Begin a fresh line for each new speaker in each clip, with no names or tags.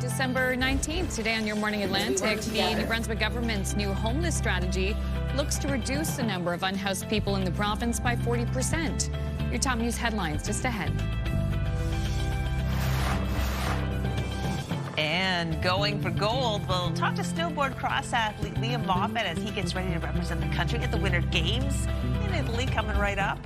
December 19th, today on Your Morning Atlantic, the New Brunswick government's new homeless strategy looks to reduce the number of unhoused people in the province by 40%. Your top news headlines just ahead.
And going for gold, we'll talk to snowboard cross athlete Liam Moffat as he gets ready to represent the country at the Winter Games in Italy, coming right up.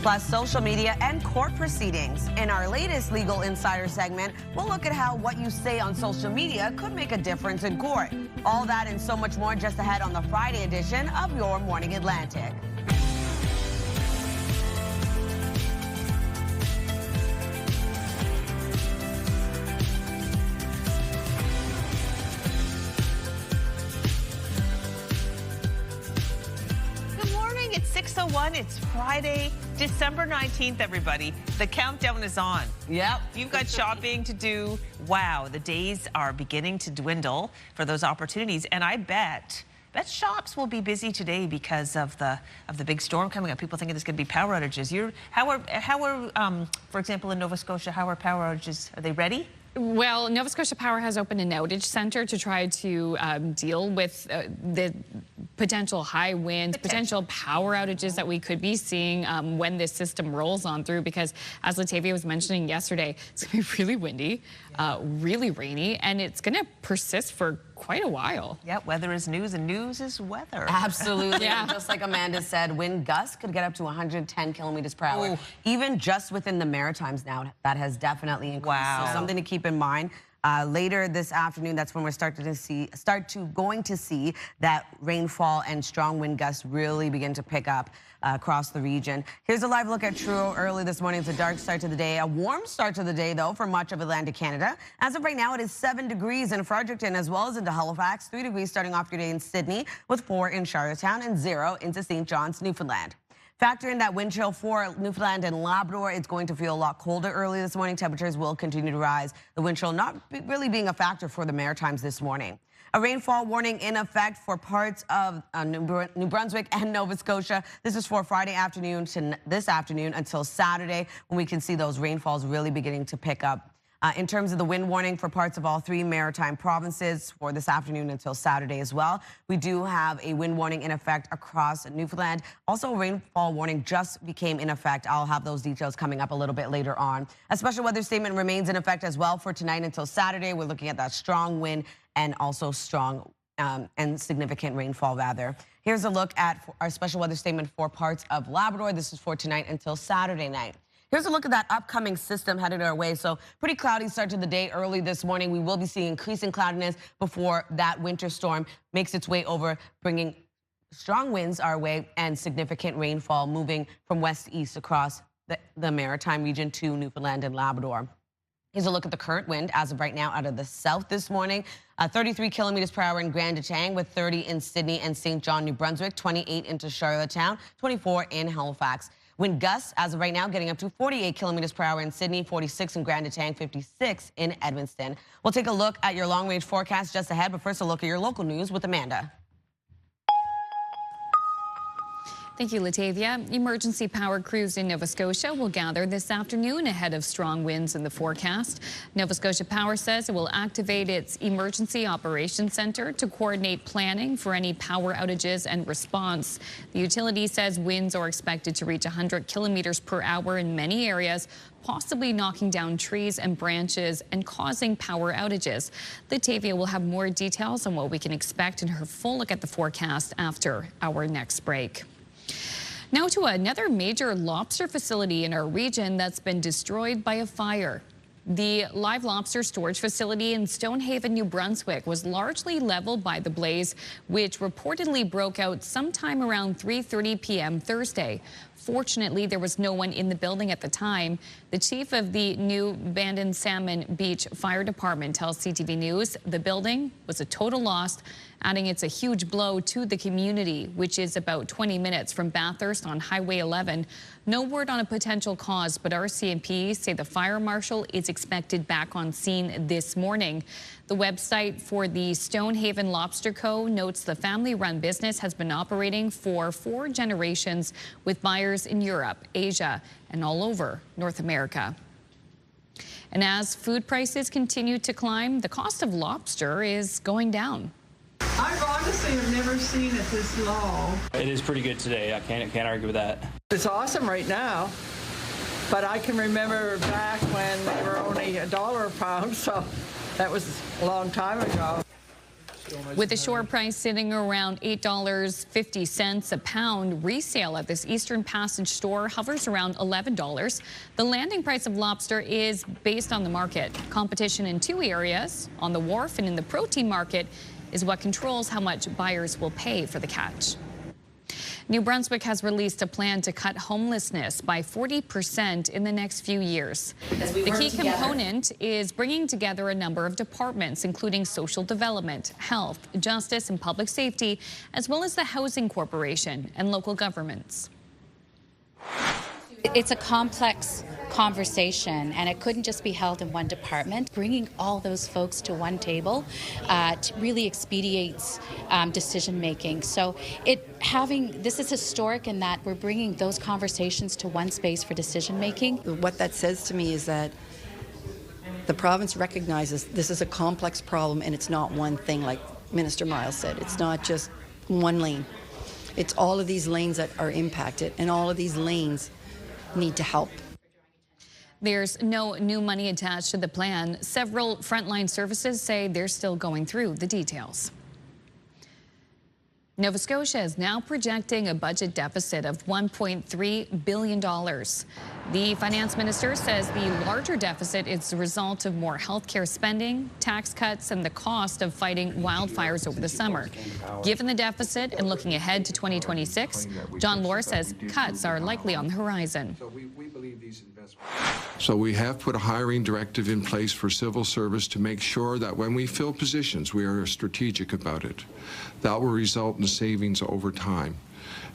Plus social media and court proceedings. In our latest Legal Insider segment, we'll look at how what you say on social media could make a difference in court. All that and so much more just ahead on the Friday edition of Your Morning Atlantic.
It's 6:01. It's Friday, December 19th, everybody. The countdown is on.
Yep.
You've got shopping to do. Wow, the days are beginning to dwindle for those opportunities. And I bet shops will be busy today because of the big storm coming up. People thinking there's going to be power outages. How are for example, in Nova Scotia, how are power outages? Are they ready?
Well, Nova Scotia Power has opened an outage center to try to deal with the potential high winds, potential power outages that we could be seeing when this system rolls on through, because as Latavia was mentioning yesterday, it's going to be really windy, really rainy, and it's going to persist for quite a while.
Yeah, weather is news and news is weather.
Absolutely.
Yeah.
Just like Amanda said, wind gusts could get up to 110 kilometers per hour.
Ooh.
Even just within the Maritimes now, that has definitely increased.
Wow.
So something to keep in mind. Later this afternoon, that's when we're going to see that rainfall and strong wind gusts really begin to pick up across the region. Here's a live look at Truro early this morning. It's a dark start to the day. A warm start to the day, though, for much of Atlantic Canada. As of right now, it is 7 degrees in Fredericton as well as into Halifax, 3 degrees starting off your day in Sydney, with 4 in Charlottetown and 0 into St. John's, Newfoundland. Factor in that wind chill for Newfoundland and Labrador. It's going to feel a lot colder early this morning. Temperatures will continue to rise. The wind chill not really being a factor for the Maritimes this morning. A rainfall warning in effect for parts of New Brunswick and Nova Scotia. This is for Friday afternoon to this afternoon until Saturday, when we can see those rainfalls really beginning to pick up. In terms of the wind warning for parts of all 3 maritime provinces for this afternoon until Saturday as well, we do have a wind warning in effect across Newfoundland. Also, a rainfall warning just became in effect. I'll have those details coming up a little bit later on. A special weather statement remains in effect as well for tonight until Saturday. We're looking at that strong wind and also strong and significant rainfall, rather. Here's a look at our special weather statement for parts of Labrador. This is for tonight until Saturday night. Here's a look at that upcoming system headed our way. So pretty cloudy start to the day early this morning. We will be seeing increasing cloudiness before that winter storm makes its way over, bringing strong winds our way and significant rainfall moving from west to east across the maritime region to Newfoundland and Labrador. Here's a look at the current wind as of right now out of the south this morning. 33 kilometers per hour in Grand Etang, with 30 in Sydney and St. John, New Brunswick, 28 into Charlottetown, 24 in Halifax. Wind gusts as of right now getting up to 48 kilometers per hour in Sydney, 46 in Grand Etang, 56 in Edmundston. We'll take a look at your long-range forecast just ahead, but first a look at your local news with Amanda.
Thank you, Latavia. Emergency power crews in Nova Scotia will gather this afternoon ahead of strong winds in the forecast. Nova Scotia Power says it will activate its Emergency Operations Centre to coordinate planning for any power outages and response. The utility says winds are expected to reach 100 kilometers per hour in many areas, possibly knocking down trees and branches and causing power outages. Latavia will have more details on what we can expect in her full look at the forecast after our next break. Now to another major lobster facility in our region that's been destroyed by a fire. The live lobster storage facility in Stonehaven, New Brunswick was largely leveled by the blaze, which reportedly broke out sometime around 3:30 p.m. Thursday. Fortunately, there was no one in the building at the time. The chief of the new Bandon Salmon Beach Fire Department tells CTV News the building was a total loss, adding it's a huge blow to the community, which is about 20 minutes from Bathurst on Highway 11. No word on a potential cause, but RCMP say the fire marshal is expected back on scene this morning. The website for the Stonehaven Lobster Co. notes the family-run business has been operating for 4 generations with buyers in Europe, Asia, and all over North America. And as food prices continue to climb, the cost of lobster is going down.
I've honestly have never seen it this low.
It is pretty good today. I can't argue with that.
It's awesome right now, but I can remember back when they were only $1 a pound, so that was a long time ago.
With the shore price sitting around $8.50 a pound, resale at this Eastern Passage store hovers around $11. The landing price of lobster is based on the market. Competition in two areas, on the wharf and in the protein market, is what controls how much buyers will pay for the catch. New Brunswick has released a plan to cut homelessness by 40% in the next few years. The key component is bringing together a number of departments, including social development, health, justice, and public safety, as well as the Housing Corporation and local governments.
It's a complex conversation, and it couldn't just be held in one department. Bringing all those folks to one table really expedites decision making. So this is historic in that we're bringing those conversations to one space for decision making.
What that says to me is that the province recognizes this is a complex problem, and it's not one thing, like Minister Miles said. It's not just one lane. It's all of these lanes that are impacted, and all of these lanes need to help.
There's no new money attached to the plan. Several frontline services say they're still going through the details. Nova Scotia is now projecting a budget deficit of $1.3 billion. The finance minister says the larger deficit is the result of more healthcare spending, tax cuts, and the cost of fighting wildfires over the summer. Given the deficit and looking ahead to 2026, John Lohr says cuts are likely on the horizon.
So we have put a hiring directive in place for civil service to make sure that when we fill positions, we are strategic about it. That will result in savings over time.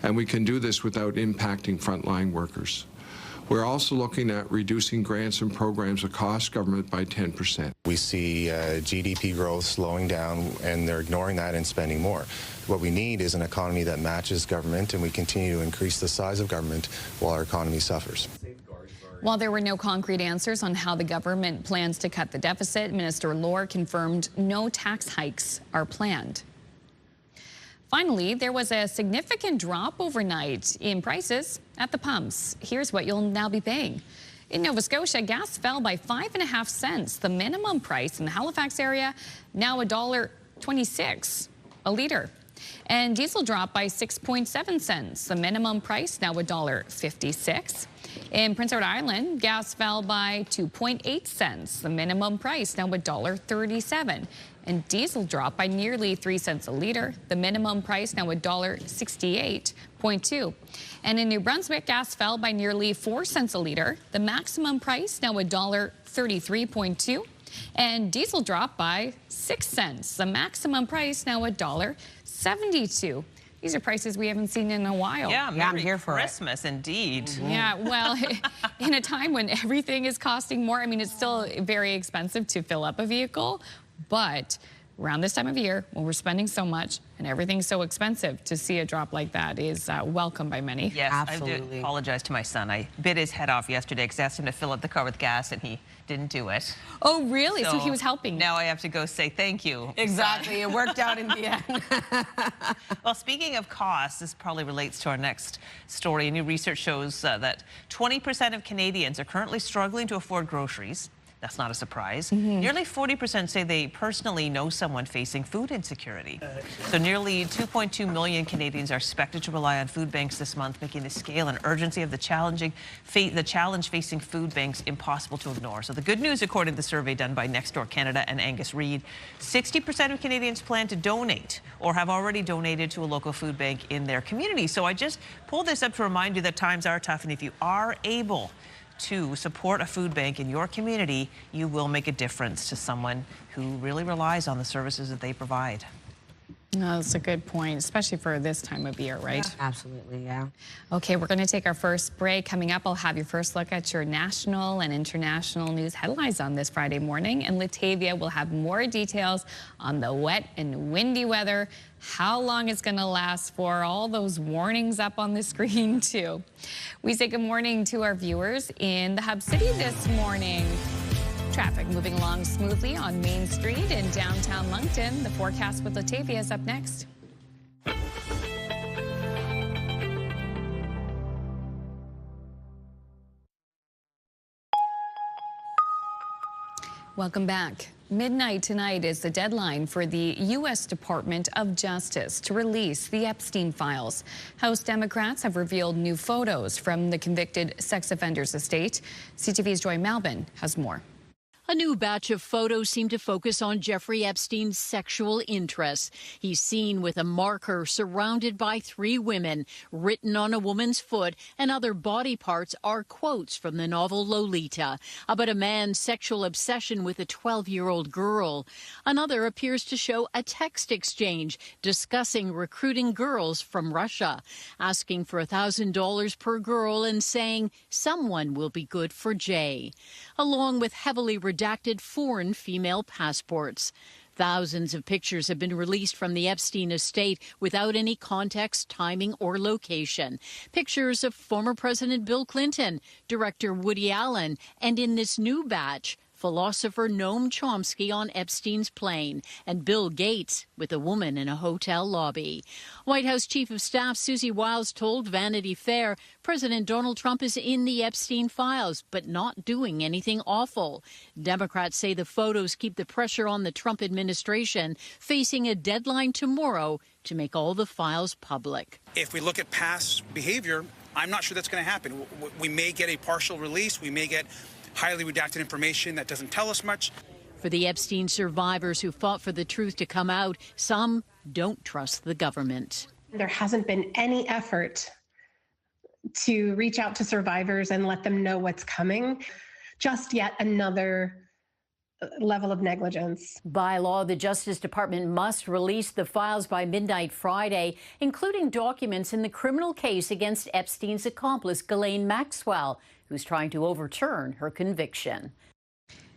And we can do this without impacting frontline workers. We're also looking at reducing grants and programs across government by 10%.
We see GDP growth slowing down, and they're ignoring that and spending more. What we need is an economy that matches government, and we continue to increase the size of government while our economy suffers.
While there were no concrete answers on how the government plans to cut the deficit, Minister Lohr confirmed no tax hikes are planned. Finally, there was a significant drop overnight in prices at the pumps. Here's what you'll now be paying. In Nova Scotia, gas fell by 5.5 cents. The minimum price in the Halifax area now $1.26 a litre. And diesel dropped by 6.7 cents. The minimum price now $1.56. In Prince Edward Island, gas fell by 2.8 cents. The minimum price now $1.37. And diesel dropped by nearly 3 cents a litre. The minimum price now $1.68.2. And in New Brunswick, gas fell by nearly 4 cents a litre. The maximum price now $1.33.2. And diesel dropped by 6 cents. The maximum price now $1.72. These are prices we haven't seen in a while.
Yeah,
I'm here for
Christmas, indeed.
Yeah, well, in a time when everything is costing more, I mean, it's still very expensive to fill up a vehicle, but around this time of year, when we're spending so much and everything's so expensive, to see a drop like that is welcome by many.
Yes,
absolutely.
I do apologize to my son. I bit his head off yesterday because I asked him to fill up the car with gas, and he didn't do it.
Oh, really? So he was helping.
Now I have to go say thank you.
Exactly. It worked out in the end.
Well, speaking of costs, this probably relates to our next story. New research shows that 20% of Canadians are currently struggling to afford groceries. That's not a surprise. Nearly 40% say they personally know someone facing food insecurity. So nearly 2.2 million Canadians are expected to rely on food banks this month, making the scale and urgency of the challenge facing food banks impossible to ignore. So the good news, according to the survey done by Next Door Canada and Angus Reid, 60% of Canadians plan to donate or have already donated to a local food bank in their community. So I just pulled this up to remind you that times are tough, and if you are able to support a food bank in your community, you will make a difference to someone who really relies on the services that they provide.
No, that's a good point, especially for this time of year, right?
Yeah, absolutely, yeah.
Okay, we're going to take our first break. Coming up, I'll have your first look at your national and international news headlines on this Friday morning. And Latavia will have more details on the wet and windy weather, how long it's going to last for, all those warnings up on the screen, too. We say good morning to our viewers in the Hub City this morning. Traffic moving along smoothly on Main Street in downtown Moncton. The forecast with Latavia is up next. Welcome back. Midnight tonight is the deadline for the U.S. Department of Justice to release the Epstein files. House Democrats have revealed new photos from the convicted sex offender's estate. CTV's Joy Malbin has more.
A new batch of photos seem to focus on Jeffrey Epstein's sexual interests. He's seen with a marker surrounded by 3 women. Written on a woman's foot and other body parts are quotes from the novel Lolita about a man's sexual obsession with a 12-year-old girl. Another appears to show a text exchange discussing recruiting girls from Russia, asking for $1,000 per girl and saying someone will be good for Jay, along with heavily redacted foreign female passports. Thousands of pictures have been released from the Epstein estate without any context, timing, or location. Pictures of former President Bill Clinton, director Woody Allen, and in this new batch, philosopher Noam Chomsky on Epstein's plane, and Bill Gates with a woman in a hotel lobby. White House Chief of Staff Susie Wiles told Vanity Fair President Donald Trump is in the Epstein files, but not doing anything awful. Democrats say the photos keep the pressure on the Trump administration, facing a deadline tomorrow to make all the files public.
If we look at past behavior, I'm not sure that's going to happen. We may get a partial release. We may get highly redacted information that doesn't tell us much.
For the Epstein survivors who fought for the truth to come out, some don't trust the government.
There hasn't been any effort to reach out to survivors and let them know what's coming. Just yet another level of negligence.
By law, the Justice Department must release the files by midnight Friday, including documents in the criminal case against Epstein's accomplice, Ghislaine Maxwell, who's trying to overturn her conviction.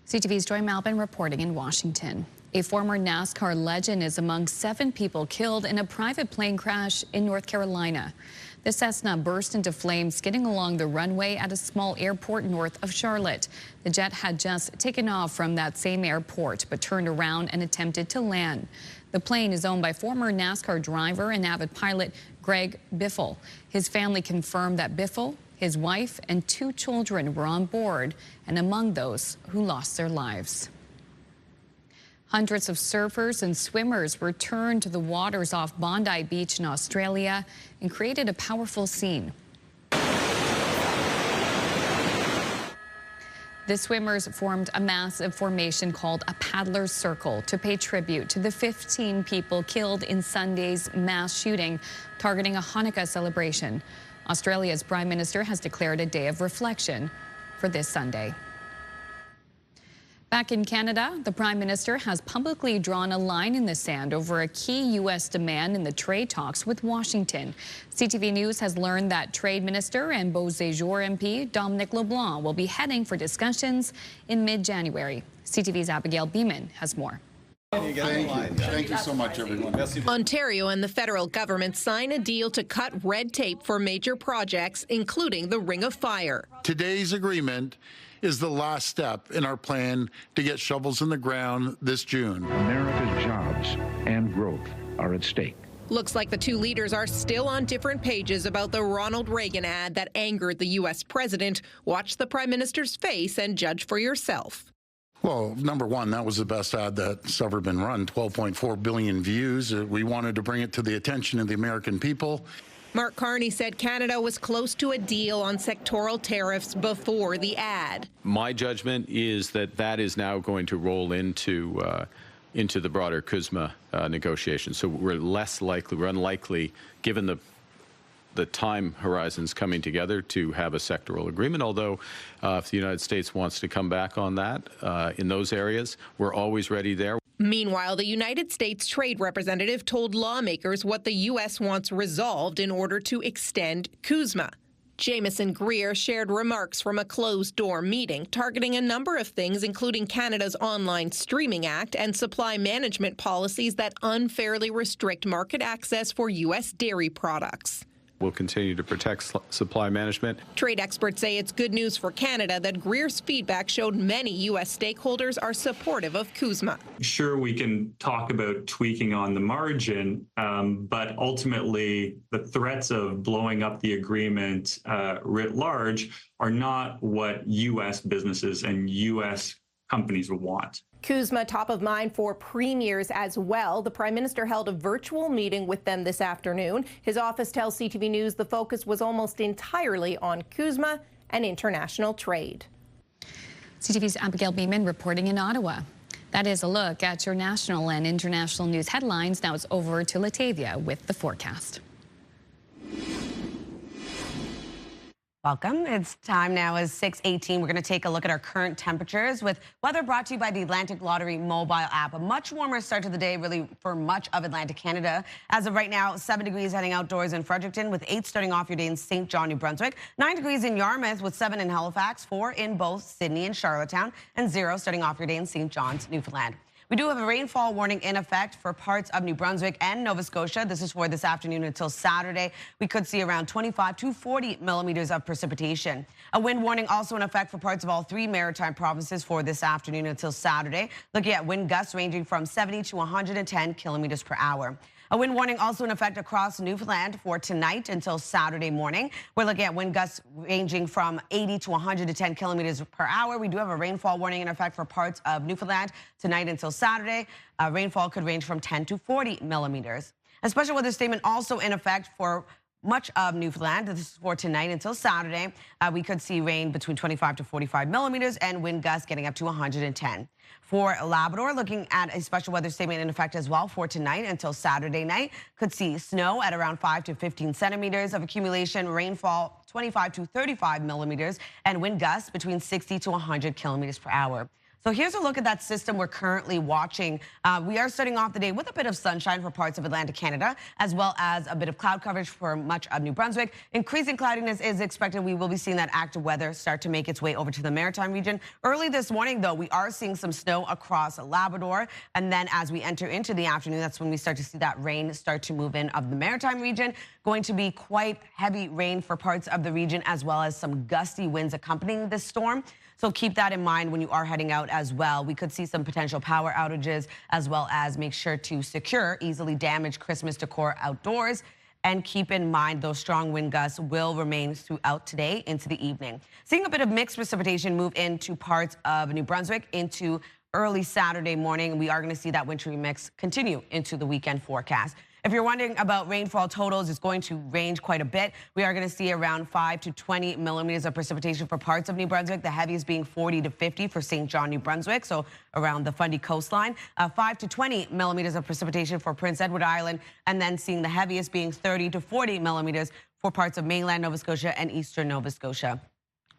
CTV's Joy Malbin reporting in Washington. A former NASCAR legend is among 7 people killed in a private plane crash in North Carolina. The Cessna burst into flames skidding along the runway at a small airport north of Charlotte. The jet had just taken off from that same airport, but turned around and attempted to land. The plane is owned by former NASCAR driver and avid pilot Greg Biffle. His family confirmed that Biffle, his wife, and 2 children were on board and among those who lost their lives. Hundreds of surfers and swimmers returned to the waters off Bondi Beach in Australia and created a powerful scene. The swimmers formed a massive formation called a paddler's circle to pay tribute to the 15 people killed in Sunday's mass shooting targeting a Hanukkah celebration. Australia's Prime Minister has declared a day of reflection for this Sunday. Back in Canada, the Prime Minister has publicly drawn a line in the sand over a key U.S. demand in the trade talks with Washington. CTV News has learned that Trade Minister and Beauséjour MP Dominic LeBlanc will be heading for discussions in mid-January. CTV's Abigail Beeman has more.
Thank you. Thank you so much, everyone.
Ontario and the federal government sign a deal to cut red tape for major projects, including the Ring of Fire.
Today's agreement is the last step in our plan to get shovels in the ground this June.
America's jobs and growth are at stake.
Looks like the 2 leaders are still on different pages about the Ronald Reagan ad that angered the U.S. president. Watch the Prime Minister's face and judge for yourself.
Well, number one, that was the best ad that's ever been run, 12.4 billion views. We wanted to bring it to the attention of the American people.
Mark Carney said Canada was close to a deal on sectoral tariffs before the ad.
My judgment is that that is now going to roll into the broader CUSMA negotiations. So we're unlikely, given the time horizons coming together, to have a sectoral agreement. Although, if the United States wants to come back on that in those areas, we're always ready there.
Meanwhile, the United States Trade Representative told lawmakers what the U.S. wants resolved in order to extend CUSMA. Jameson Greer shared remarks from a closed-door meeting targeting a number of things, including Canada's Online Streaming Act and supply management policies that unfairly restrict market access for U.S. dairy products.
We'll continue to protect supply management.
Trade experts say it's good news for Canada that Greer's feedback showed many U.S. stakeholders are supportive of CUSMA.
Sure, we can talk about tweaking on the margin, but ultimately the threats of blowing up the agreement writ large are not what U.S. businesses and U.S. companies want.
CUSMA top of mind for premiers as well. The Prime Minister held a virtual meeting with them this afternoon. His office tells CTV News the focus was almost entirely on CUSMA and international trade.
CTV's Abigail Beeman reporting in Ottawa. That is a look at your national and international news headlines. Now it's over to Latavia with the forecast.
Welcome. It's time now is 6:18. We're going to take a look at our current temperatures with weather brought to you by the Atlantic Lottery mobile app. A much warmer start to the day, really, for much of Atlantic Canada. As of right now, 7 degrees heading outdoors in Fredericton, with 8 starting off your day in St. John, New Brunswick, 9 degrees in Yarmouth, with 7 in Halifax, 4 in both Sydney and Charlottetown, and 0 starting off your day in St. John's, Newfoundland. We do have a rainfall warning in effect for parts of New Brunswick and Nova Scotia. This is for this afternoon until Saturday. We could see around 25 to 40 millimeters of precipitation. A wind warning also in effect for parts of all 3 maritime provinces for this afternoon until Saturday. Looking at wind gusts ranging from 70 to 110 kilometers per hour. A wind warning also in effect across Newfoundland for tonight until Saturday morning. We're looking at wind gusts ranging from 80 to 110 kilometers per hour. We do have a rainfall warning in effect for parts of Newfoundland tonight until Saturday. Rainfall could range from 10 to 40 millimeters. A special weather statement also in effect for much of Newfoundland. This is for tonight until Saturday. We could see rain between 25 to 45 millimeters and wind gusts getting up to 110. For Labrador, looking at a special weather statement in effect as well for tonight until Saturday night. Could see snow at around 5 to 15 centimeters of accumulation, rainfall 25 to 35 millimeters, and wind gusts between 60 to 100 kilometers per hour. So here's a look at that system we're currently watching. We are starting off the day with a bit of sunshine for parts of Atlantic Canada, as well as a bit of cloud coverage for much of New Brunswick. Increasing cloudiness is expected. We will be seeing that active weather start to make its way over to the maritime region. Early this morning, though, we are seeing some snow across Labrador. And then as we enter into the afternoon, that's when we start to see that rain start to move in of the maritime region. Going to be quite heavy rain for parts of the region, as well as some gusty winds accompanying this storm. So keep that in mind when you are heading out as well. We could see some potential power outages, as well as make sure to secure easily damaged Christmas decor outdoors. And keep in mind those strong wind gusts will remain throughout today into the evening. Seeing a bit of mixed precipitation move into parts of New Brunswick into early Saturday morning. We are going to see that wintry mix continue into the weekend forecast. If you're wondering about rainfall totals, it's going to range quite a bit. We are going to see around 5 to 20 millimeters of precipitation for parts of New Brunswick, the heaviest being 40 to 50 for St. John, New Brunswick, so around the Fundy coastline. 5 to 20 millimeters of precipitation for Prince Edward Island, and then seeing the heaviest being 30 to 40 millimeters for parts of mainland Nova Scotia and eastern Nova Scotia.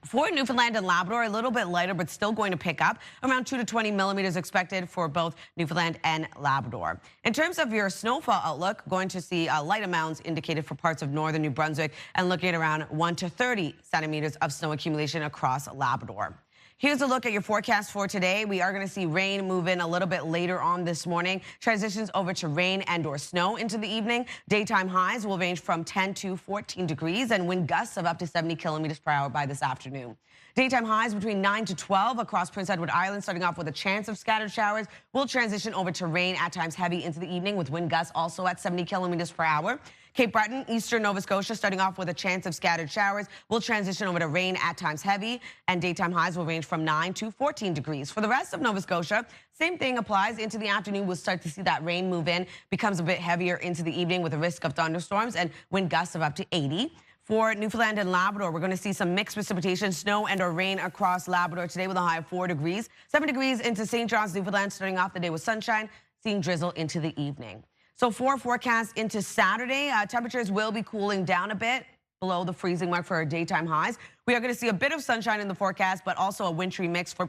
For Newfoundland and Labrador, a little bit lighter, but still going to pick up. Around 2 to 20 millimeters expected for both Newfoundland and Labrador. In terms of your snowfall outlook, going to see light amounts indicated for parts of northern New Brunswick and looking at around 1 to 30 centimeters of snow accumulation across Labrador. Here's a look at your forecast for today. We are going to see rain move in a little bit later on this morning. Transitions over to rain and or snow into the evening. Daytime highs will range from 10 to 14 degrees and wind gusts of up to 70 kilometers per hour by this afternoon. Daytime highs between 9 to 12 across Prince Edward Island, starting off with a chance of scattered showers. Will transition over to rain, at times heavy into the evening, with wind gusts also at 70 kilometers per hour. Cape Breton, eastern Nova Scotia, starting off with a chance of scattered showers. Will transition over to rain, at times heavy, and daytime highs will range from 9 to 14 degrees. For the rest of Nova Scotia, same thing applies. Into the afternoon, we'll start to see that rain move in, becomes a bit heavier into the evening with a risk of thunderstorms and wind gusts of up to 80. For Newfoundland and Labrador, we're going to see some mixed precipitation, snow and or rain across Labrador today with a high of 4 degrees. 7 degrees into St. John's, Newfoundland, starting off the day with sunshine, seeing drizzle into the evening. So for forecast into Saturday, temperatures will be cooling down a bit below the freezing mark for our daytime highs. We are going to see a bit of sunshine in the forecast, but also a wintry mix for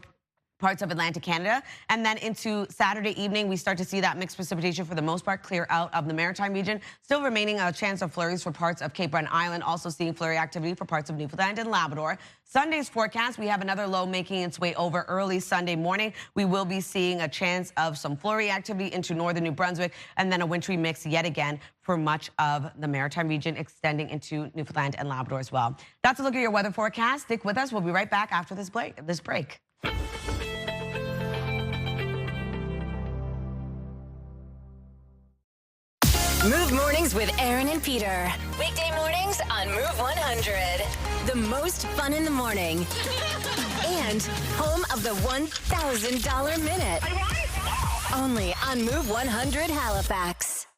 parts of Atlantic Canada. And then into Saturday evening, we start to see that mixed precipitation for the most part clear out of the Maritime region. Still remaining a chance of flurries for parts of Cape Breton Island. Also seeing flurry activity for parts of Newfoundland and Labrador. Sunday's forecast, we have another low making its way over early Sunday morning. We will be seeing a chance of some flurry activity into northern New Brunswick, and then a wintry mix yet again for much of the Maritime region, extending into Newfoundland and Labrador as well. That's a look at your weather forecast. Stick with us. We'll be right back after this break.
Move Mornings with Aaron and Peter. Weekday mornings on Move 100. The most fun in the morning. And home of the $1,000 minute. Only on Move 100 Halifax.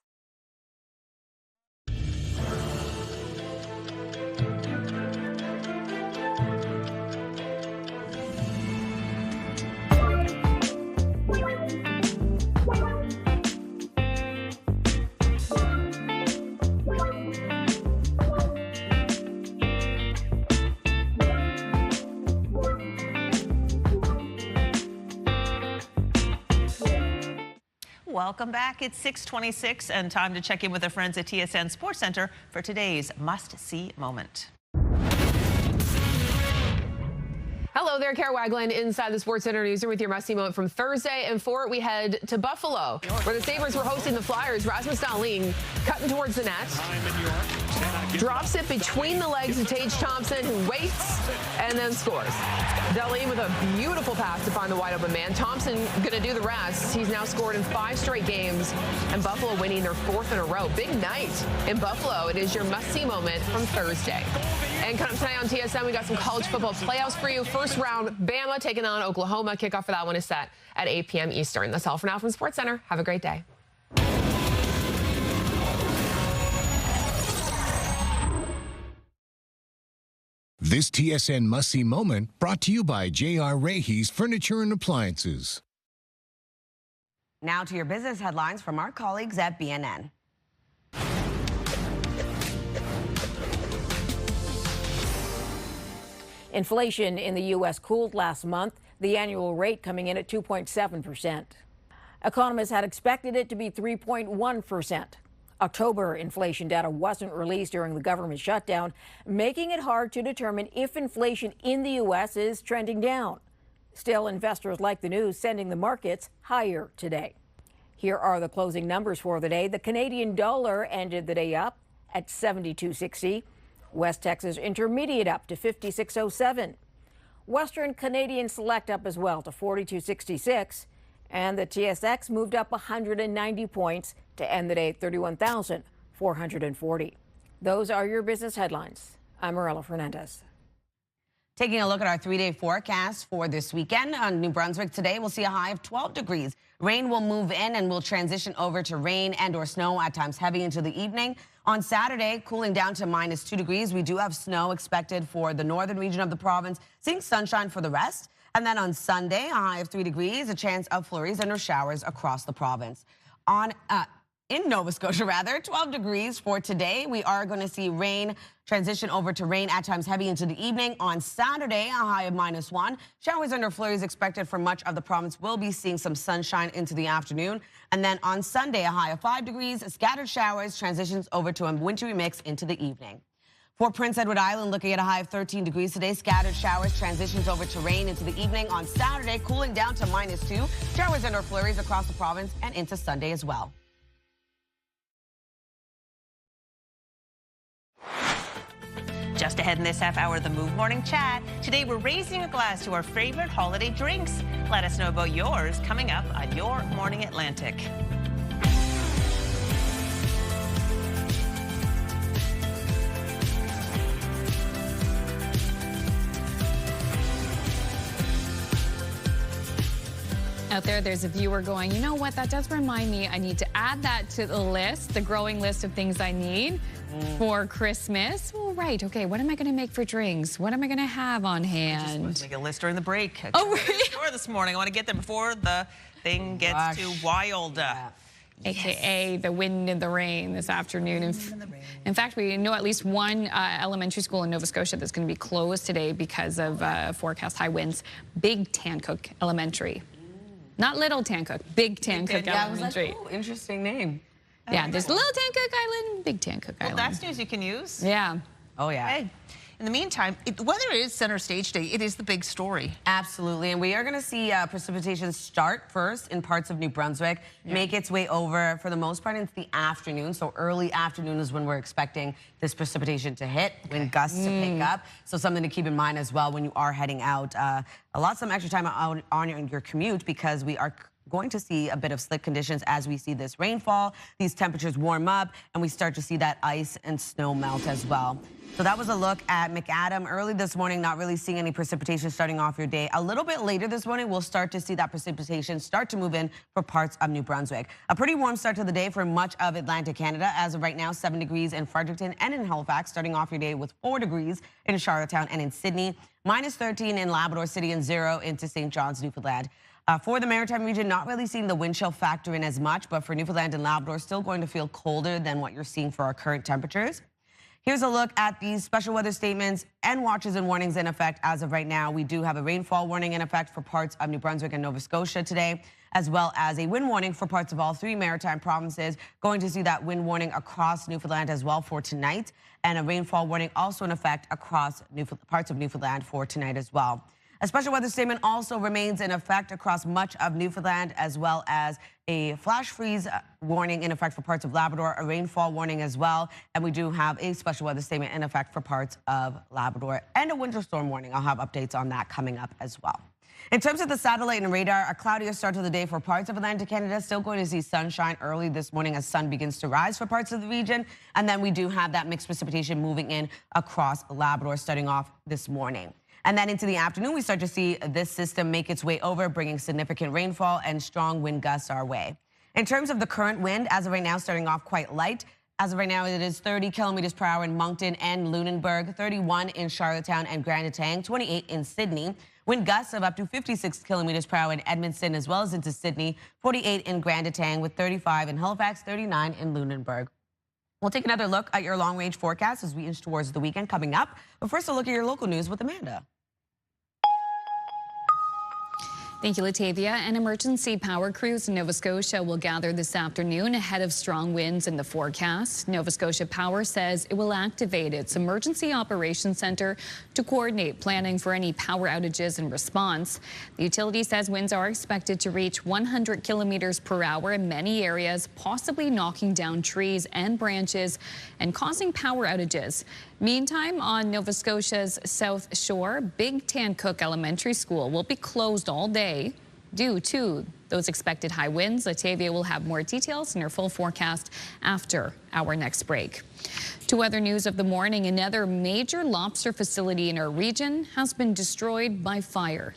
Welcome back. It's 6:26 and time to check in with our friends at TSN Sports Center for today's must-see moment.
Hello there, Kara Wagland inside the Sports Center newsroom with your must-see moment from Thursday. And for it, we head to Buffalo, where the Sabres were hosting the Flyers. Rasmus Dahlin cutting towards the net. Drops it between the legs of Tage Thompson, who waits and then scores. Dahlin with a beautiful pass to find the wide open man. Thompson going to do the rest. He's now scored in 5 straight games, and Buffalo winning their 4th in a row. Big night in Buffalo. It is your must-see moment from Thursday. And coming up tonight on TSN, we got some college football playoffs for you. First round, Bama taking on Oklahoma. Kickoff for that one is set at 8 p.m. Eastern. That's all for now from Sports Center. Have a great day.
This TSN must-see moment brought to you by J.R. Rahe's Furniture and Appliances.
Now to your business headlines from our colleagues at BNN.
Inflation in the U.S. cooled last month, the annual rate coming in at 2.7%. Economists had expected it to be 3.1%. October inflation data wasn't released during the government shutdown, making it hard to determine if inflation in the U.S. is trending down. Still, investors like the news, sending the markets higher today. Here are the closing numbers for the day. The Canadian dollar ended the day up at 72.60. West Texas Intermediate up to 56.07. Western Canadian Select up as well to 42.66. And the TSX moved up 190 points to end the day at 31,440. Those are your business headlines. I'm Marella Fernandez.
Taking a look at our 3-day forecast for this weekend on New Brunswick today, we'll see a high of 12 degrees. Rain will move in and will transition over to rain and or snow at times heavy into the evening. On Saturday, cooling down to -2 degrees. We do have snow expected for the northern region of the province, seeing sunshine for the rest. And then on Sunday, a high of 3 degrees, a chance of flurries and or showers across the province. In Nova Scotia, 12 degrees for today. We are going to see rain transition over to rain at times heavy into the evening. On Saturday, a high of -1. Showers and or flurries expected for much of the province. We'll be seeing some sunshine into the afternoon. And then on Sunday, a high of 5 degrees, scattered showers, transitions over to a wintry mix into the evening. For Prince Edward Island, looking at a high of 13 degrees today. Scattered showers, transitions over to rain into the evening. On Saturday, cooling down to -2. Showers and or flurries across the province and into Sunday as well.
Just ahead in this half hour of the Move Morning Chat. Today, we're raising a glass to our favorite holiday drinks. Let us know about yours coming up on Your Morning Atlantic.
Out there's a viewer going, you know what, that does remind me, I need to add that to the list, the growing list of things I need for Christmas. Well, right, okay, what am I going to make for drinks? What am I going to have on hand?
I just want to make a list during the break.
Oh, really?
This morning. I want to get there before the thing gets too wild.
AKA the wind and the rain this afternoon. In fact, we know at least one elementary school in Nova Scotia that's going to be closed today because of forecast high winds. Big Tancook Elementary. Not Little Tancook, Big Tancook Elementary.
I was like, oh, interesting name.
Yeah, there's Little Tancook Island, Big Tancook Island.
Well, that's news you can use.
Yeah.
Oh, yeah.
Hey. In the meantime, whether it is center stage day, it is the big story.
Absolutely, and we are going to see precipitation start first in parts of New Brunswick, make its way over for the most part into the afternoon. So early afternoon is when we're expecting this precipitation to hit, wind gusts to pick up. So something to keep in mind as well when you are heading out. Some extra time on your commute, because we are going to see a bit of slick conditions as we see this rainfall, these temperatures warm up, and we start to see that ice and snow melt as well. So that was a look at McAdam early this morning, not really seeing any precipitation starting off your day. A little bit later this morning, we'll start to see that precipitation start to move in for parts of New Brunswick. A pretty warm start to the day for much of Atlantic Canada. As of right now, 7 degrees in Fredericton and in Halifax, starting off your day with 4 degrees in Charlottetown and in Sydney, minus 13 in Labrador City, and 0 into St. John's, Newfoundland. For the Maritime region, not really seeing the wind chill factor in as much, but for Newfoundland and Labrador, still going to feel colder than what you're seeing for our current temperatures. Here's a look at these special weather statements and watches and warnings in effect as of right now. We do have a rainfall warning in effect for parts of New Brunswick and Nova Scotia today, as well as a wind warning for parts of all 3 maritime provinces. Going to see that wind warning across Newfoundland as well for tonight, and a rainfall warning also in effect across parts of Newfoundland for tonight as well. A special weather statement also remains in effect across much of Newfoundland, as well as a flash freeze warning in effect for parts of Labrador, a rainfall warning as well. And we do have a special weather statement in effect for parts of Labrador, and a winter storm warning. I'll have updates on that coming up as well. In terms of the satellite and radar, a cloudier start to the day for parts of Atlantic Canada. Still going to see sunshine early this morning as sun begins to rise for parts of the region. And then we do have that mixed precipitation moving in across Labrador starting off this morning. And then into the afternoon, we start to see this system make its way over, bringing significant rainfall and strong wind gusts our way. In terms of the current wind, as of right now, starting off quite light. As of right now, it is 30 kilometers per hour in Moncton and Lunenburg, 31 in Charlottetown and Grand Etang, 28 in Sydney. Wind gusts of up to 56 kilometers per hour in Edmonton as well as into Sydney, 48 in Grand Etang with 35 in Halifax, 39 in Lunenburg. We'll take another look at your long-range forecast as we inch towards the weekend coming up. But first, a look at your local news with Amanda.
Thank you, Latavia. An emergency power crews in Nova Scotia will gather this afternoon ahead of strong winds in the forecast. Nova Scotia Power says it will activate its Emergency Operations Centre to coordinate planning for any power outages and response. The utility says winds are expected to reach 100 kilometers per hour in many areas, possibly knocking down trees and branches and causing power outages. Meantime, on Nova Scotia's South Shore, Big Tancook Elementary School will be closed all day due to those expected high winds. Latavia will have more details in her full forecast after our next break. To other news of the morning, another major lobster facility in our region has been destroyed by fire.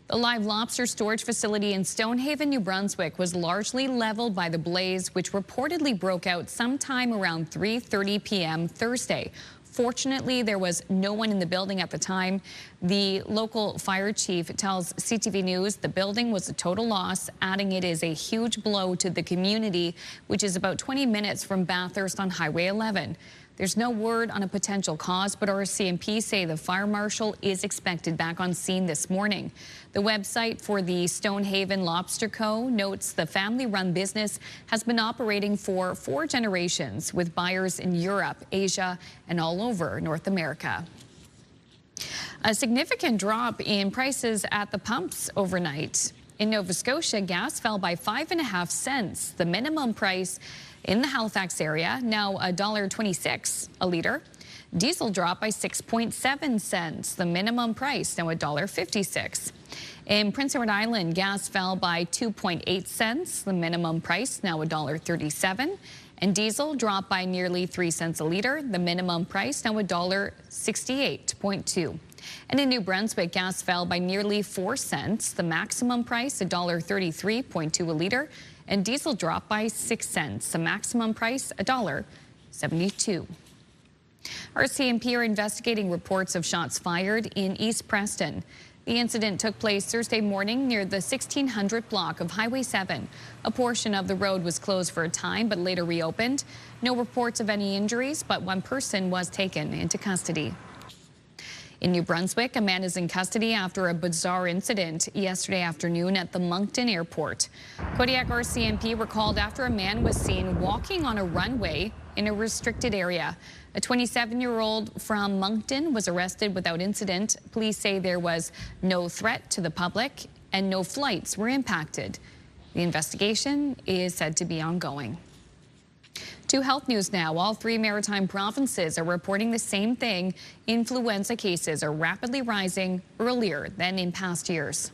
The live lobster storage facility in Stonehaven, New Brunswick was largely leveled by the blaze, which reportedly broke out sometime around 3:30 p.m. Thursday. Fortunately, there was no one in the building at the time. The local fire chief tells CTV News the building was a total loss, adding it is a huge blow to the community, which is about 20 minutes from Bathurst on Highway 11. There's no word on a potential cause, but RCMP say the fire marshal is expected back on scene this morning. The website for the Stonehaven Lobster Co. notes the family-run business has been operating for 4 generations with buyers in Europe, Asia, and all over North America. A significant drop in prices at the pumps overnight. In Nova Scotia, gas fell by 5.5 cents. The minimum price in the Halifax area, now $1.26 a liter. Diesel dropped by 6.7 cents. The minimum price, now $1.56. In Prince Edward Island, gas fell by 2.8 cents. The minimum price, now $1.37. And diesel dropped by nearly 3 cents a liter. The minimum price, now $1.68.2. And in New Brunswick, gas fell by nearly 4 cents. The maximum price, $1.33.2 a liter. And diesel dropped by 6 cents. The maximum price, $1.72. RCMP are investigating reports of shots fired in East Preston. The incident took place Thursday morning near the 1600 block of Highway 7. A portion of the road was closed for a time but later reopened. No reports of any injuries, but one person was taken into custody. In New Brunswick, a man is in custody after a bizarre incident yesterday afternoon at the Moncton Airport. Kodiak RCMP were called after a man was seen walking on a runway in a restricted area. A 27-year-old from Moncton was arrested without incident. Police say there was no threat to the public and no flights were impacted. The investigation is said to be ongoing. To health news now. All 3 maritime provinces are reporting the same thing. Influenza cases are rapidly rising earlier than in past years.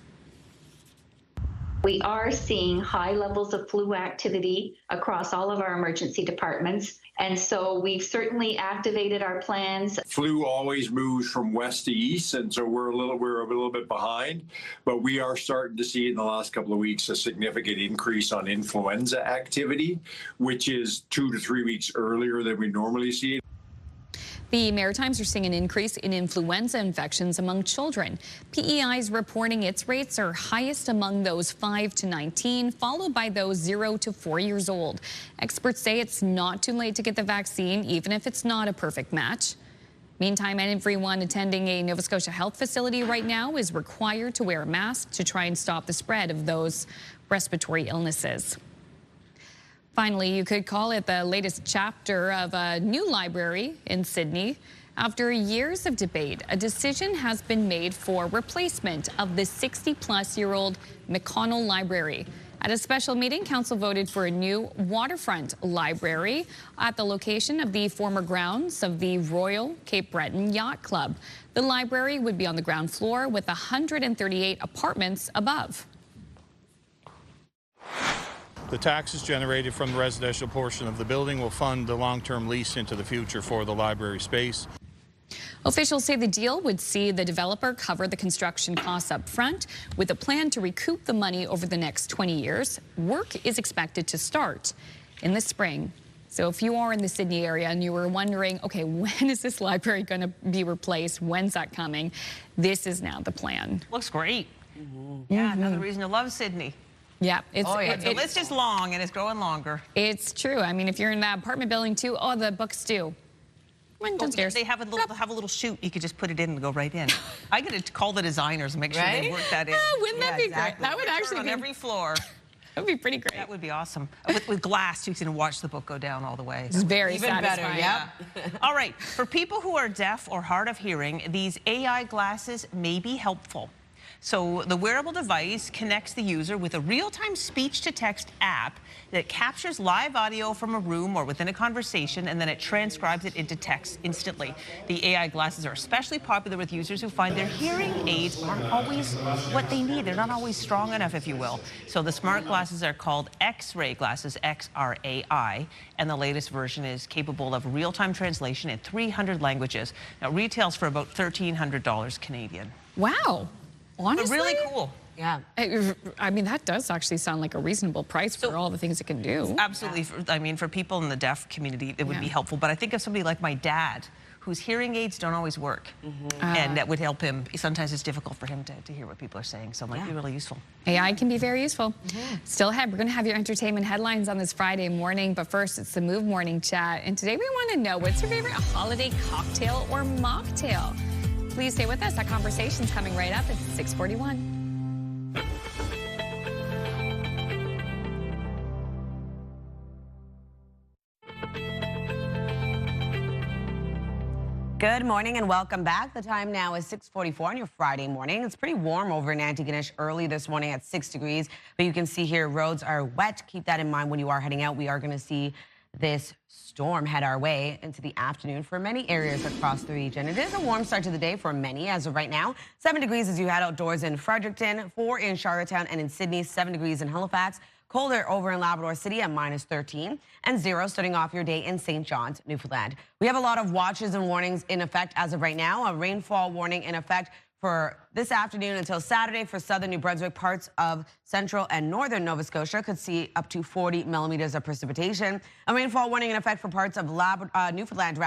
We are seeing high levels of flu activity across all of our emergency departments. And so we've certainly activated our plans.
Flu always moves from west to east, and so we're a little bit behind. But we are starting to see in the last couple of weeks a significant increase on influenza activity, which is 2 to 3 weeks earlier than we normally see.
The Maritimes are seeing an increase in influenza infections among children. PEI is reporting its rates are highest among those 5 to 19, followed by those 0 to 4 years old. Experts say it's not too late to get the vaccine, even if it's not a perfect match. Meantime, everyone attending a Nova Scotia health facility right now is required to wear a mask to try and stop the spread of those respiratory illnesses. Finally, you could call it the latest chapter of a new library in Sydney. After years of debate, a decision has been made for replacement of the 60-plus-year-old McConnell Library. At a special meeting, council voted for a new waterfront library at the location of the former grounds of the Royal Cape Breton Yacht Club. The library would be on the ground floor with 138 apartments above.
The taxes generated from the residential portion of the building will fund the long-term lease into the future for the library space.
Officials say the deal would see the developer cover the construction costs up front with a plan to recoup the money over the next 20 years. Work is expected to start in the spring. So if you are in the Sydney area and you were wondering, okay, when is this library going to be replaced? When's that coming? This is now the plan.
Looks great. Yeah, another reason to love Sydney.
Yeah,
the list is long and it's growing longer.
It's true. I mean, if you're in that apartment building too, the books do. Downstairs.
They have a little chute. You could just put it in and go right in. I got to call the designers and make sure they work that in.
Wouldn't that be great? That would actually
be on every floor.
That would be pretty great.
That would be awesome. With glass, you can watch the book go down all the way.
It's very
even
satisfying.
better. Yep. All right. For people who are deaf or hard of hearing, these AI glasses may be helpful. So the wearable device connects the user with a real-time speech-to-text app that captures live audio from a room or within a conversation, and then it transcribes it into text instantly. The AI glasses are especially popular with users who find their hearing aids aren't always what they need. They're not always strong enough, if you will. So the smart glasses are called X-ray glasses, X-R-A-I, and the latest version is capable of real-time translation in 300 languages. Now, retails for about $1,300 Canadian.
Wow. Honestly?
But really cool.
Yeah. I mean, that does actually sound like a reasonable price for all the things it can do.
Absolutely. Yeah. I mean, for people in the deaf community, it would be helpful. But I think of somebody like my dad, whose hearing aids don't always work. And that would help him. Sometimes it's difficult for him to hear what people are saying. So it might be really useful.
AI can be very useful. Still ahead, we're going to have your entertainment headlines on this Friday morning. But first, it's the Move Morning Chat. And today we want to know, what's your favorite holiday cocktail or mocktail? Please stay with us. That conversation's coming right up at 6:41.
Good morning and welcome back. The time now is 6:44 on your Friday morning. It's pretty warm over in Antigonish early this morning at 6 degrees, but you can see here roads are wet. Keep that in mind when you are heading out. We are going to see this storm head our way into the afternoon for many areas across the region. It is a warm start to the day for many as of right now. 7 degrees as you head outdoors in Fredericton, 4 in Charlottetown and in Sydney, 7 degrees in Halifax. Colder over in Labrador City at -13, and 0 starting off your day in St. John's, Newfoundland. We have a lot of watches and warnings in effect as of right now. A rainfall warning in effect for this afternoon until Saturday for southern New Brunswick. Parts of central and northern Nova Scotia could see up to 40 millimeters of precipitation. A rainfall warning in effect for parts of Newfoundland,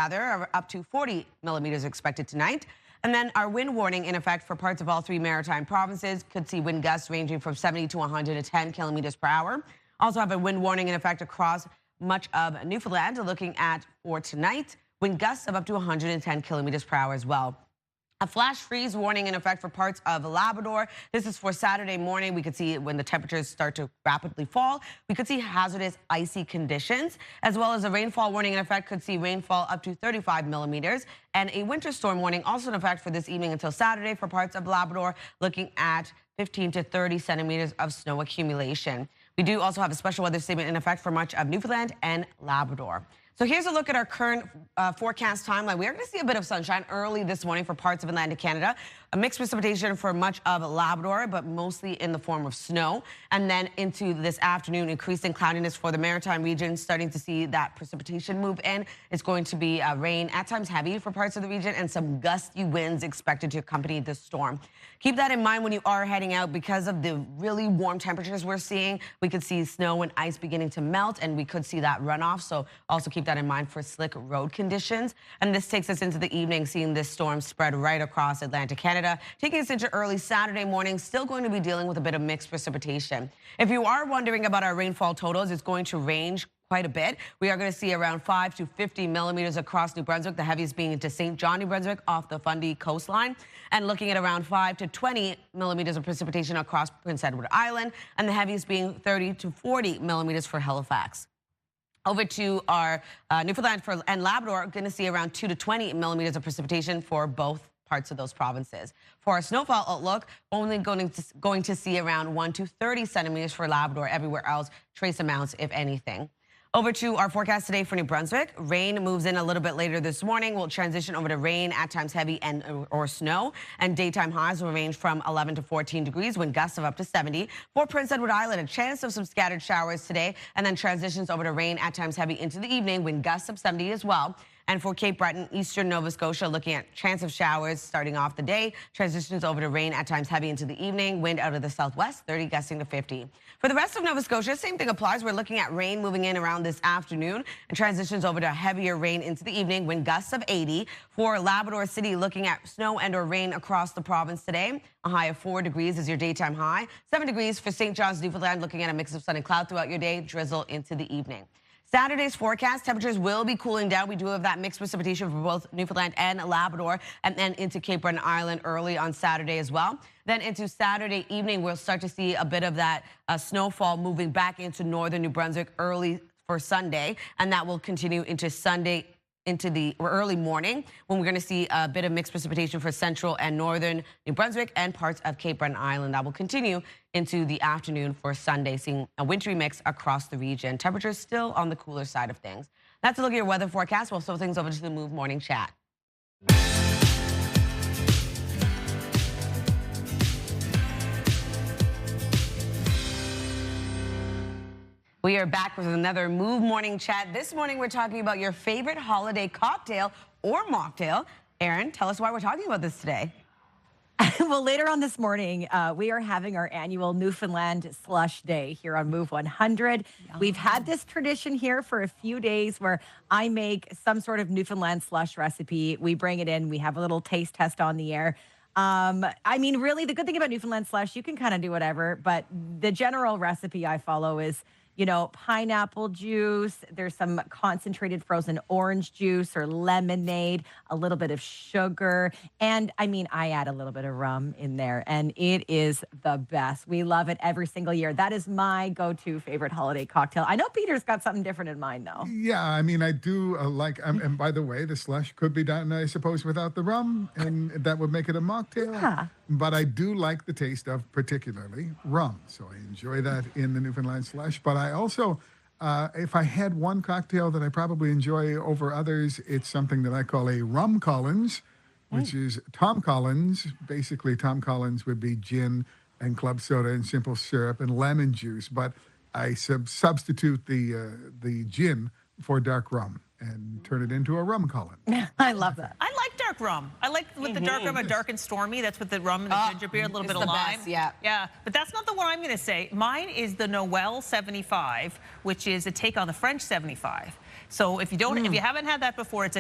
up to 40 millimeters expected tonight. And then our wind warning in effect for parts of all 3 maritime provinces. Could see wind gusts ranging from 70 to 110 kilometers per hour. Also have a wind warning in effect across much of Newfoundland. Looking at for tonight, wind gusts of up to 110 kilometers per hour as well. A flash freeze warning in effect for parts of Labrador. This is for Saturday morning. We could see when the temperatures start to rapidly fall. We could see hazardous icy conditions, as well as a rainfall warning in effect. Could see rainfall up to 35 millimeters. And a winter storm warning also in effect for this evening until Saturday for parts of Labrador, looking at 15 to 30 centimeters of snow accumulation. We do also have a special weather statement in effect for much of Newfoundland and Labrador. So here's a look at our current forecast timeline. We are going to see a bit of sunshine early this morning for parts of Atlantic Canada. A mixed precipitation for much of Labrador, but mostly in the form of snow. And then into this afternoon, increasing cloudiness for the maritime region, starting to see that precipitation move in. It's going to be rain, at times heavy for parts of the region, and some gusty winds expected to accompany this storm. Keep that in mind when you are heading out. Because of the really warm temperatures we're seeing, we could see snow and ice beginning to melt, and we could see that runoff. So also keep that in mind for slick road conditions. And this takes us into the evening, seeing this storm spread right across Atlantic Canada, taking us into early Saturday morning, still going to be dealing with a bit of mixed precipitation. If you are wondering about our rainfall totals, it's going to range quite a bit. We are going to see around 5 to 50 millimeters across New Brunswick, the heaviest being into St. John, New Brunswick, off the Fundy coastline, and looking at around 5 to 20 millimeters of precipitation across Prince Edward Island, and the heaviest being 30 to 40 millimeters for Halifax. Over to our Newfoundland and Labrador, going to see around 2 to 20 millimeters of precipitation for both parts of those provinces. For our snowfall outlook, only going to see around 1 to 30 centimeters for Labrador. Everywhere else, trace amounts, if anything. Over to our forecast today for New Brunswick. Rain moves in a little bit later this morning. We'll transition over to rain, at times heavy or snow. And daytime highs will range from 11 to 14 degrees, wind gusts of up to 70. For Prince Edward Island, a chance of some scattered showers today. And then transitions over to rain, at times heavy into the evening, wind gusts of 70 as well. And for Cape Breton, eastern Nova Scotia, looking at chance of showers starting off the day. Transitions over to rain, at times heavy into the evening. Wind out of the southwest, 30 gusting to 50. For the rest of Nova Scotia, same thing applies. We're looking at rain moving in around this afternoon and transitions over to heavier rain into the evening. Wind gusts of 80. For Labrador City, looking at snow and or rain across the province today. A high of 4 degrees is your daytime high. 7 degrees for St. John's, Newfoundland, looking at a mix of sun and cloud throughout your day. Drizzle into the evening. Saturday's forecast, temperatures will be cooling down. We do have that mixed precipitation for both Newfoundland and Labrador, and then into Cape Breton Island early on Saturday as well. Then into Saturday evening, we'll start to see a bit of that snowfall moving back into northern New Brunswick early for Sunday, and that will continue into Sunday into the early morning, when we're going to see a bit of mixed precipitation for central and northern New Brunswick and parts of Cape Breton Island. That will continue into the afternoon for Sunday, seeing a wintry mix across the region. Temperatures still on the cooler side of things. That's a look at your weather forecast. We'll throw things over to the Move Morning Chat. We are back with another Move Morning Chat. This morning, we're talking about your favorite holiday cocktail or mocktail. Erin, tell us why we're talking about this today.
Well, later on this morning, we are having our annual Newfoundland Slush Day here on Move 100. Yum. We've had this tradition here for a few days where I make some sort of Newfoundland slush recipe. We bring it in. We have a little taste test on the air. I mean, really, the good thing about Newfoundland slush, you can kind of do whatever, but the general recipe I follow is, you know, pineapple juice, there's some concentrated frozen orange juice or lemonade, a little bit of sugar, and I mean, I add a little bit of rum in there, and it is the best. We love it every single year. That is my go-to favorite holiday cocktail. I know Peter's got something different in mind, though.
Yeah, I mean, I do like, and by the way, the slush could be done, I suppose, without the rum, and that would make it a mocktail. Yeah. But I do like the taste of particularly rum, so I enjoy that in the Newfoundland slush. But I also, if I had one cocktail that I probably enjoy over others, it's something that I call a rum Collins, which is Tom Collins. Basically, Tom Collins would be gin and club soda and simple syrup and lemon juice, but I substitute the gin for dark rum and turn it into a rum Collins.
I love that.
I like dark rum. I like with the dark rum, a dark and stormy. That's with the rum and the ginger beer, a little bit of lime.
Best, yeah.
Yeah, but that's not the one I'm going to say. Mine is the Noel 75, which is a take on the French 75. So if you don't, if you haven't had that before, it's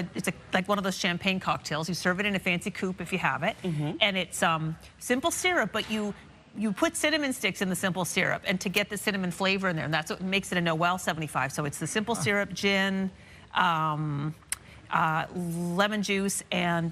like one of those champagne cocktails. You serve it in a fancy coupe if you have it, and it's simple syrup, but you put cinnamon sticks in the simple syrup, and to get the cinnamon flavor in there, and that's what makes it a Noel 75. So it's the simple syrup, gin, lemon juice, and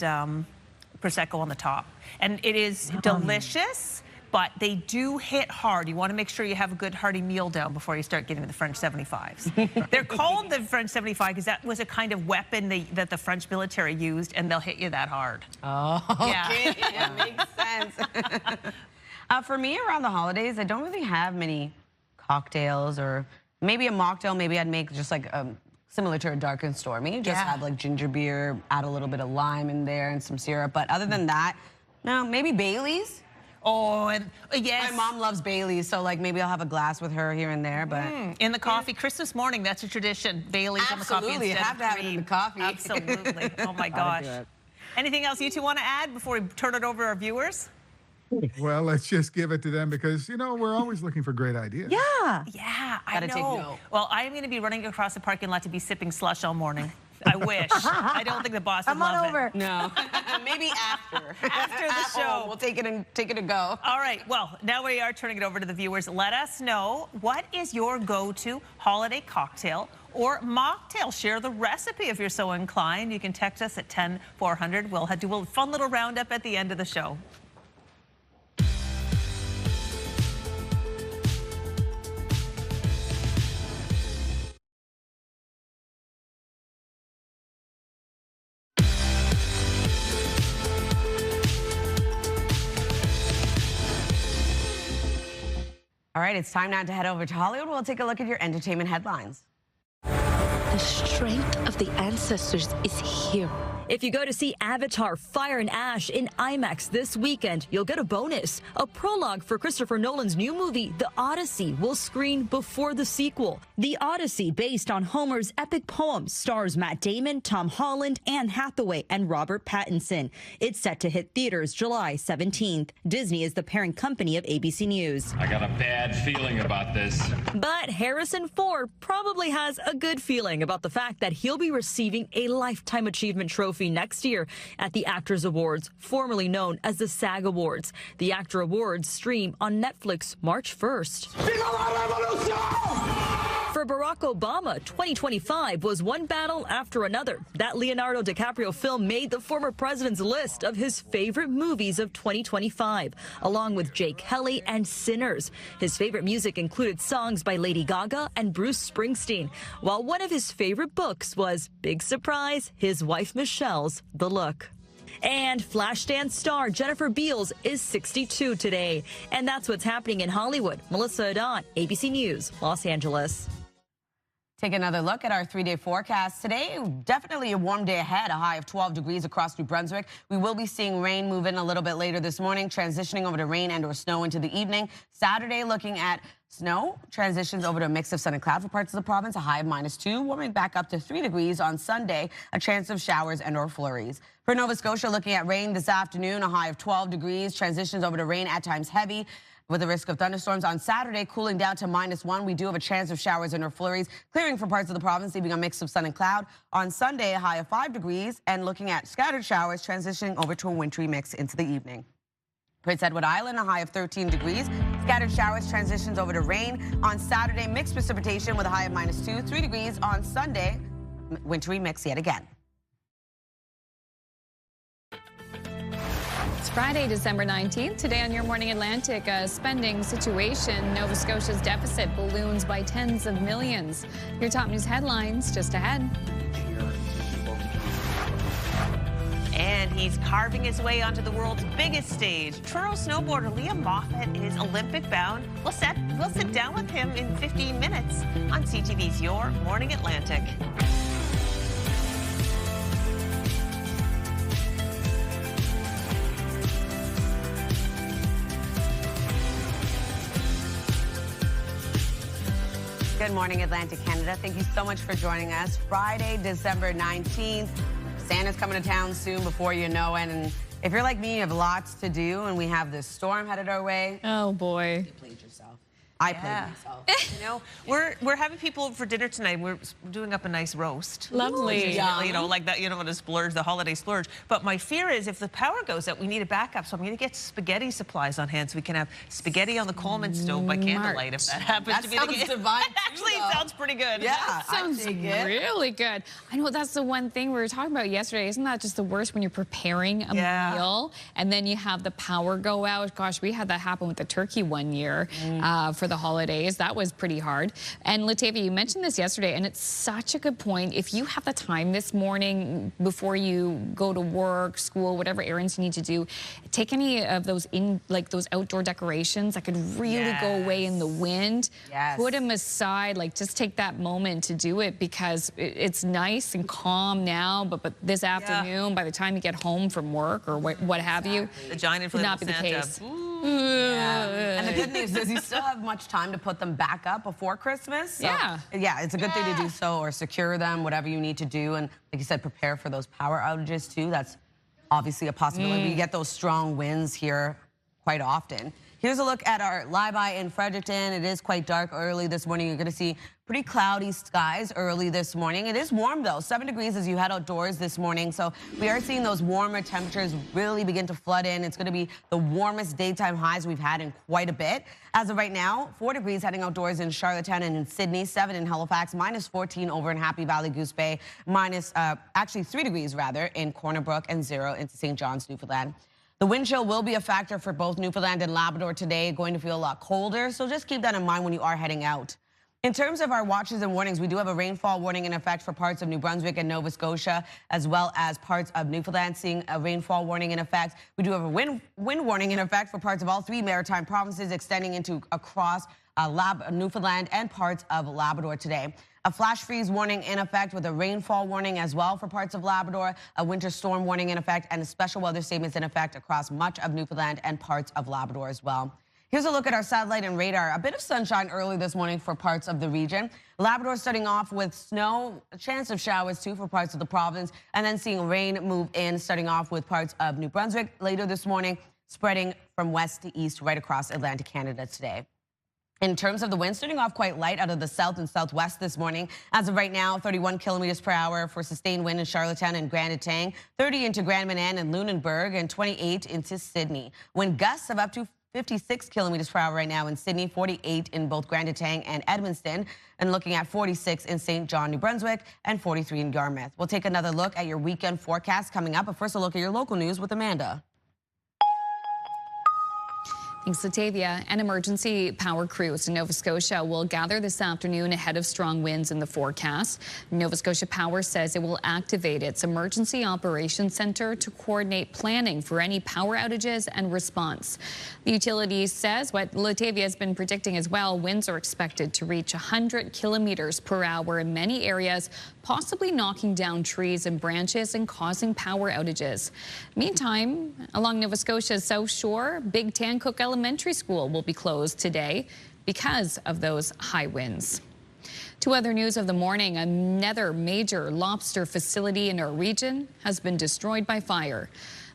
Prosecco on the top, and it is delicious. But they do hit hard. You want to make sure you have a good hearty meal down before you start getting the French 75s. They're called the French 75 because that was a kind of weapon that the French military used, and they'll hit you that hard.
Oh, okay. Yeah, makes sense. For me, around the holidays, I don't really have many cocktails, or maybe a mocktail. Maybe I'd make just like similar to a dark and stormy. Just have like ginger beer, add a little bit of lime in there and some syrup. But other than that, no, maybe Baileys.
Oh, and yes.
My mom loves Baileys, so like maybe I'll have a glass with her here and there. But
in the coffee, Christmas morning, that's a tradition. Baileys on the coffee instead
you have to have it in the coffee.
Absolutely. Oh my gosh. Anything else you two want to add before we turn it over to our viewers?
Well, let's just give it to them because, you know, we're always looking for great ideas.
Yeah.
Yeah, I
Gotta
know.
take note.
Well, I am going to be running across the parking lot to be sipping slush all morning. I wish. I don't think the boss would love it.
No. Maybe after.
After the show.
We'll take it and go.
All right. Well, now we are turning it over to the viewers. Let us know, what is your go-to holiday cocktail or mocktail? Share the recipe if you're so inclined. You can text us at 10400. We'll do a fun little roundup at the end of the show.
All right, it's time now to head over to Hollywood. We'll take a look at your entertainment headlines.
The strength of the ancestors is here.
If you go to see Avatar Fire and Ash in IMAX this weekend, you'll get a bonus. A prologue for Christopher Nolan's new movie, The Odyssey, will screen before the sequel. The Odyssey, based on Homer's epic poem, stars Matt Damon, Tom Holland, Anne Hathaway, and Robert Pattinson. It's set to hit theaters July 17th. Disney is the parent company of ABC News.
I got a bad feeling about this.
But Harrison Ford probably has a good feeling about the fact that he'll be receiving a Lifetime Achievement Trophy next year at the Actors Awards, formerly known as the SAG Awards. The Actor Awards stream on Netflix March 1st. For Barack Obama, 2025 was one battle after another. That Leonardo DiCaprio film made the former president's list of his favorite movies of 2025, along with Jay Kelly and Sinners. His favorite music included songs by Lady Gaga and Bruce Springsteen, while one of his favorite books was, big surprise, his wife Michelle's The Look. And Flashdance star Jennifer Beals is 62 today. And that's what's happening in Hollywood. Melissa Adon, ABC News, Los Angeles.
Take another look at our 3-day forecast. Today, definitely a warm day ahead, a high of 12 degrees across New Brunswick. We will be seeing rain move in a little bit later this morning, transitioning over to rain and or snow into the evening. Saturday, looking at snow, transitions over to a mix of sun and cloud for parts of the province, a high of -2, warming back up to 3 degrees on Sunday, a chance of showers and or flurries. For Nova Scotia, looking at rain this afternoon, a high of 12 degrees, transitions over to rain at times heavy, with a risk of thunderstorms on Saturday, cooling down to -1. We do have a chance of showers and or flurries, clearing for parts of the province, leaving a mix of sun and cloud. On Sunday, a high of 5 degrees, and looking at scattered showers, transitioning over to a wintry mix into the evening. Prince Edward Island, a high of 13 degrees. Scattered showers, transitions over to rain. On Saturday, mixed precipitation with a high of -2, 3 degrees. On Sunday, wintry mix yet again.
It's Friday, December 19th. Today on Your Morning Atlantic, a spending situation. Nova Scotia's deficit balloons by tens of millions. Your top news headlines just ahead.
And he's carving his way onto the world's biggest stage. Truro snowboarder Liam Moffat is Olympic bound. We'll sit down with him in 15 minutes on CTV's Your Morning Atlantic.
Good morning, Atlantic Canada. Thank you so much for joining us. Friday, December 19th. Santa's coming to town soon before you know it. And if you're like me, you have lots to do, and we have this storm headed our way.
Oh, boy.
You played yourself. I played myself.
You know, we're having people over for dinner tonight. We're doing up a nice roast.
Lovely.
You know, like that, you know, the splurge, the holiday splurge. But my fear is if the power goes out, we need a backup. So I'm going to get spaghetti supplies on hand so we can have spaghetti on the Coleman stove by candlelight if that happens to be the case.
Divine
Actually, it sounds pretty good.
Yeah,
That sounds really good. I know that's the one thing we were talking about yesterday. Isn't that just the worst when you're preparing a meal and then you have the power go out? Gosh, we had that happen with the turkey one year for the holidays. That was pretty hard. And Latavia, you mentioned this yesterday, and it's such a good point. If you have the time this morning before you go to work, school, whatever errands you need to do, take any of those those outdoor decorations that could really go away in the wind. Put them aside. Like, just take that moment to do it, because it's nice and calm now, but this afternoon, by the time you get home from work or what have you,
the giant
would not be
Santa.
the case.
And the good news is you still have much time to put them back up before Christmas. So, yeah, it's a good thing to do so, or secure them, whatever you need to do. And like you said, prepare for those power outages too. That's obviously a possibility. We get those strong winds here quite often. Here's a look at our live eye in Fredericton. It is quite dark early this morning. You're going to see pretty cloudy skies early this morning. It is warm, though, 7 degrees as you head outdoors this morning. So we are seeing those warmer temperatures really begin to flood in. It's going to be the warmest daytime highs we've had in quite a bit. As of right now, 4 degrees heading outdoors in Charlottetown and in Sydney, 7 in Halifax, -14 over in Happy Valley, Goose Bay, actually 3 degrees rather in Corner Brook, and 0 into St. John's, Newfoundland. The wind chill will be a factor for both Newfoundland and Labrador today, going to feel a lot colder, so just keep that in mind when you are heading out. In terms of our watches and warnings, we do have a rainfall warning in effect for parts of New Brunswick and Nova Scotia, as well as parts of Newfoundland seeing a rainfall warning in effect. We do have a wind warning in effect for parts of all 3 maritime provinces, extending across Newfoundland and parts of Labrador today. A flash freeze warning in effect with a rainfall warning as well for parts of Labrador, a winter storm warning in effect, and a special weather statements in effect across much of Newfoundland and parts of Labrador as well. Here's a look at our satellite and radar. A bit of sunshine early this morning for parts of the region. Labrador starting off with snow, a chance of showers too for parts of the province, and then seeing rain move in, starting off with parts of New Brunswick later this morning, spreading from west to east right across Atlantic Canada today. In terms of the wind, starting off quite light out of the south and southwest this morning. As of right now, 31 kilometers per hour for sustained wind in Charlottetown and Grand Etang, 30 into Grand Manan and Lunenburg, and 28 into Sydney. Wind gusts of up to 56 kilometers per hour right now in Sydney, 48 in both Grand Etang and Edmundston, and looking at 46 in St. John, New Brunswick, and 43 in Yarmouth. We'll take another look at your weekend forecast coming up, but first a look at your local news with Amanda.
Thanks, Latavia. An emergency power crews in Nova Scotia will gather this afternoon ahead of strong winds in the forecast. Nova Scotia Power says it will activate its Emergency Operations Centre to coordinate planning for any power outages and response. The utility says what Latavia has been predicting as well, winds are expected to reach 100 kilometers per hour in many areas, possibly knocking down trees and branches and causing power outages. Meantime, along Nova Scotia's South Shore, Big Tancook Elementary School will be closed today because of those high winds. To other news of the morning, another major lobster facility in our region has been destroyed by fire.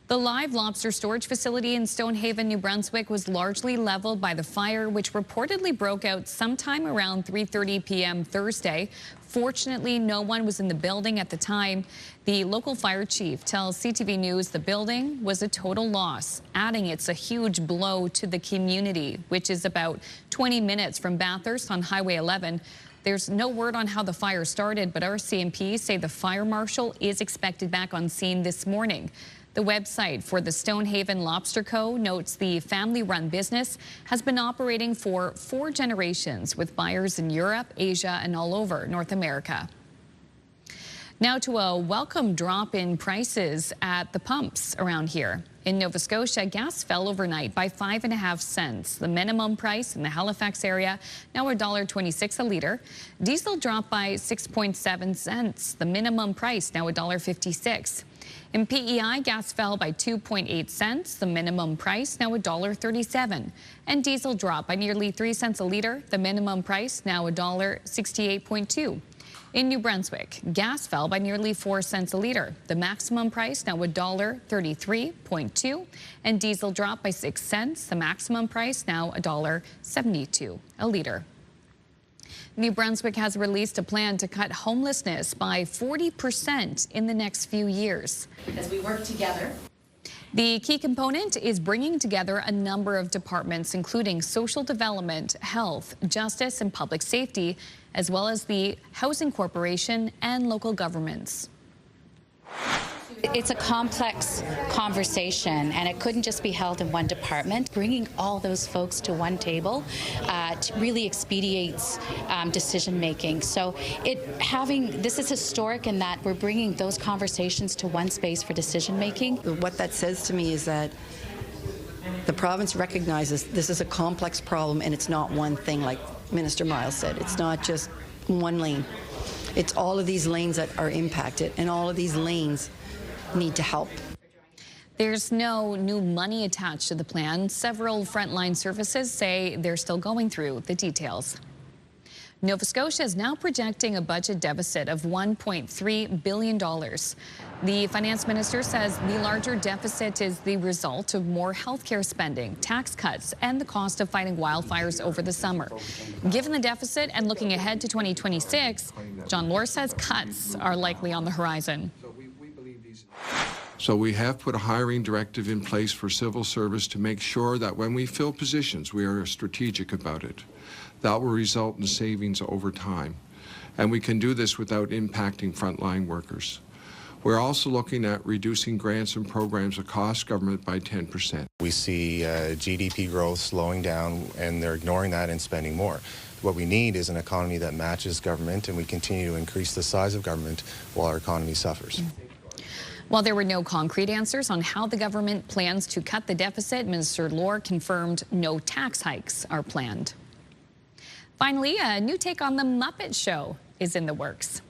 The live lobster storage facility in Stonehaven, New Brunswick was largely leveled by the fire, which reportedly broke out sometime around 3:30 p.m. Thursday. Fortunately, no one was in the building at the time. The local fire chief tells CTV News the building was a total loss, adding it's a huge blow to the community, which is about 20 minutes from Bathurst on Highway 11. There's no word on how the fire started, but our CMPs say the fire marshal is expected back on scene this morning. The website for the Stonehaven Lobster Co. notes the family-run business has been operating for 4 generations with buyers in Europe, Asia, and all over North America. Now to a welcome drop in prices at the pumps around here. In Nova Scotia, gas fell overnight by 5.5 cents. The minimum price in the Halifax area now $1.26 a litre. Diesel dropped by 6.7 cents. The minimum price now $1.56. In PEI, gas fell by 2.8 cents. The minimum price now $1.37. And diesel dropped by nearly 3 cents a litre. The minimum price now $1.68.2. In New Brunswick, gas fell by nearly 4 cents a litre. The maximum price now $1.33.2, and diesel dropped by 6 cents. The maximum price now $1.72 a litre. New Brunswick has released a plan to cut homelessness by 40% in the next few years.
As we work together.
The key component is bringing together a number of departments, including social development, health, justice, and public safety, as well as the Housing Corporation and local governments.
It's a complex conversation, and it couldn't just be held in one department. Bringing all those folks to one table really expedites decision making. So this is historic in that we're bringing those conversations to one space for decision making.
What that says to me is that the province recognizes this is a complex problem, and it's not one thing, like Minister Miles said. It's not just one lane. It's all of these lanes that are impacted, and all of these lanes need to help.
There's no new money attached to the plan. Several frontline services say they're still going through the details. Nova Scotia is now projecting a budget deficit of $1.3 billion. The finance minister says the larger deficit is the result of more healthcare spending, tax cuts, and the cost of fighting wildfires over the summer. Given the deficit and looking ahead to 2026, John Lohr says cuts are likely on the horizon.
So we have put a hiring directive in place for civil service to make sure that when we fill positions, we are strategic about it. That will result in savings over time. And we can do this without impacting frontline workers. We're also looking at reducing grants and programs across government by 10%.
We see GDP growth slowing down, and they're ignoring that and spending more. What we need is an economy that matches government, and we continue to increase the size of government while our economy suffers.
While there were no concrete answers on how the government plans to cut the deficit, Minister Lohr confirmed no tax hikes are planned. Finally, a new take on the Muppet Show is in the works.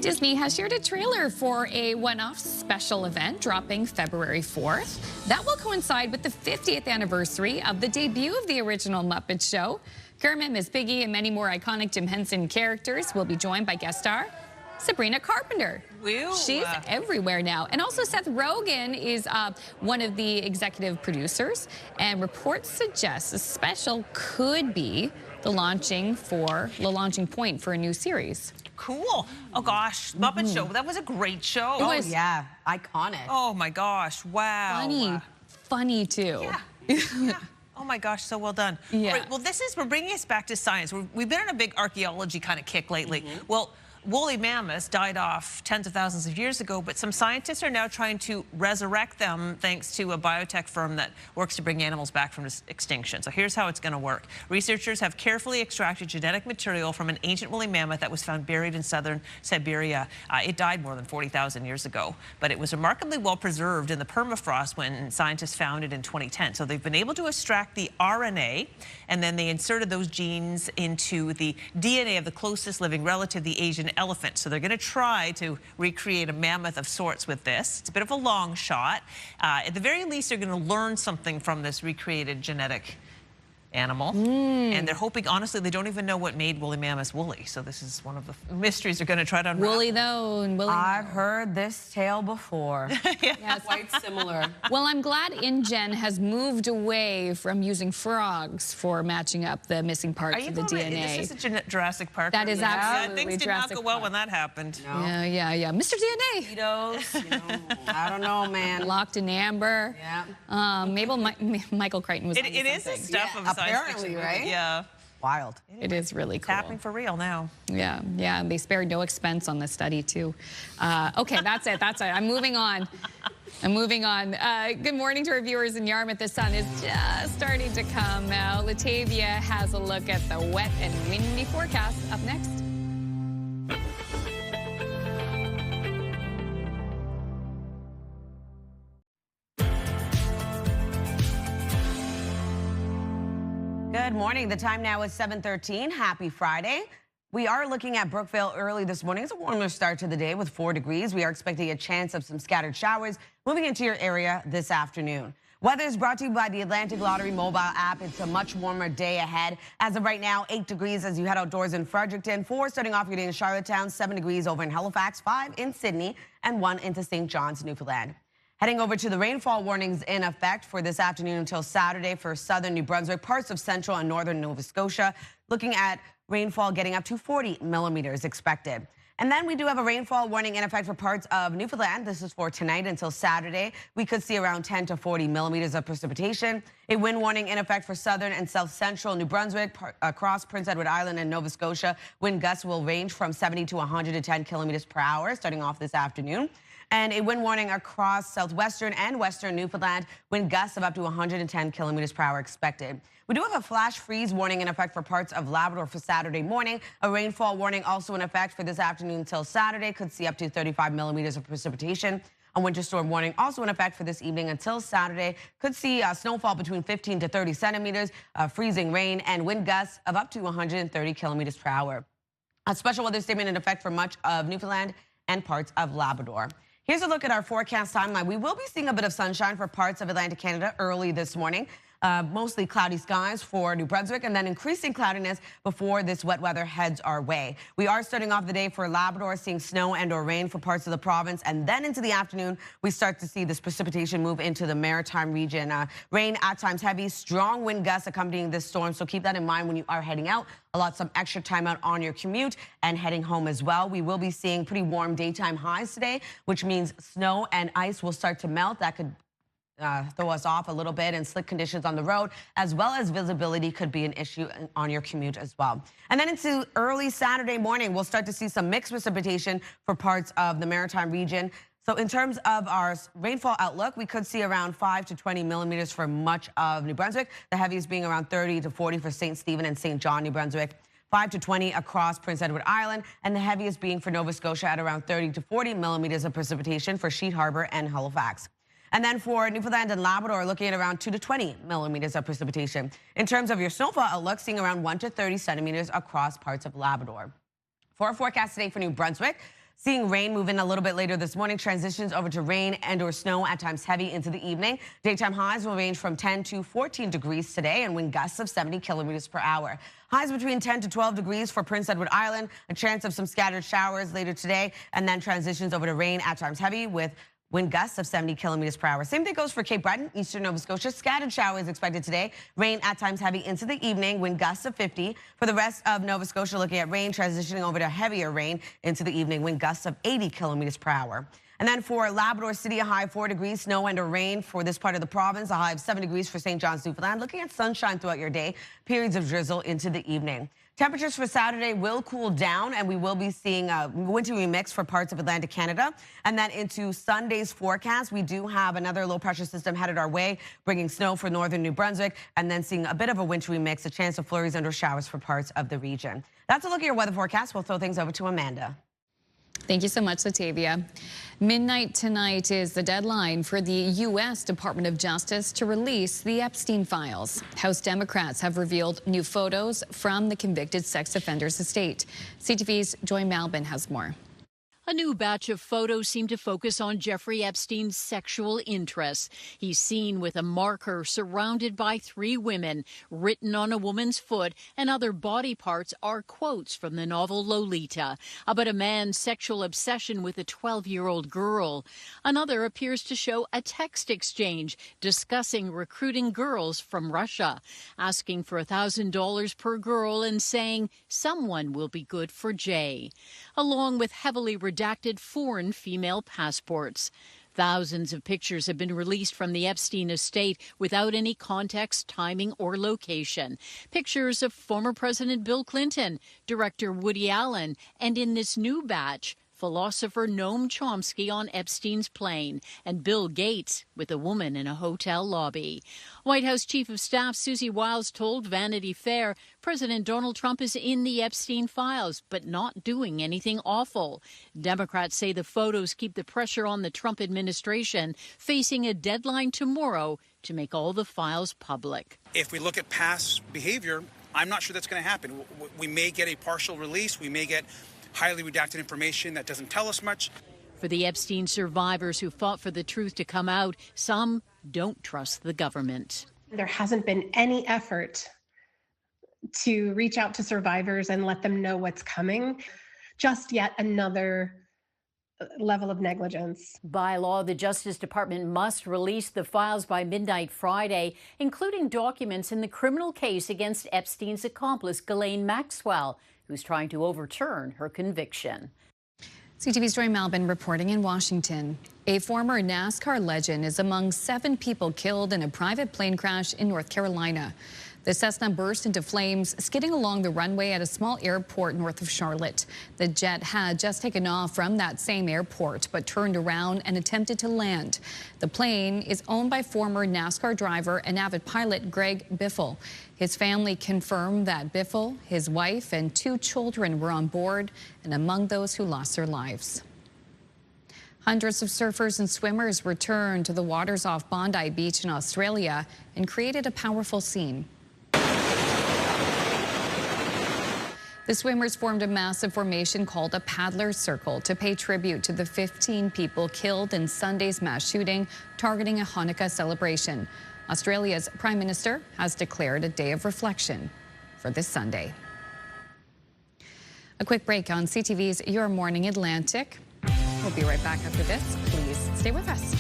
Disney has shared a trailer for a one-off special event dropping February 4th. That will coincide with the 50th anniversary of the debut of the original Muppet Show. Kermit, Miss Piggy, and many more iconic Jim Henson characters will be joined by guest star Sabrina Carpenter.
Woo.
She's everywhere now. And also Seth Rogen is one of the executive producers, and reports suggest the special could be the launching point for a new series.
Cool. Oh gosh, Muppet Show. That was a great show.
Oh yeah, iconic.
Oh my gosh, wow.
Funny too.
Yeah. Oh my gosh, so well done.
Yeah.
Right, well, we're bringing us back to science. We've been on a big archaeology kind of kick lately. Well, woolly mammoths died off tens of thousands of years ago, but some scientists are now trying to resurrect them thanks to a biotech firm that works to bring animals back from extinction. So here's how it's going to work. Researchers have carefully extracted genetic material from an ancient woolly mammoth that was found buried in southern Siberia. It died more than 40,000 years ago, but it was remarkably well preserved in the permafrost when scientists found it in 2010. So they've been able to extract the RNA, and then they inserted those genes into the DNA of the closest living relative, the Asian elephant. So they're going to try to recreate a mammoth of sorts with this. It's a bit of a long shot. At the very least, they're going to learn something from this recreated genetic animal. And they're hoping, honestly, they don't even know what made woolly mammoths woolly. So this is one of the mysteries they're going to try to unravel.
Woolly though, and woolly.
I've heard this tale before.
Yes.
Quite similar.
Well, I'm glad InGen has moved away from using frogs for matching up the missing parts of the DNA.
Is this a Jurassic Park?
That is absolutely
things did
Jurassic
not go well
Park.
when that happened.
No.
Yeah. Mr. DNA.
I don't know, man.
Locked in amber.
Yeah.
Michael Crichton was.
It is the stuff of science
apparently,
fiction.
right?
Yeah.
Wild.
It is really cool.
It's happening for real now.
Yeah. And they spared no expense on this study too. Okay, that's it. I'm moving on. Good morning to our viewers in Yarmouth. The sun is just starting to come out. Latavia has a look at the wet and windy forecast up next.
Good morning. The time now is 7:13. Happy Friday. We are looking at Brookville early this morning. It's a warmer start to the day with 4 degrees. We are expecting a chance of some scattered showers moving into your area this afternoon. Weather is brought to you by the Atlantic Lottery mobile app. It's a much warmer day ahead. As of right now, 8 degrees as you head outdoors in Fredericton, 4 starting off your day in Charlottetown, 7 degrees over in Halifax, 5 in Sydney, and 1 into St. John's, Newfoundland. Heading over to the rainfall warnings in effect for this afternoon until Saturday for southern New Brunswick, parts of central and northern Nova Scotia. Looking at rainfall getting up to 40 millimeters expected. And then we do have a rainfall warning in effect for parts of Newfoundland. This is for tonight until Saturday. We could see around 10 to 40 millimeters of precipitation. A wind warning in effect for southern and south central New Brunswick, across Prince Edward Island and Nova Scotia. Wind gusts will range from 70 to 110 kilometers per hour starting off this afternoon. And a wind warning across southwestern and western Newfoundland. Wind gusts of up to 110 kilometers per hour expected. We do have a flash freeze warning in effect for parts of Labrador for Saturday morning. A rainfall warning also in effect for this afternoon until Saturday. Could see up to 35 millimeters of precipitation. A winter storm warning also in effect for this evening until Saturday. Could see snowfall between 15 to 30 centimeters, freezing rain, and wind gusts of up to 130 kilometers per hour. A special weather statement in effect for much of Newfoundland and parts of Labrador. Here's a look at our forecast timeline. We will be seeing a bit of sunshine for parts of Atlantic Canada early this morning. Mostly cloudy skies for New Brunswick, and then increasing cloudiness before this wet weather heads our way. We are starting off the day for Labrador, seeing snow and or rain for parts of the province, and then into the afternoon, we start to see this precipitation move into the maritime region. Rain at times heavy, strong wind gusts accompanying this storm, so keep that in mind when you are heading out. Allot some extra time out on your commute and heading home as well. We will be seeing pretty warm daytime highs today, which means snow and ice will start to melt. That could throw us off a little bit, and slick conditions on the road, as well as visibility could be an issue on your commute as well. And then into early Saturday morning, we'll start to see some mixed precipitation for parts of the maritime region. So in terms of our rainfall outlook, we could see around 5 to 20 millimeters for much of New Brunswick, the heaviest being around 30 to 40 for St. Stephen and St. John, New Brunswick. 5 to 20 across Prince Edward Island, and the heaviest being for Nova Scotia at around 30 to 40 millimeters of precipitation for Sheet Harbour and Halifax. And then for Newfoundland and Labrador, looking at around 2 to 20 millimeters of precipitation. In terms of your snowfall outlook, seeing around 1 to 30 centimeters across parts of Labrador. For our forecast today for New Brunswick, seeing rain move in a little bit later this morning, transitions over to rain and or snow, at times heavy into the evening. Daytime highs will range from 10 to 14 degrees today, and wind gusts of 70 kilometers per hour. Highs between 10 to 12 degrees for Prince Edward Island, a chance of some scattered showers later today, and then transitions over to rain, at times heavy, with wind gusts of 70 kilometers per hour. Same thing goes for Cape Breton, eastern Nova Scotia. Scattered showers expected today. Rain at times heavy into the evening. Wind gusts of 50. For the rest of Nova Scotia, looking at rain transitioning over to heavier rain into the evening. Wind gusts of 80 kilometers per hour. And then for Labrador City, a high of 4 degrees, snow and or rain for this part of the province. A high of 7 degrees for St. John's, Newfoundland. Looking at sunshine throughout your day. Periods of drizzle into the evening. Temperatures for Saturday will cool down, and we will be seeing a wintry mix for parts of Atlantic Canada. And then into Sunday's forecast, we do have another low pressure system headed our way, bringing snow for northern New Brunswick, and then seeing a bit of a wintry mix, a chance of flurries and or showers for parts of the region. That's a look at your weather forecast. We'll throw things over to Amanda.
Thank you so much, Latavia. Midnight tonight is the deadline for the U.S. Department of Justice to release the Epstein files. House Democrats have revealed new photos from the convicted sex offender's estate. CTV's Joy Malbin has more.
A new batch of photos seem to focus on Jeffrey Epstein's sexual interests. He's seen with a marker surrounded by 3 women. Written on a woman's foot and other body parts are quotes from the novel Lolita about a man's sexual obsession with a 12-year-old girl. Another appears to show a text exchange discussing recruiting girls from Russia, asking for $1,000 per girl and saying someone will be good for Jay, along with heavily redacted foreign female passports. Thousands of pictures have been released from the Epstein estate without any context, timing, or location. Pictures of former President Bill Clinton, director Woody Allen, and in this new batch, philosopher Noam Chomsky on Epstein's plane, and Bill Gates with a woman in a hotel lobby. White House Chief of Staff Susie Wiles told Vanity Fair President Donald Trump is in the Epstein files, but not doing anything awful. Democrats say the photos keep the pressure on the Trump administration, facing a deadline tomorrow to make all the files public.
If we look at past behavior, I'm not sure that's going to happen. We may get a partial release. We may get highly redacted information that doesn't tell us much.
For the Epstein survivors who fought for the truth to come out, some don't trust the government.
There hasn't been any effort to reach out to survivors and let them know what's coming. Just yet another level of negligence.
By law, the Justice Department must release the files by midnight Friday, including documents in the criminal case against Epstein's accomplice, Ghislaine Maxwell, who's trying to overturn her conviction.
CTV's Joy Malbin reporting in Washington. A former NASCAR legend is among 7 people killed in a private plane crash in North Carolina. The Cessna burst into flames, skidding along the runway at a small airport north of Charlotte. The jet had just taken off from that same airport, but turned around and attempted to land. The plane is owned by former NASCAR driver and avid pilot Greg Biffle. His family confirmed that Biffle, his wife, and 2 children were on board and among those who lost their lives. Hundreds of surfers and swimmers returned to the waters off Bondi Beach in Australia and created a powerful scene. The swimmers formed a massive formation called a paddler's circle to pay tribute to the 15 people killed in Sunday's mass shooting targeting a Hanukkah celebration. Australia's Prime Minister has declared a day of reflection for this Sunday. A quick break on CTV's Your Morning Atlantic. We'll be right back after this. Please stay with us.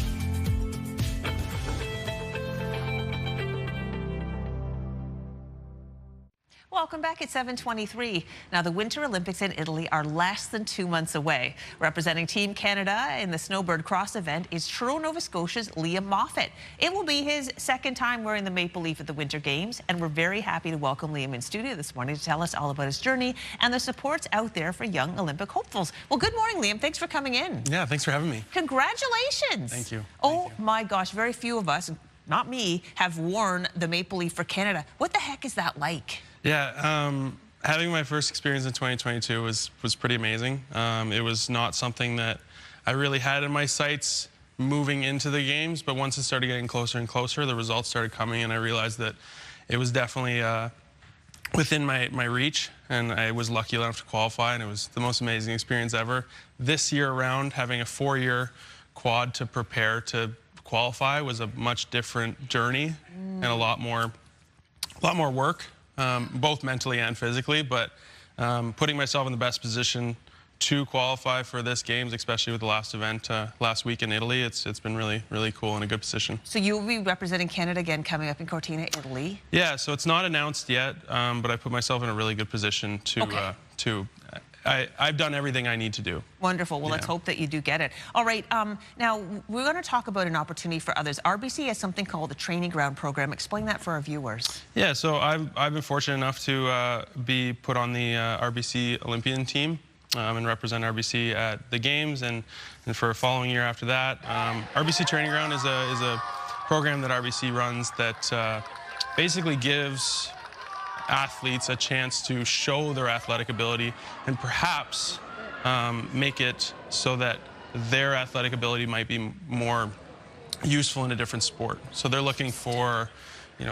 Welcome back at 7:23. Now, the Winter Olympics in Italy are less than 2 months away. Representing Team Canada in the snowbird cross event is Truro, Nova Scotia's Liam Moffat. It will be his second time wearing the maple leaf at the Winter Games, and we're very happy to welcome Liam in studio this morning to tell us all about his journey and the supports out there for young Olympic hopefuls. Well, good morning, Liam. Thanks for coming in.
Yeah, thanks for having me.
Congratulations.
Thank you.
Oh, my gosh, very few of us, not me, have worn the maple leaf for Canada. What the heck is that like?
Yeah, having my first experience in 2022 was pretty amazing. It was not something that I really had in my sights moving into the games, but once it started getting closer and closer, the results started coming, and I realized that it was definitely within my reach, and I was lucky enough to qualify, and it was the most amazing experience ever. This year around, having a 4-year quad to prepare to qualify was a much different journey and a lot more work. Both mentally and physically, but putting myself in the best position to qualify for this games, especially with the last event last week in Italy, it's been really, really cool and a good position.
So you will be representing Canada again coming up in Cortina, Italy?
Yeah, so it's not announced yet, but I put myself in a really good position to I've done everything I need to do.
Wonderful. Well, let's hope that you do get it. All right. Now, we're going to talk about an opportunity for others. RBC has something called the Training Ground Program. Explain that for our viewers.
Yeah, so I've been fortunate enough to be put on the RBC Olympian team and represent RBC at the Games. And for a following year after that, RBC Training Ground is a program that RBC runs that basically gives athletes a chance to show their athletic ability and perhaps make it so that their athletic ability might be more useful in a different sport. So they're looking for,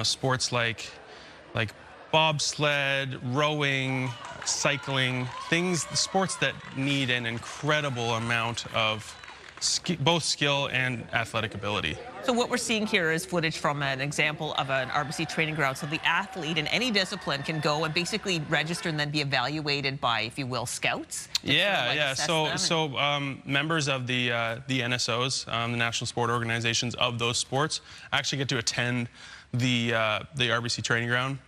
sports like bobsled, rowing, cycling, sports that need an incredible amount of both skill and athletic ability.
So what we're seeing here is footage from an example of an RBC training ground. So the athlete in any discipline can go and basically register and then be evaluated by, if you will, scouts.
Yeah. So members of the NSOs, the national sport organizations of those sports, actually get to attend the RBC training ground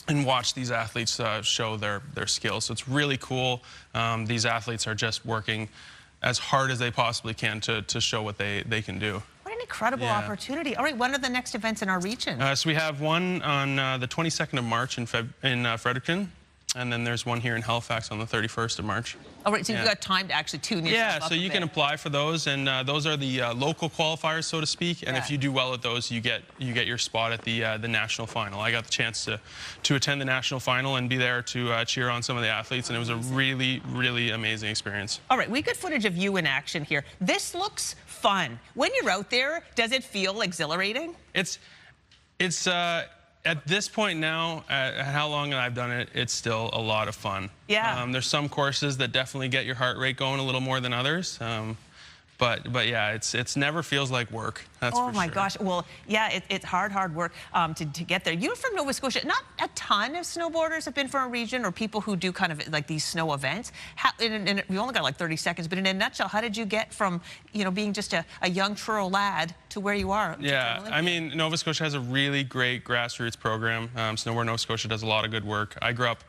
and watch these athletes show their skills. So it's really cool. These athletes are just working as hard as they possibly can to show what they can do.
What an incredible opportunity. All right, when are the next events in our region?
So we have one on the 22nd of March in Fredericton, and then there's one here in Halifax on the 31st of March.
All right, so you've got time to actually tune yourself up.
Yeah, so you can apply for those, and those are the local qualifiers, so to speak. And if you do well at those, you get your spot at the national final. I got the chance to attend the national final and be there to cheer on some of the athletes, and it was a really, really amazing experience.
All right, we got footage of you in action here. This looks fun. When you're out there, does it feel exhilarating?
It's at this point now, at how long I've done it, it's still a lot of fun.
Yeah.
There's some courses that definitely get your heart rate going a little more than others. But yeah, it's never feels like work. That's
oh
for
my
sure.
gosh. Well, yeah, it's hard work to get there. You're from Nova Scotia. Not a ton of snowboarders have been from a region, or people who do kind of like these snow events. And we only got like 30 seconds, but in a nutshell, how did you get from, you know, being just a young Truro lad to where you are?
Yeah, I mean, Nova Scotia has a really great grassroots program. Snowboard Nova Scotia does a lot of good work. I grew up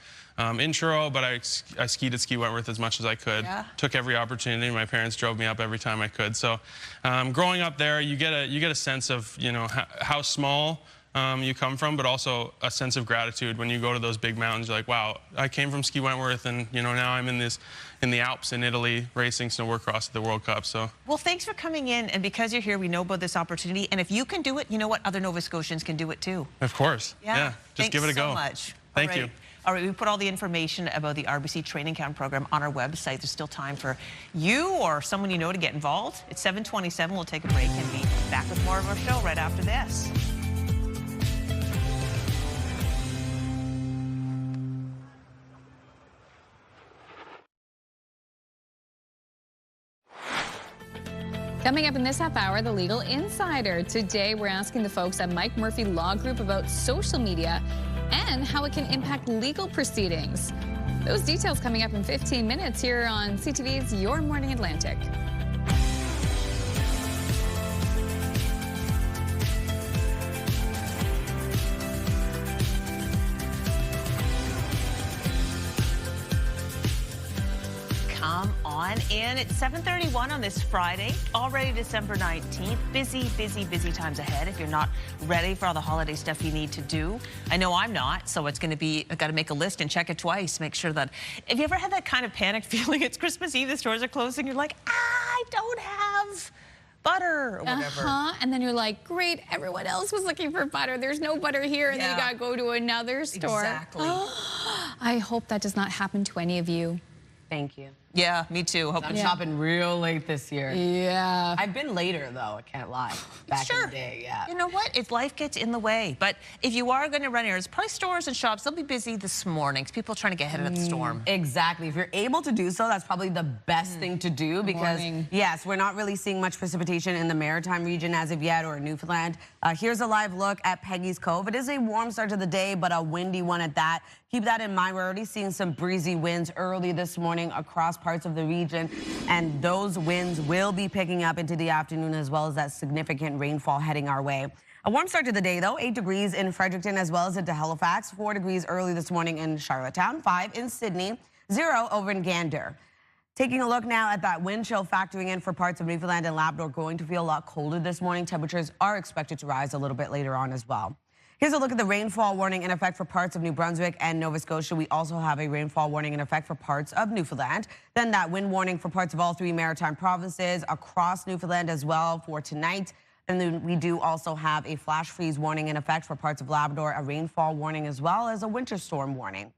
in Truro, but I skied at Ski Wentworth as much as I could.
Yeah.
Took every opportunity. My parents drove me up every time I could. So growing up there, you get a sense of, you know, how small you come from, but also a sense of gratitude when you go to those big mountains. You're like, wow, I came from Ski Wentworth, and you know, now I'm in the Alps in Italy racing snowboard cross at the World Cup. So
well, thanks for coming in, and because you're here, we know about this opportunity, and if you can do it, you know what, other Nova Scotians can do it too.
Of course.
Yeah.
Just give it a go.
Thanks so much.
Thank you.
All right, we put all the information about the RBC training camp program on our website. There's still time for you or someone you know to get involved. It's 7:27. We'll take a break and be back with more of our show right after this.
Coming up in this half hour, the Legal Insider. Today, we're asking the folks at Mike Murphy Law Group about social media and how it can impact legal proceedings. Those details coming up in 15 minutes here on CTV's Your Morning Atlantic.
Come on in. It's 7:31 on this Friday, already December 19th. Busy times ahead if you're not ready for all the holiday stuff you need to do. I know I'm not, so it's going to be, I've got to make a list and check it twice, make sure that, have you ever had that kind of panic feeling? It's Christmas Eve, the stores are closing, you're like, I don't have butter or whatever.
And then you're like, great, everyone else was looking for butter. There's no butter here, and then you got to go to another store.
Exactly.
I hope that does not happen to any of you.
Thank you.
Yeah, me too.
I'm shopping real late this year.
Yeah.
I've been later, though. I can't lie. Back in the day, yeah.
You know what? If life gets in the way. But if you are going to run errands, probably stores and shops, they'll be busy this morning because people are trying to get ahead of the storm.
Exactly. If you're able to do so, that's probably the best thing to do because, yes, we're not really seeing much precipitation in the Maritime region as of yet or Newfoundland. Here's a live look at Peggy's Cove. It is a warm start to the day, but a windy one at that. Keep that in mind. We're already seeing some breezy winds early this morning across parts of the region, and those winds will be picking up into the afternoon as well as that significant rainfall heading our way. A warm start to the day, though. 8 degrees in Fredericton as well as into Halifax. 4 degrees early this morning in Charlottetown. 5 in Sydney. 0 over in Gander. Taking a look now at that wind chill factoring in for parts of Newfoundland and Labrador. Going to feel a lot colder this morning. Temperatures are expected to rise a little bit later on as well. Here's a look at the rainfall warning in effect for parts of New Brunswick and Nova Scotia. We also have a rainfall warning in effect for parts of Newfoundland. Then that wind warning for parts of all 3 maritime provinces across Newfoundland as well for tonight. And then we do also have a flash freeze warning in effect for parts of Labrador, a rainfall warning as well as a winter storm warning.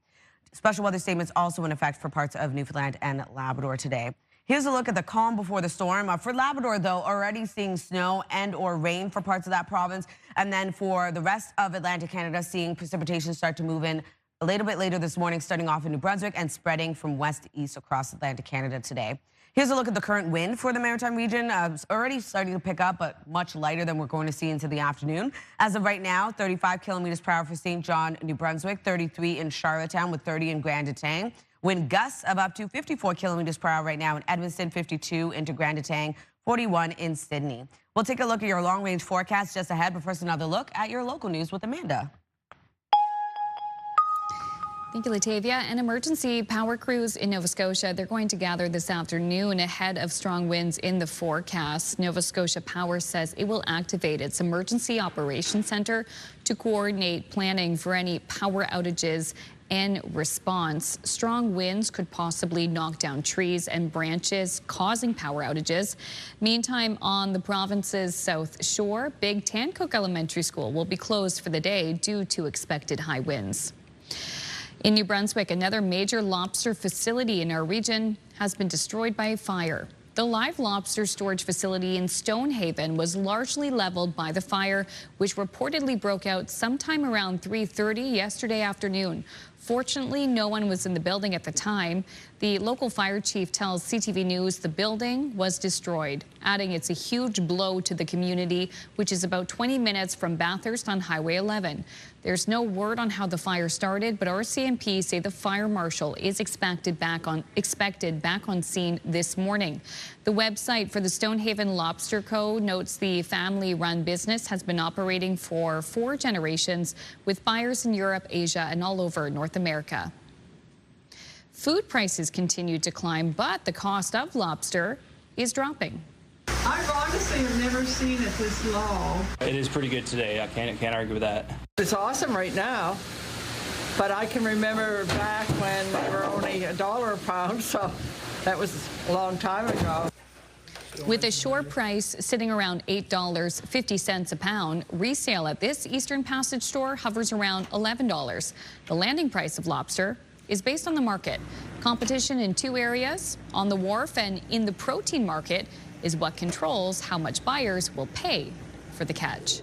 Special weather statements also in effect for parts of Newfoundland and Labrador today. Here's a look at the calm before the storm. For Labrador, though, already seeing snow and or rain for parts of that province. And then for the rest of Atlantic Canada, seeing precipitation start to move in a little bit later this morning, starting off in New Brunswick and spreading from west to east across Atlantic Canada today. Here's a look at the current wind for the Maritime region. It's already starting to pick up, but much lighter than we're going to see into the afternoon. As of right now, 35 kilometers per hour for St. John, New Brunswick, 33 in Charlottetown with 30 in Grand Etang. Wind gusts of up to 54 kilometers per hour right now in Edmonton, 52 into Grand Etang, 41 in Sydney. We'll take a look at your long-range forecast just ahead, but first another look at your local news with Amanda.
Thank you, Latavia. An emergency power crews in Nova Scotia, they're going to gather this afternoon ahead of strong winds in the forecast. Nova Scotia Power says it will activate its emergency operations center to coordinate planning for any power outages and response. Strong winds could possibly knock down trees and branches, causing power outages. Meantime, on the province's south shore, Big Tancook Elementary School will be closed for the day due to expected high winds. In New Brunswick, another major lobster facility in our region has been destroyed by a fire. The live lobster storage facility in Stonehaven was largely leveled by the fire, which reportedly broke out sometime around 3:30 yesterday afternoon. Fortunately, no one was in the building at the time. The local fire chief tells CTV News the building was destroyed, adding it's a huge blow to the community, which is about 20 minutes from Bathurst on Highway 11. There's no word on how the fire started, but RCMP say the fire marshal is expected back on scene this morning. The website for the Stonehaven Lobster Co. notes the family-run business has been operating for 4 generations with buyers in Europe, Asia, and all over North America. Food prices continue to climb, but the cost of lobster is dropping.
I've honestly have never seen it this low.
It is pretty good today. I can't argue with that.
It's awesome right now, but I can remember back when they were only $1 a pound, so that was a long time ago.
With a shore price sitting around $8.50 a pound, resale at this Eastern Passage store hovers around $11. The landing price of lobster is based on the market. Competition in 2 areas, on the wharf and in the protein market, is what controls how much buyers will pay for the catch.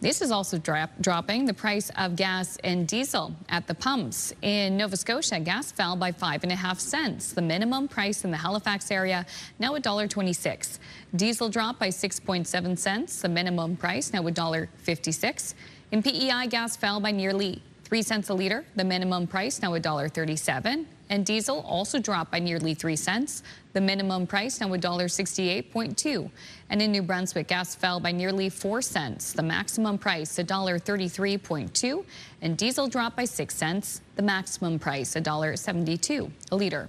This is also dropping the price of gas and diesel at the pumps. In Nova Scotia, gas fell by 5.5 cents. The minimum price in the Halifax area now $1.26. Diesel dropped by 6.7 cents. The minimum price now $1.56. In PEI, gas fell by nearly 3 cents a litre. The minimum price now $1.37. And diesel also dropped by nearly 3 cents. The minimum price now $1.68.2. And in New Brunswick, gas fell by nearly 4 cents. The maximum price $1.33.2. And diesel dropped by 6 cents. The maximum price $1.72 a litre.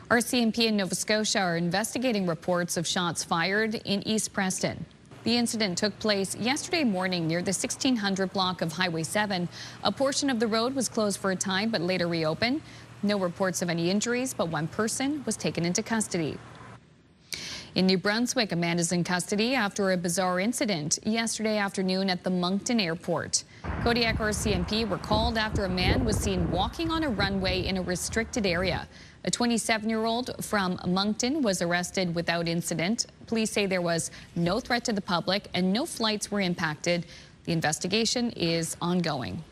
RCMP in Nova Scotia are investigating reports of shots fired in East Preston. The incident took place yesterday morning near the 1600 block of Highway 7. A portion of the road was closed for a time but later reopened. No reports of any injuries, but 1 person was taken into custody. In New Brunswick, a man is in custody after a bizarre incident yesterday afternoon at the Moncton Airport. Kodiak RCMP were called after a man was seen walking on a runway in a restricted area. A 27-year-old from Moncton was arrested without incident. Police say there was no threat to the public and no flights were impacted. The investigation is ongoing.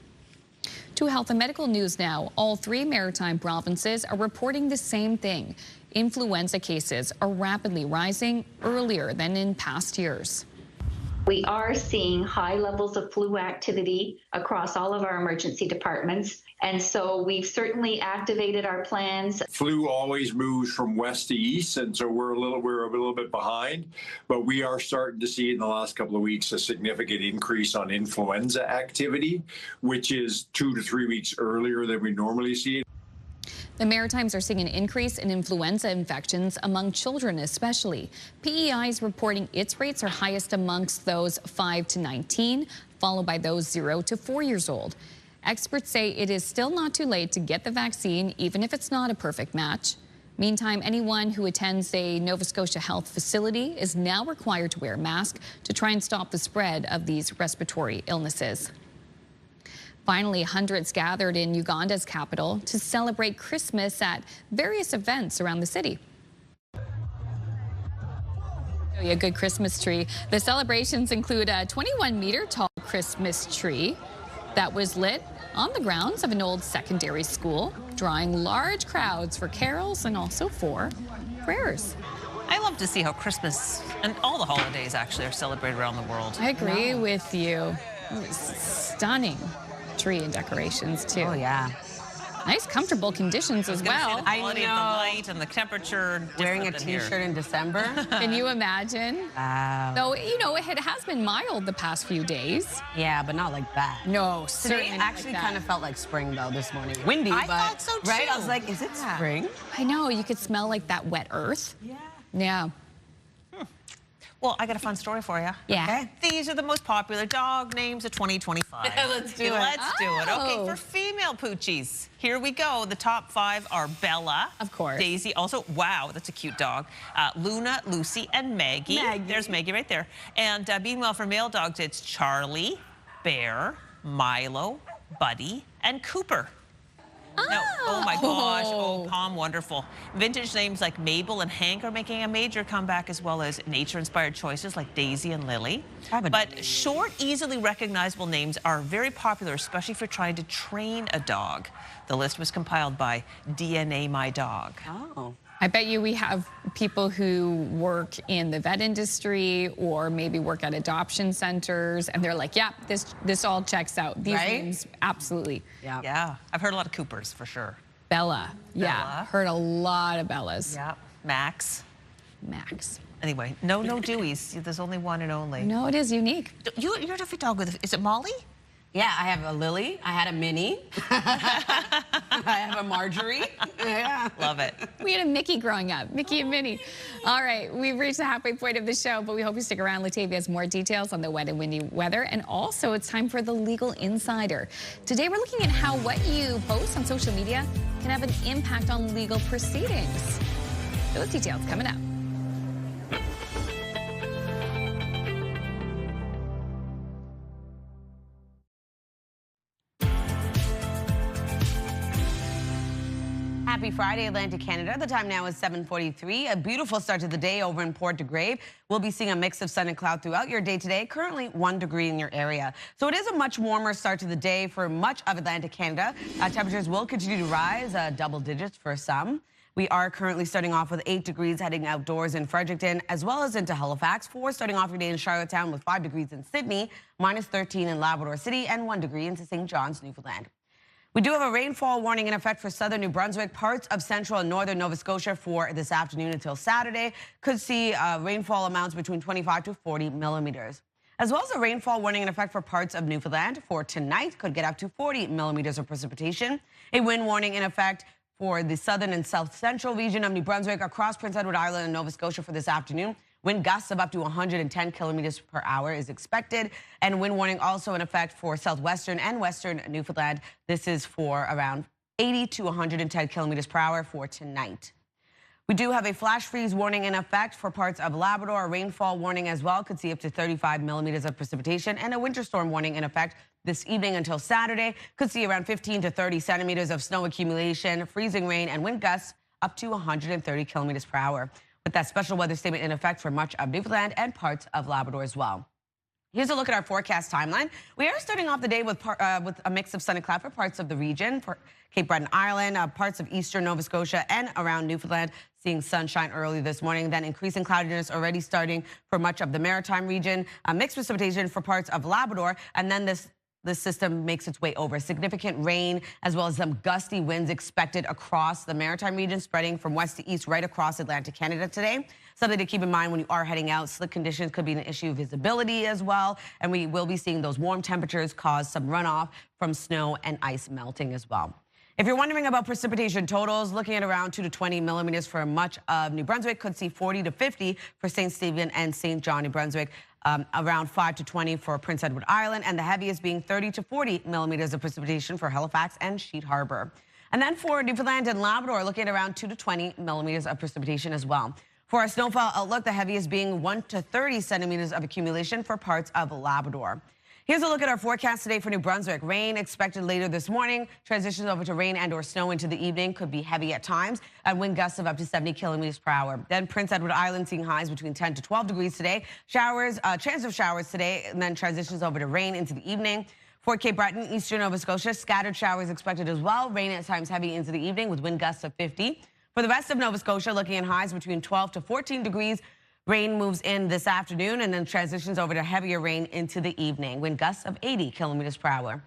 To health and medical news now. All 3 maritime provinces are reporting the same thing. Influenza cases are rapidly rising earlier than in past years.
We are seeing high levels of flu activity across all of our emergency departments, and so we've certainly activated our plans.
Flu always moves from west to east, and so we're a little bit behind, but we are starting to see in the last couple of weeks a significant increase on influenza activity, which is 2 to 3 weeks earlier than we normally see it.
The Maritimes are seeing an increase in influenza infections among children especially. PEI is reporting its rates are highest amongst those 5 to 19, followed by those 0 to 4 years old. Experts say it is still not too late to get the vaccine, even if it's not a perfect match. Meantime, anyone who attends a Nova Scotia health facility is now required to wear a mask to try and stop the spread of these respiratory illnesses. Finally, hundreds gathered in Uganda's capital to celebrate Christmas at various events around the city. Show you a good Christmas tree. The celebrations include a 21-meter tall Christmas tree that was lit on the grounds of an old secondary school, drawing large crowds for carols and also for prayers.
I love to see how Christmas and all the holidays actually are celebrated around the world.
I agree with you. Stunning tree and decorations too.
Oh yeah.
Nice comfortable conditions as well.
The quality of the light and the temperature.
Wearing a t-shirt in December.
Can you imagine?
Wow.
Though, you know, it has been mild the past few days.
Yeah, but not like that.
No, certainly
Today
not
actually
like
kind of felt like spring though this morning.
Windy,
I
but
thought so too. Right? I was like, is it spring?
I know, you could smell like that wet earth.
Yeah.
Yeah.
Well, I got a fun story for you.
Yeah.
Okay. These are the most popular dog names of 2025.
Let's do it.
Let's do it. Okay,
Oh.
for female poochies, here we go. The top 5 are Bella.
Of course.
Daisy. Also, wow, that's a cute dog. Luna, Lucy, and Maggie. There's Maggie right there. And meanwhile, for male dogs, it's Charlie, Bear, Milo, Buddy, and Cooper. No, oh my gosh, oh, Palm, wonderful. Vintage names like Mabel and Hank are making a major comeback, as well as nature-inspired choices like Daisy and Lily. But short, easily recognizable names are very popular, especially if you're trying to train a dog. The list was compiled by DNA My Dog.
Oh.
I bet you we have people who work in the vet industry or maybe work at adoption centers, and they're like, yeah, this all checks out. These names, absolutely.
Yeah, I've heard a lot of Coopers for sure.
Bella, yeah, heard a lot of Bellas.
Yeah, Max.
Max.
Anyway, no Deweys. There's only one and only.
No, it is unique.
You're a different dog with, is it Molly?
Yeah, I have a Lily. I had a Minnie. I have a Marjorie. Yeah.
Love it.
We had a Mickey growing up, Mickey and Minnie. All right, we've reached the halfway point of the show, but we hope you stick around. Latavia has more details on the wet and windy weather, and also it's time for the Legal Insider. Today we're looking at how what you post on social media can have an impact on legal proceedings. Those details coming up.
Happy Friday, Atlantic Canada. The time now is 7:43. A beautiful start to the day over in Port de Grave. We'll be seeing a mix of sun and cloud throughout your day today. Currently 1 degree in your area. So it is a much warmer start to the day for much of Atlantic Canada. Temperatures will continue to rise, double digits for some. We are currently starting off with 8 degrees heading outdoors in Fredericton, as well as into Halifax. 4 starting off your day in Charlottetown with 5 degrees in Sydney, -13 in Labrador City, and 1 degree into St. John's, Newfoundland. We do have a rainfall warning in effect for southern New Brunswick, parts of central and northern Nova Scotia for this afternoon until Saturday. Could see rainfall amounts between 25 to 40 millimeters. As well as a rainfall warning in effect for parts of Newfoundland for tonight, could get up to 40 millimeters of precipitation. A wind warning in effect for the southern and south central region of New Brunswick across Prince Edward Island and Nova Scotia for this afternoon. Wind gusts of up to 110 kilometers per hour is expected. And wind warning also in effect for southwestern and western Newfoundland. This is for around 80 to 110 kilometers per hour for tonight. We do have a flash freeze warning in effect for parts of Labrador. A rainfall warning as well. Could see up to 35 millimeters of precipitation. And a winter storm warning in effect this evening until Saturday. Could see around 15 to 30 centimeters of snow accumulation, freezing rain, and wind gusts up to 130 kilometers per hour. With that special weather statement in effect for much of Newfoundland and parts of Labrador as well. Here's a look at our forecast timeline. We are starting off the day with a mix of sun and cloud for parts of the region, for Cape Breton Island, parts of eastern Nova Scotia, and around Newfoundland. Seeing sunshine early this morning, then increasing cloudiness already starting for much of the maritime region. Mixed precipitation for parts of Labrador, and then this system makes its way over. Significant rain as well as some gusty winds expected across the maritime region, spreading from west to east right across Atlantic Canada today. Something to keep in mind when you are heading out. Slick conditions could be an issue of visibility as well. And we will be seeing those warm temperatures cause some runoff from snow and ice melting as well. If you're wondering about precipitation totals, looking at around 2 to 20 millimeters for much of New Brunswick, could see 40 to 50 for St. Stephen and St. John, New Brunswick. Around 5 to 20 for Prince Edward Island, and the heaviest being 30 to 40 millimeters of precipitation for Halifax and Sheet Harbor. And then for Newfoundland and Labrador, looking at around 2 to 20 millimeters of precipitation as well. For our snowfall outlook, the heaviest being 1 to 30 centimeters of accumulation for parts of Labrador. Here's a look at our forecast today for New Brunswick. Rain expected later this morning. Transitions over to rain and or snow into the evening. Could be heavy at times. And wind gusts of up to 70 kilometers per hour. Then Prince Edward Island seeing highs between 10 to 12 degrees today. Showers, chance of showers today, and then transitions over to rain into the evening. For Cape Breton, eastern Nova Scotia, scattered showers expected as well. Rain at times heavy into the evening with wind gusts of 50. For the rest of Nova Scotia, looking at highs between 12 to 14 degrees. Rain moves in this afternoon and then transitions over to heavier rain into the evening. Wind gusts of 80 kilometers per hour.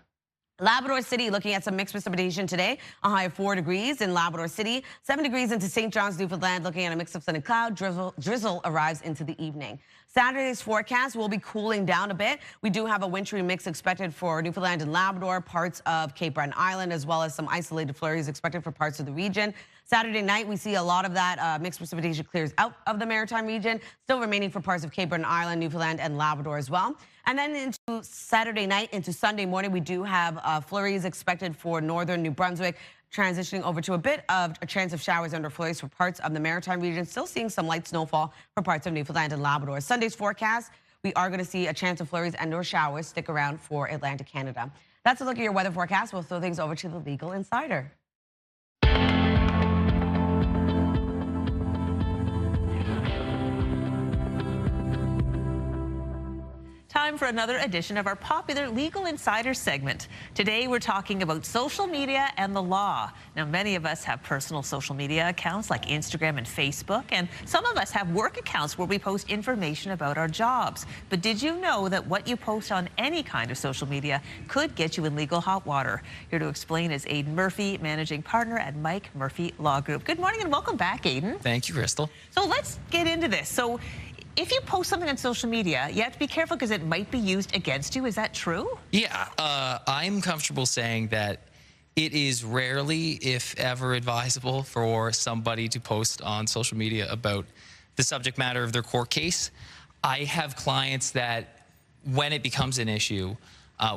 Labrador City looking at some mixed precipitation today. A high of 4 degrees in Labrador City. 7 degrees into St. John's, Newfoundland, looking at a mix of sun and cloud. Drizzle arrives into the evening. Saturday's forecast will be cooling down a bit. We do have a wintry mix expected for Newfoundland and Labrador, parts of Cape Breton Island, as well as some isolated flurries expected for parts of the region. Saturday night, we see a lot of that mixed precipitation clears out of the maritime region, still remaining for parts of Cape Breton Island, Newfoundland, and Labrador as well. And then into Saturday night, into Sunday morning, we do have flurries expected for northern New Brunswick, transitioning over to a bit of a chance of showers under flurries for parts of the maritime region, still seeing some light snowfall for parts of Newfoundland and Labrador. Sunday's forecast, we are going to see a chance of flurries and or showers. Stick around for Atlantic Canada. That's a look at your weather forecast. We'll throw things over to the Legal Insider.
time for another edition of our popular Legal Insider segment. Today we're talking about social media and the law. Now, many of us have personal social media accounts like Instagram and Facebook, and some of us have work accounts where we post information about our jobs. But did you know that what you post on any kind of social media could get you in legal hot water? Here to explain is Aidan Murphy, managing partner at Mike Murphy Law Group. Good morning and welcome back, Aidan.
Thank you, Crystal.
So let's get into this. So if you post something on social media, you have to be careful because it might be used against you. Is that true?
Yeah, I'm comfortable saying that it is rarely, if ever, advisable for somebody to post on social media about the subject matter of their court case. I have clients that, when it becomes an issue,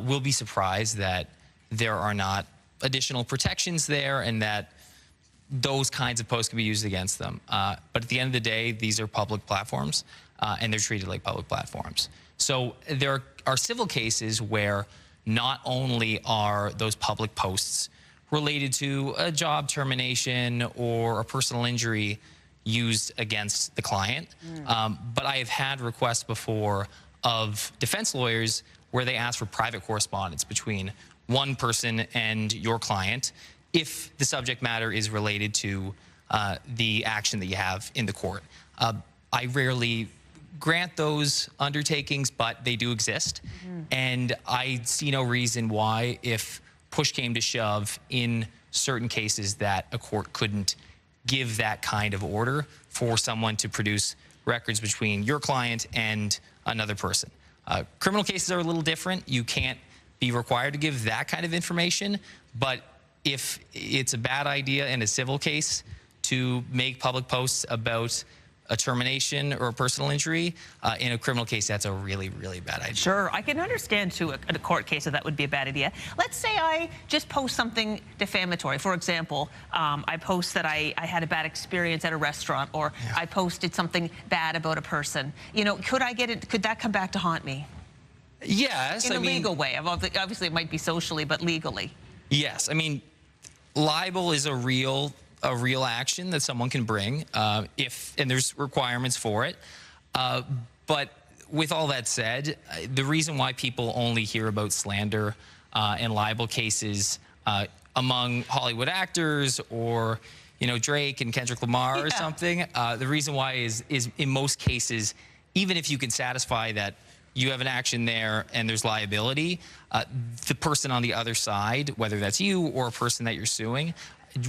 will be surprised that there are not additional protections there and that those kinds of posts can be used against them. But at the end of the day, these are public platforms, and they're treated like public platforms. So there are civil cases where not only are those public posts related to a job termination or a personal injury used against the client, but I have had requests before of defense lawyers where they ask for private correspondence between one person and your client if the subject matter is related to the action that you have in the court. I rarely grant those undertakings, but they do exist. And I see no reason why, if push came to shove in certain cases, that a court couldn't give that kind of order for someone to produce records between your client and another person. Criminal cases are a little different. You can't be required to give that kind of information, but if it's a bad idea in a civil case to make public posts about a termination or a personal injury, in a criminal case, that's a really, really bad idea.
Sure, I can understand too a court case that would be a bad idea. Let's say I just post something defamatory. For example, I post that I had a bad experience at a restaurant, or I posted something bad about a person. You know, could I get it? Could that come back to haunt me?
Yes,
in a legal way. Obviously, it might be socially, but legally.
Yes, I mean, libel is a real action that someone can bring and there's requirements for it. But with all that said, the reason why people only hear about slander and libel cases among Hollywood actors or, you know, Drake and Kendrick Lamar or something, the reason why is in most cases, even if you can satisfy that you have an action there and there's liability, the person on the other side, whether that's you or a person that you're suing,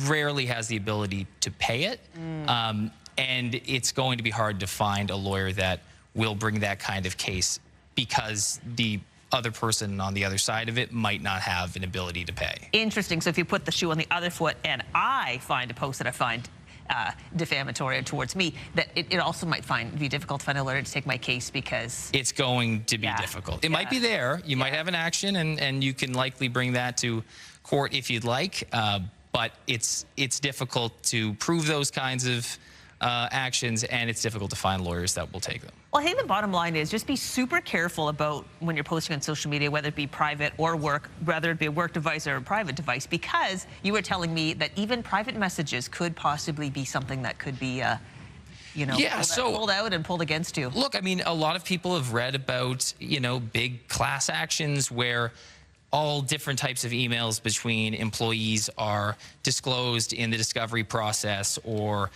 rarely has the ability to pay it. And it's going to be hard to find a lawyer that will bring that kind of case because the other person on the other side of it might not have an ability to pay.
Interesting. So if you put the shoe on the other foot and I find a post that I find defamatory towards me, that it also might be difficult to find a lawyer to take my case because
it's going to be difficult. It might be there. You might have an action, and you can likely bring that to court if you'd like. But it's difficult to prove those kinds of actions, and it's difficult to find lawyers that will take them.
Well, I think the bottom line is just be super careful about when you're posting on social media, whether it be private or work, whether it be a work device or a private device, because you were telling me that even private messages could possibly be something that could be, you know, pulled out and pulled against you.
Look, I mean, a lot of people have read about, you know, big class actions where all different types of emails between employees are disclosed in the discovery process, or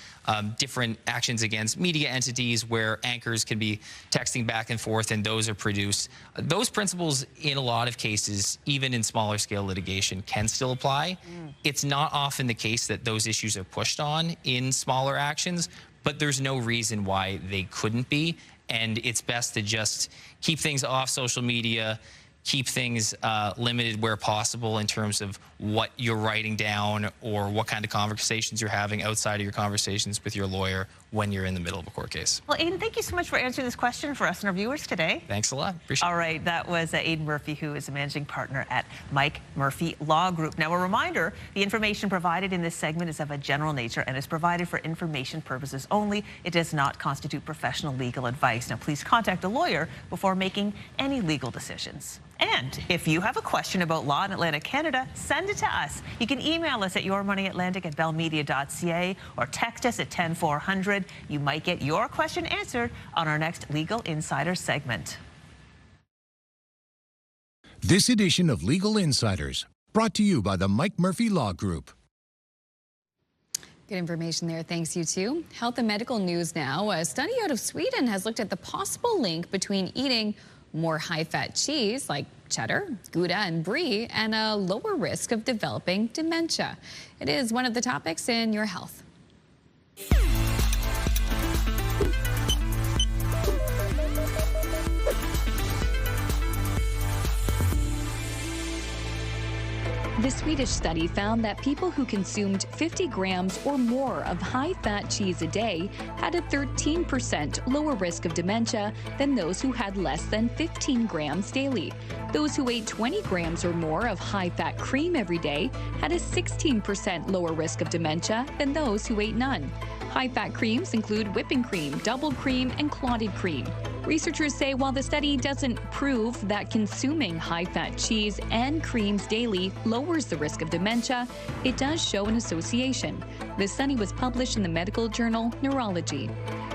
different actions against media entities where anchors can be texting back and forth and those are produced. Those principles, in a lot of cases, even in smaller scale litigation, can still apply. It's not often the case that those issues are pushed on in smaller actions, but there's no reason why they couldn't be. And it's best to just keep things off social media, keep things limited where possible in terms of what you're writing down or what kind of conversations you're having outside of your conversations with your lawyer when you're in the middle of a court case.
Well, Aidan, thank you so much for answering this question for us and our viewers today.
Thanks a lot. Appreciate it.
All right, that was Aidan Murphy, who is a managing partner at Mike Murphy Law Group. Now, a reminder, the information provided in this segment is of a general nature and is provided for information purposes only. It does not constitute professional legal advice. Now, please contact a lawyer before making any legal decisions. And if you have a question about law in Atlantic Canada, send it to us. You can email us at yourmoneyatlantic@bellmedia.ca or text us at 10400. You might get your question answered on our next Legal Insider segment.
This edition of Legal Insiders, brought to you by the Mike Murphy Law Group.
Good information there. Thanks, you too. Health and medical news now. A study out of Sweden has looked at the possible link between eating more high-fat cheese like cheddar, Gouda, and Brie, and a lower risk of developing dementia. It is one of the topics in Your Health.
The Swedish study found that people who consumed 50 grams or more of high-fat cheese a day had a 13% lower risk of dementia than those who had less than 15 grams daily. Those who ate 20 grams or more of high-fat cream every day had a 16% lower risk of dementia than those who ate none. High-fat creams include whipping cream, double cream, and clotted cream. Researchers say while the study doesn't prove that consuming high-fat cheese and creams daily lowers the risk of dementia, it does show an association. The study was published in the medical journal Neurology.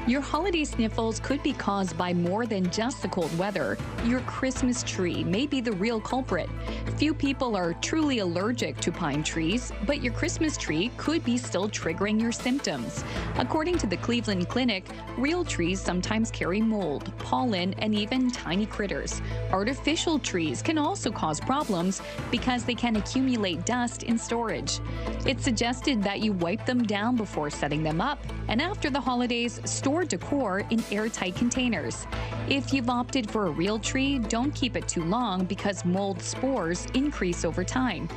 Your holiday sniffles could be caused by more than just the cold weather. Your Christmas tree may be the real culprit. Few people are truly allergic to pine trees, but your Christmas tree could be still triggering your symptoms. According to the Cleveland Clinic, real trees sometimes carry mold, pollen, and even tiny critters. Artificial trees can also cause problems because they can accumulate dust in storage. It's suggested that you wipe them down before setting them up, and after the holidays, store decor in airtight containers. If you've opted for a real tree, don't keep it too long because mold spores increase over time.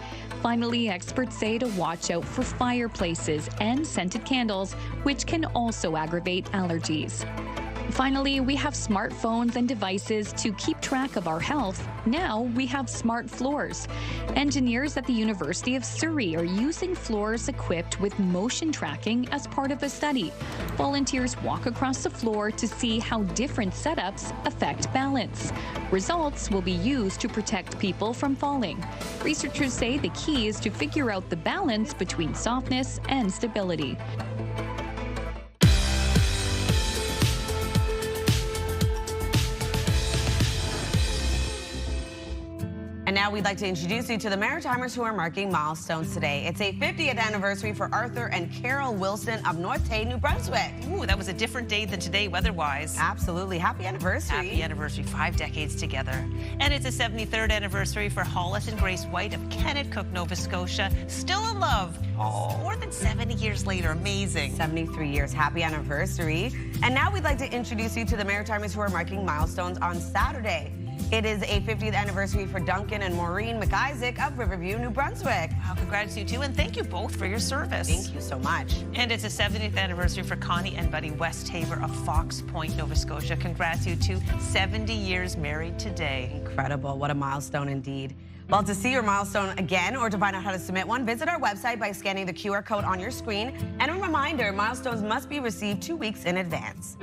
Finally, experts say to watch out for fireplaces and scented candles, which can also aggravate allergies. Finally, we have smartphones and devices to keep track of our health. Now we have smart floors. Engineers at the University of Surrey are using floors equipped with motion tracking as part of a study. Volunteers walk across the floor to see how different setups affect balance. Results will be used to protect people from falling. Researchers say the key is to figure out the balance between softness and stability.
And now we'd like to introduce you to the Maritimers who are marking milestones today. It's a 50th anniversary for Arthur and Carol Wilson of North Tay, New Brunswick.
Ooh, that was a different day than today weather-wise.
Absolutely. Happy anniversary.
Happy anniversary. 5 decades together. And it's a 73rd anniversary for Hollis and Grace White of Kennetcook, Nova Scotia. Still in love. Oh, more than 70 years later. Amazing.
73 years. Happy anniversary. And now we'd like to introduce you to the Maritimers who are marking milestones on Saturday. It is a 50th anniversary for Duncan and Maureen McIsaac of Riverview, New Brunswick.
Wow, congrats to you too, and thank you both for your service.
Thank you so much.
And it's a 70th anniversary for Connie and Buddy Westhaver of Fox Point, Nova Scotia. Congrats to you two, 70 years married today.
Incredible, what a milestone indeed. Well, to see your milestone again or to find out how to submit one, visit our website by scanning the QR code on your screen. And a reminder, milestones must be received 2 weeks in advance.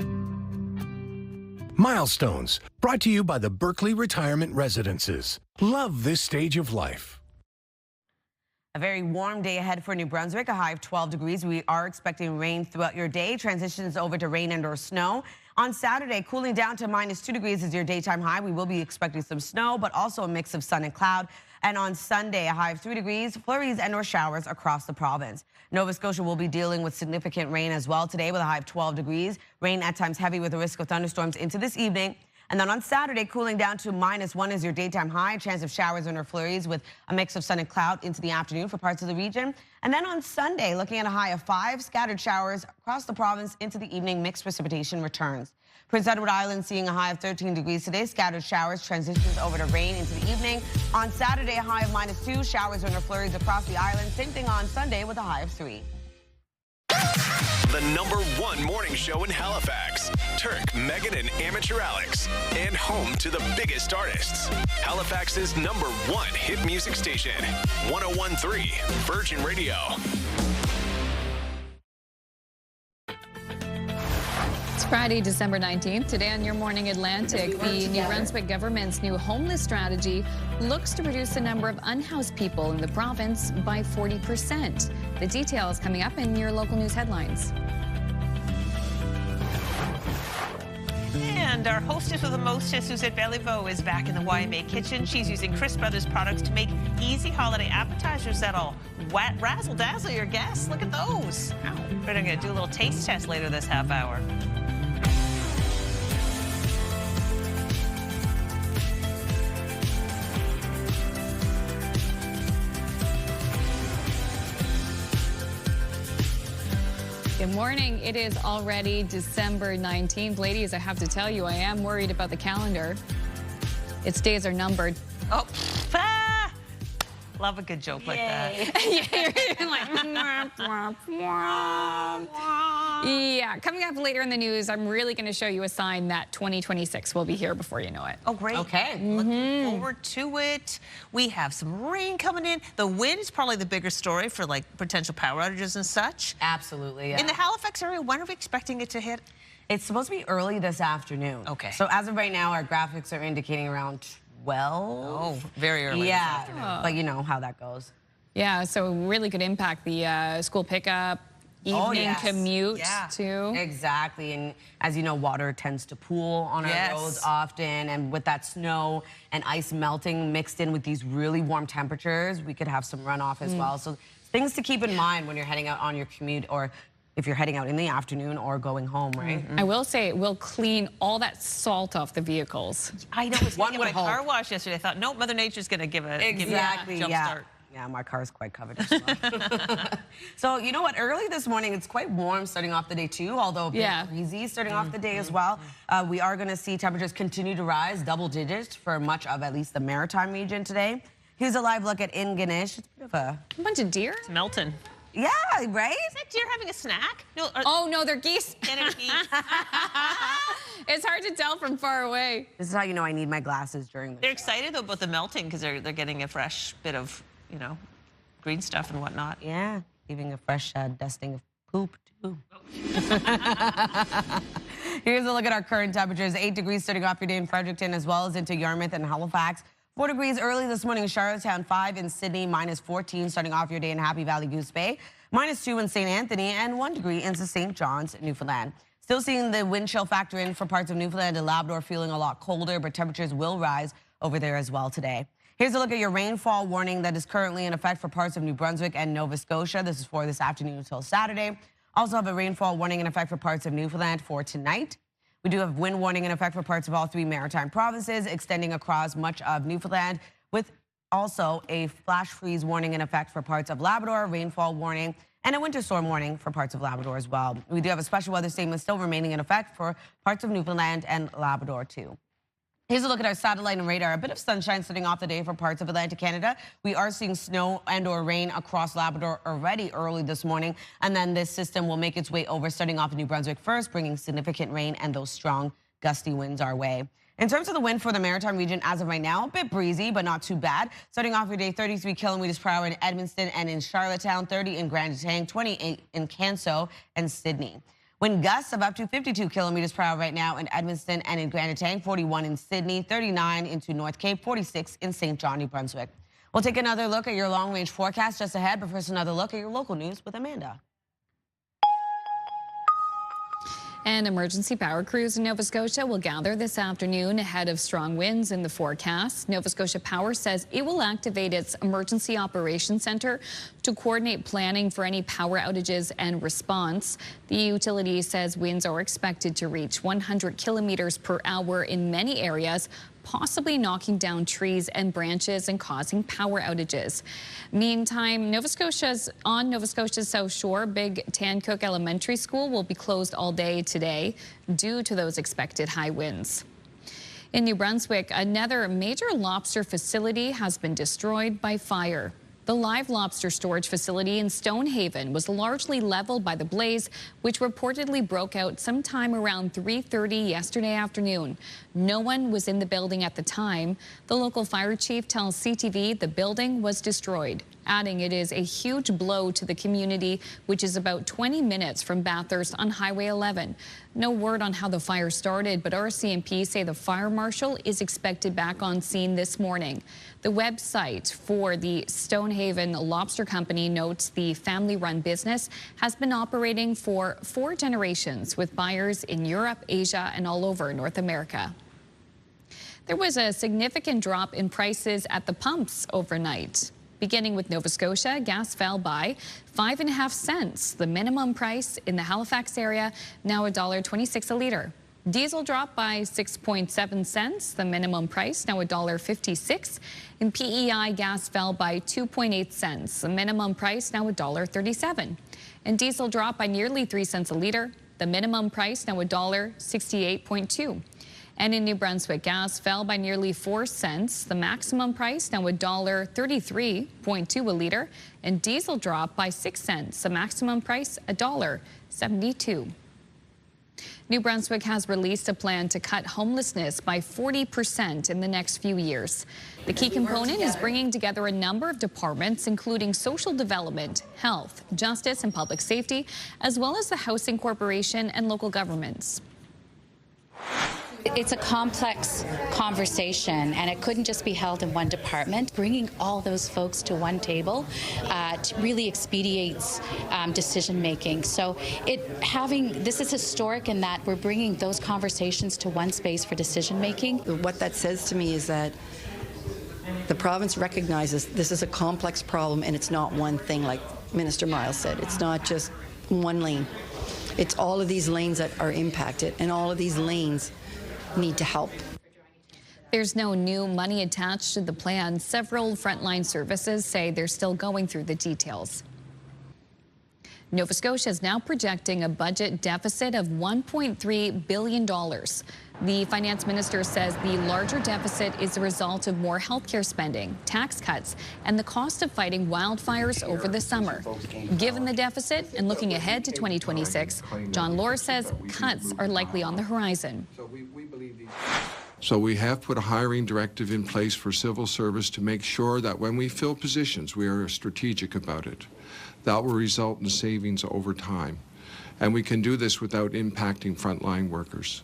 Milestones, brought to you by the Berkeley Retirement Residences. Love this stage of life.
A very warm day ahead for New Brunswick, a high of 12 degrees. We are expecting rain throughout your day. Transitions over to rain and or snow. On Saturday, cooling down to -2 degrees is your daytime high. We will be expecting some snow, but also a mix of sun and cloud. And on Sunday, a high of 3 degrees, flurries and or showers across the province. Nova Scotia will be dealing with significant rain as well today with a high of 12 degrees. Rain at times heavy with a risk of thunderstorms into this evening. And then on Saturday, cooling down to -1 is your daytime high. Chance of showers and or flurries with a mix of sun and cloud into the afternoon for parts of the region. And then on Sunday, looking at a high of 5, scattered showers across the province into the evening. Mixed precipitation returns. Prince Edward Island seeing a high of 13 degrees today. Scattered showers transitions over to rain into the evening. On Saturday, a high of -2. Showers and or flurries across the island. Same thing on Sunday with a high of 3.
The #1 morning show in Halifax. Turk, Megan, and Amateur Alex. And home to the biggest artists. Halifax's #1 hit music station. 101.3 Virgin Radio.
It's Friday, December 19th. Today on Your Morning Atlantic, the New Brunswick government's new homeless strategy looks to reduce the number of unhoused people in the province by 40%. The details coming up in your local news headlines.
And our hostess with the mostest, Suzette Belliveau, is back in the YMA kitchen. She's using Chris Brothers products to make easy holiday appetizers that'll razzle-dazzle your guests. Look at those. We're going to do a little taste test later this half hour.
Good morning. It is already December 19th. Ladies, I have to tell you, I am worried about the calendar. Its days are numbered.
Oh, love a good joke like that.
Yeah, coming up later in the news, I'm really going to show you a sign that 2026 will be here before you know it.
Oh, great.
Okay.
Looking forward to it. We have some rain coming in. The wind is probably the bigger story for like potential power outages and such.
Absolutely, yeah.
In the Halifax area, when are we expecting it to hit?
It's supposed to be early this afternoon.
Okay.
So as of right now, our graphics are indicating around 12.
Oh, very early this afternoon.
But you know how that goes.
Yeah, so really could impact the school pickup, evening commute too.
Exactly, and as you know, water tends to pool on our roads often, and with that snow and ice melting mixed in with these really warm temperatures, we could have some runoff as well. So things to keep in mind when you're heading out on your commute, or if you're heading out in the afternoon or going home, right?
I will say it will clean all that salt off the vehicles.
I know. It's one my car wash yesterday. I thought, nope, Mother Nature's going to give me a jump start.
Yeah, my car's quite covered as well. So, you know what? Early this morning, it's quite warm starting off the day, too, although a bit breezy starting off the day as well. We are going to see temperatures continue to rise, double digits for much of at least the maritime region today. Here's a live look at Ingonish. It's a bit of a
bunch of deer.
It's melting.
Yeah, right?
Is that deer having a snack? No.
Oh, no, they're geese. It's hard to tell from far away.
This is how you know I need my glasses during the
They're excited, though, about the melting because they're getting a fresh bit of, you know, green stuff and whatnot.
Yeah, leaving a fresh dusting of poop, too. Here's a look at our current temperatures. 8 degrees starting off your day in Fredericton, as well as into Yarmouth and Halifax. 4 degrees early this morning in Charlottetown, 5 in Sydney, -14 starting off your day in Happy Valley Goose Bay, -2 in St. Anthony, and 1 degree into St. John's, Newfoundland. Still seeing the wind chill factor in for parts of Newfoundland and Labrador, feeling a lot colder, but temperatures will rise over there as well today. Here's a look at your rainfall warning that is currently in effect for parts of New Brunswick and Nova Scotia. This is for this afternoon until Saturday. Also have a rainfall warning in effect for parts of Newfoundland for tonight. We do have wind warning in effect for parts of all 3 maritime provinces, extending across much of Newfoundland, with also a flash freeze warning in effect for parts of Labrador, rainfall warning, and a winter storm warning for parts of Labrador as well. We do have a special weather statement still remaining in effect for parts of Newfoundland and Labrador too. Here's a look at our satellite and radar. A bit of sunshine starting off the day for parts of Atlantic Canada. We are seeing snow and or rain across Labrador already early this morning. And then this system will make its way over, starting off in New Brunswick first, bringing significant rain and those strong gusty winds our way. In terms of the wind for the maritime region, as of right now, a bit breezy, but not too bad. Starting off your day, 33 kilometers per hour in Edmundston and in Charlottetown, 30 in Grand Etang, 28 in Canso and Sydney. Wind gusts of up to 52 kilometers per hour right now in Edmundston and in Grand Etang, 41 in Sydney, 39 into North Cape, 46 in St. John, New Brunswick. We'll take another look at your long-range forecast just ahead, but first another look at your local news with Amanda.
An emergency power crews in Nova Scotia will gather this afternoon ahead of strong winds in the forecast. Nova Scotia Power says it will activate its Emergency Operations Centre to coordinate planning for any power outages and response. The utility says winds are expected to reach 100 kilometers per hour in many areas, possibly knocking down trees and branches and causing power outages. Meantime, Nova Scotia's South Shore, Big Tancook Elementary School will be closed all day today due to those expected high winds. In New Brunswick, another major lobster facility has been destroyed by fire. The live lobster storage facility in Stonehaven was largely leveled by the blaze, which reportedly broke out sometime around 3:30 yesterday afternoon. No one was in the building at the time. The local fire chief tells CTV the building was destroyed, adding it is a huge blow to the community, which is about 20 minutes from Bathurst on Highway 11. No word on how the fire started, but RCMP say the fire marshal is expected back on scene this morning. The website for the Stonehaven Lobster Company notes the family-run business has been operating for 4 generations with buyers in Europe, Asia, and all over North America. There was a significant drop in prices at the pumps overnight. Beginning with Nova Scotia, gas fell by 5.5 cents. The minimum price in the Halifax area now $1.26 a litre. Diesel dropped by 6.7 cents. The minimum price now $1.56. In PEI, gas fell by 2.8 cents. The minimum price now $1.37. And diesel dropped by nearly 3 cents a litre. The minimum price now $1.68.2. And in New Brunswick, gas fell by nearly 4 cents. The maximum price now $1.33.2 a litre. And diesel dropped by 6 cents. The maximum price $1.72. New Brunswick has released a plan to cut homelessness by 40% in the next few years. The key component is bringing together a number of departments, including social development, health, justice, and public safety, as well as the Housing Corporation and local governments.
It's a complex conversation, and it couldn't just be held in one department. Bringing all those folks to one table really expedites decision-making. So this is historic in that we're bringing those conversations to one space for decision-making.
What that says to me is that the province recognizes this is a complex problem, and it's not one thing, like Minister Miles said. It's not just one lane. It's all of these lanes that are impacted, and all of these lanes need to help.
There's no new money attached to the plan. Several frontline services say they're still going through the details. Nova Scotia is now projecting a budget deficit of $1.3 billion. The finance minister says the larger deficit is a result of more healthcare spending, tax cuts, and the cost of fighting wildfires over the summer. Given the deficit and looking ahead to 2026, John Lohr says cuts are likely on the horizon.
So we have put a hiring directive in place for civil service to make sure that when we fill positions, we are strategic about it. That will result in savings over time. And we can do this without impacting frontline workers.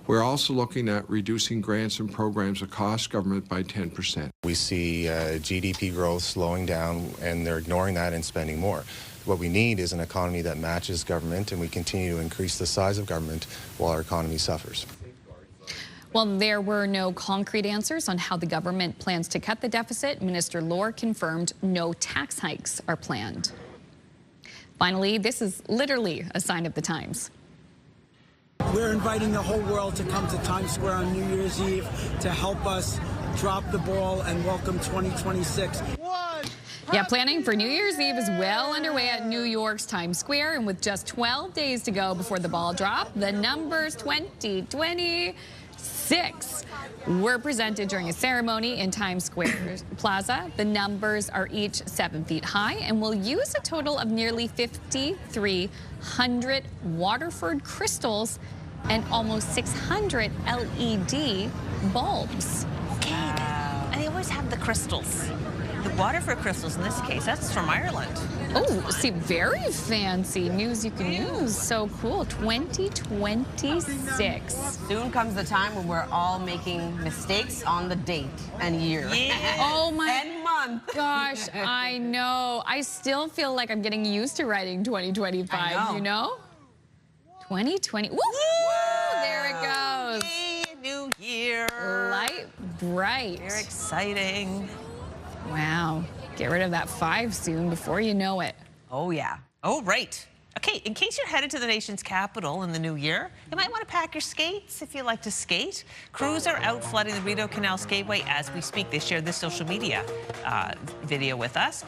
We're also looking at reducing grants and programs across government by 10%.
We see GDP growth slowing down, and they're ignoring that and spending more. What we need is an economy that matches government, and we continue to increase the size of government while our economy suffers.
Well, there were no concrete answers on how the government plans to cut the deficit. Minister Lohr confirmed no tax hikes are planned. Finally, this is literally a sign of the times.
We're inviting the whole world to come to Times Square on New Year's Eve to help us drop the ball and welcome 2026.
Yeah, planning for New Year's Eve is well underway at New York's Times Square, and with just 12 days to go before the ball drop, the numbers 2026 were presented during a ceremony in Times Square Plaza. The numbers are each 7 feet high and will use a total of nearly 5,300 Waterford crystals and almost 600 LED bulbs.
Okay, and they always have the crystals. The Waterford crystals in this case, that's from Ireland.
Oh, see, very fancy news you can use. So cool. 2026.
Soon comes the time when we're all making mistakes on the date and year.
Yeah.
Oh my
and month.
Gosh, I know. I still feel like I'm getting used to writing 2025, you know? 2020. Woo! There it goes.
Yay, new year.
Light bright.
Very exciting.
Wow. Get rid of that 5 soon before you know it.
Oh, yeah.
Oh, right. Okay, in case you're headed to the nation's capital in the new year, you might want to pack your skates if you like to skate. Crews are out flooding the Rideau Canal Skateway as we speak. They shared this social media video with us.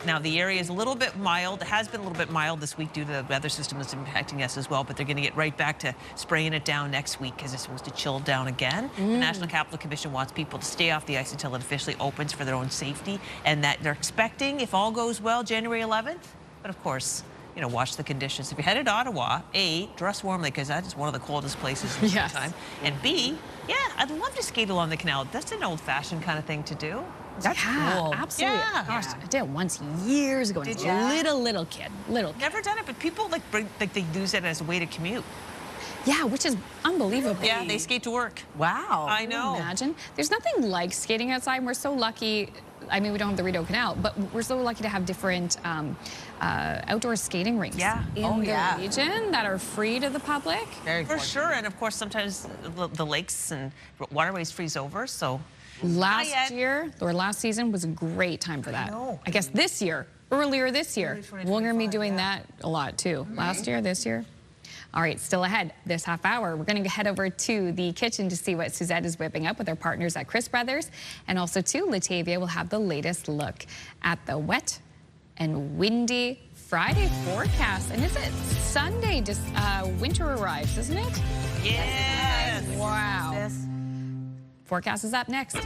Now, the area is a little bit mild. It has been a little bit mild this week due to the weather system that's impacting us as well, but they're going to get right back to spraying it down next week because it's supposed to chill down again. The National Capital Commission wants people to stay off the ice until it officially opens for their own safety, and that they're expecting, if all goes well, January 11th. But of course, you know, watch the conditions. If you're headed to Ottawa, A, dress warmly because that is one of the coldest places in the time. And B, yeah, I'd love to skate along the canal. That's an old-fashioned kind of thing to do.
That's cool. Absolutely.
Yeah.
Gosh, I did it once years ago.
Did you?
Little kid.
Never done it, but people like they use it as a way to commute.
Yeah, which is unbelievable.
Yeah, they skate to work.
Wow.
I know.
Imagine. There's nothing like skating outside. We're so lucky. I mean, we don't have the Rideau Canal, but we're so lucky to have different outdoor skating rinks in the region that are free to the public.
For sure. And of course, sometimes the lakes and waterways freeze over. So
last season was a great time for that. I guess this year, earlier this year, we're going to be doing that a lot too. Last year, this year. All right, still ahead this half hour, we're going to head over to the kitchen to see what Suzette is whipping up with our partners at Chris Brothers. And also, too, Latavia will have the latest look at the wet and windy Friday forecast. And is it Sunday? Just winter arrives, isn't it?
Yes.
Wow. Forecast is up next.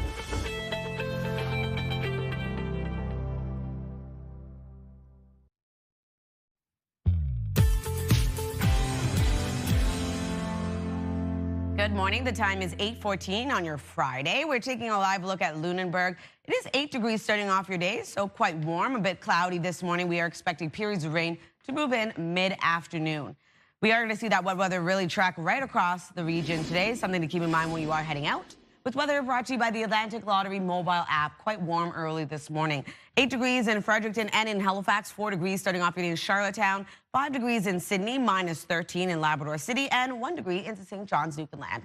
Good morning. The time is 8:14 on your Friday. We're taking a live look at Lunenburg. It is 8 degrees starting off your day, so quite warm, a bit cloudy this morning. We are expecting periods of rain to move in mid-afternoon. We are going to see that wet weather really track right across the region today, something to keep in mind when you are heading out. With weather brought to you by the Atlantic Lottery mobile app. Quite warm early this morning. 8 degrees in Fredericton and in Halifax. 4 degrees starting off your day in Charlottetown. 5 degrees in Sydney. -13 in Labrador City. And 1 degree into St. John's, Newfoundland.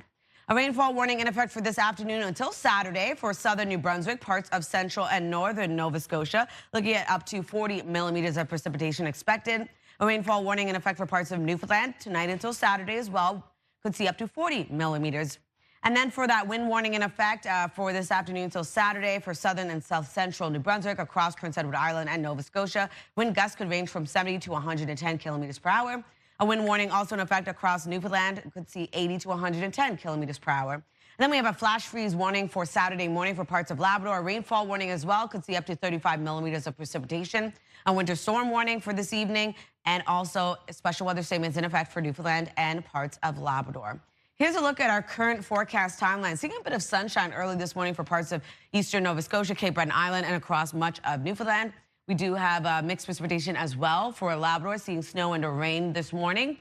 A rainfall warning in effect for this afternoon until Saturday for southern New Brunswick, parts of central and northern Nova Scotia. Looking at up to 40 millimeters of precipitation expected. A rainfall warning in effect for parts of Newfoundland tonight until Saturday as well. Could see up to 40 millimeters. And then for that wind warning in effect for this afternoon until Saturday for southern and south central New Brunswick across Prince Edward Island and Nova Scotia. Wind gusts could range from 70 to 110 kilometers per hour. A wind warning also in effect across Newfoundland. Could see 80 to 110 kilometers per hour. And then we have a flash freeze warning for Saturday morning for parts of Labrador. A rainfall warning as well. Could see up to 35 millimeters of precipitation. A winter storm warning for this evening. And also special weather statements in effect for Newfoundland and parts of Labrador. Here's a look at our current forecast timeline. Seeing a bit of sunshine early this morning for parts of eastern Nova Scotia, Cape Breton Island, and across much of Newfoundland. We do have mixed precipitation as well for Labrador, seeing snow and rain this morning.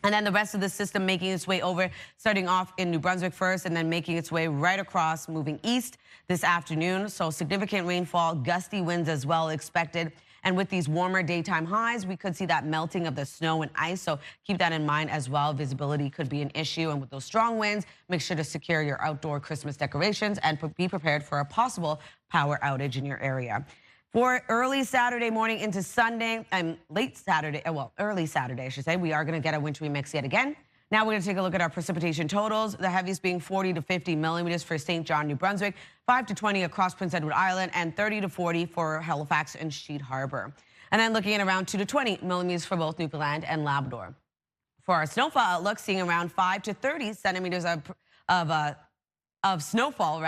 And then the rest of the system making its way over, starting off in New Brunswick first, and then making its way right across, moving east this afternoon. So significant rainfall, gusty winds as well expected. And with these warmer daytime highs, we could see that melting of the snow and ice. So keep that in mind as well. Visibility could be an issue. And with those strong winds, make sure to secure your outdoor Christmas decorations and be prepared for a possible power outage in your area. For early Saturday morning into Sunday and late Saturday, early Saturday, I should say, we are going to get a wintry mix yet again. Now we're going to take a look at our precipitation totals. The heaviest being 40 to 50 millimeters for St. John, New Brunswick, 5 to 20 across Prince Edward Island, and 30 to 40 for Halifax and Sheet Harbor. And then looking at around 2 to 20 millimeters for both Newfoundland and Labrador. For our snowfall outlook, seeing around 5 to 30 centimeters of snowfall,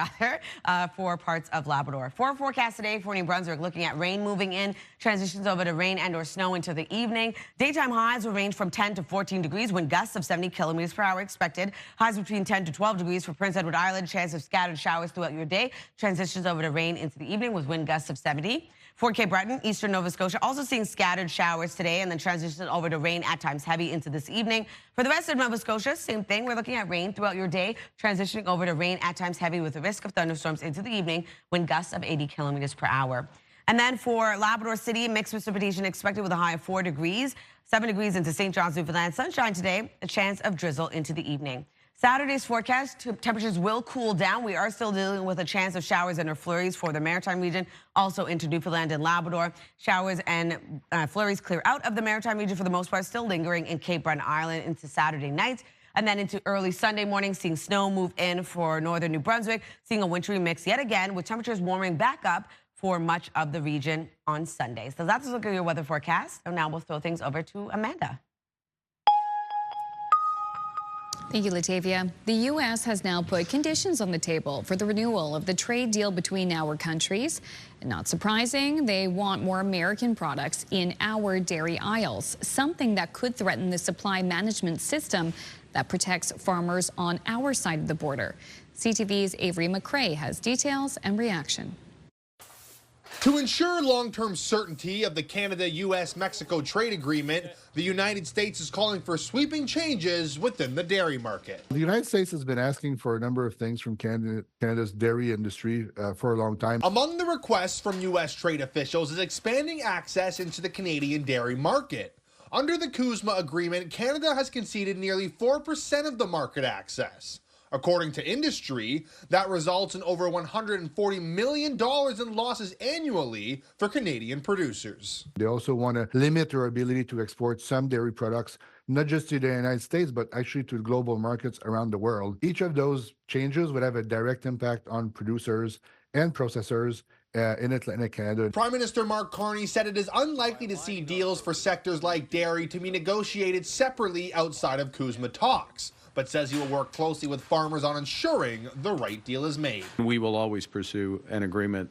for parts of Labrador. For our forecast today for New Brunswick, looking at rain moving in, transitions over to rain and or snow into the evening. Daytime highs will range from 10 to 14 degrees, wind gusts of 70 kilometers per hour expected. Highs between 10 to 12 degrees for Prince Edward Island, chance of scattered showers throughout your day. Transitions over to rain into the evening with wind gusts of 70. For Cape Breton, eastern Nova Scotia, also seeing scattered showers today and then transition over to rain at times heavy into this evening. For the rest of Nova Scotia, same thing. We're looking at rain throughout your day, transitioning over to rain at times heavy with the risk of thunderstorms into the evening, wind gusts of 80 kilometers per hour. And then for Labrador City, mixed precipitation expected with a high of 4 degrees, 7 degrees into St. John's, Newfoundland. Sunshine today, a chance of drizzle into the evening. Saturday's forecast, temperatures will cool down. We are still dealing with a chance of showers and or flurries for the Maritime region, also into Newfoundland and Labrador. Showers and flurries clear out of the Maritime region for the most part, still lingering in Cape Breton Island into Saturday night. And then into early Sunday morning, seeing snow move in for northern New Brunswick, seeing a wintry mix yet again with temperatures warming back up for much of the region on Sunday. So that's a look at your weather forecast. And now we'll throw things over to Amanda.
Thank you, Latavia. The U.S. has now put conditions on the table for the renewal of the trade deal between our countries. And not surprising, they want more American products in our dairy aisles, something that could threaten the supply management system that protects farmers on our side of the border. CTV's Avery McRae has details and reaction.
To ensure long-term certainty of the Canada-U.S.-Mexico trade agreement, the United States is calling for sweeping changes within the dairy market.
The United States has been asking for a number of things from Canada's dairy industry for a long time.
Among the requests from U.S. trade officials is expanding access into the Canadian dairy market. Under the CUSMA agreement, Canada has conceded nearly 4% of the market access. According to industry, that results in over $140 million in losses annually for Canadian producers.
They also want to limit our ability to export some dairy products, not just to the United States, but actually to global markets around the world. Each of those changes would have a direct impact on producers and processors in Atlantic Canada.
Prime Minister Mark Carney said it is unlikely to see deals for sectors like dairy to be negotiated separately outside of CUSMA talks, but says he will work closely with farmers on ensuring the right deal is made.
We will always pursue an agreement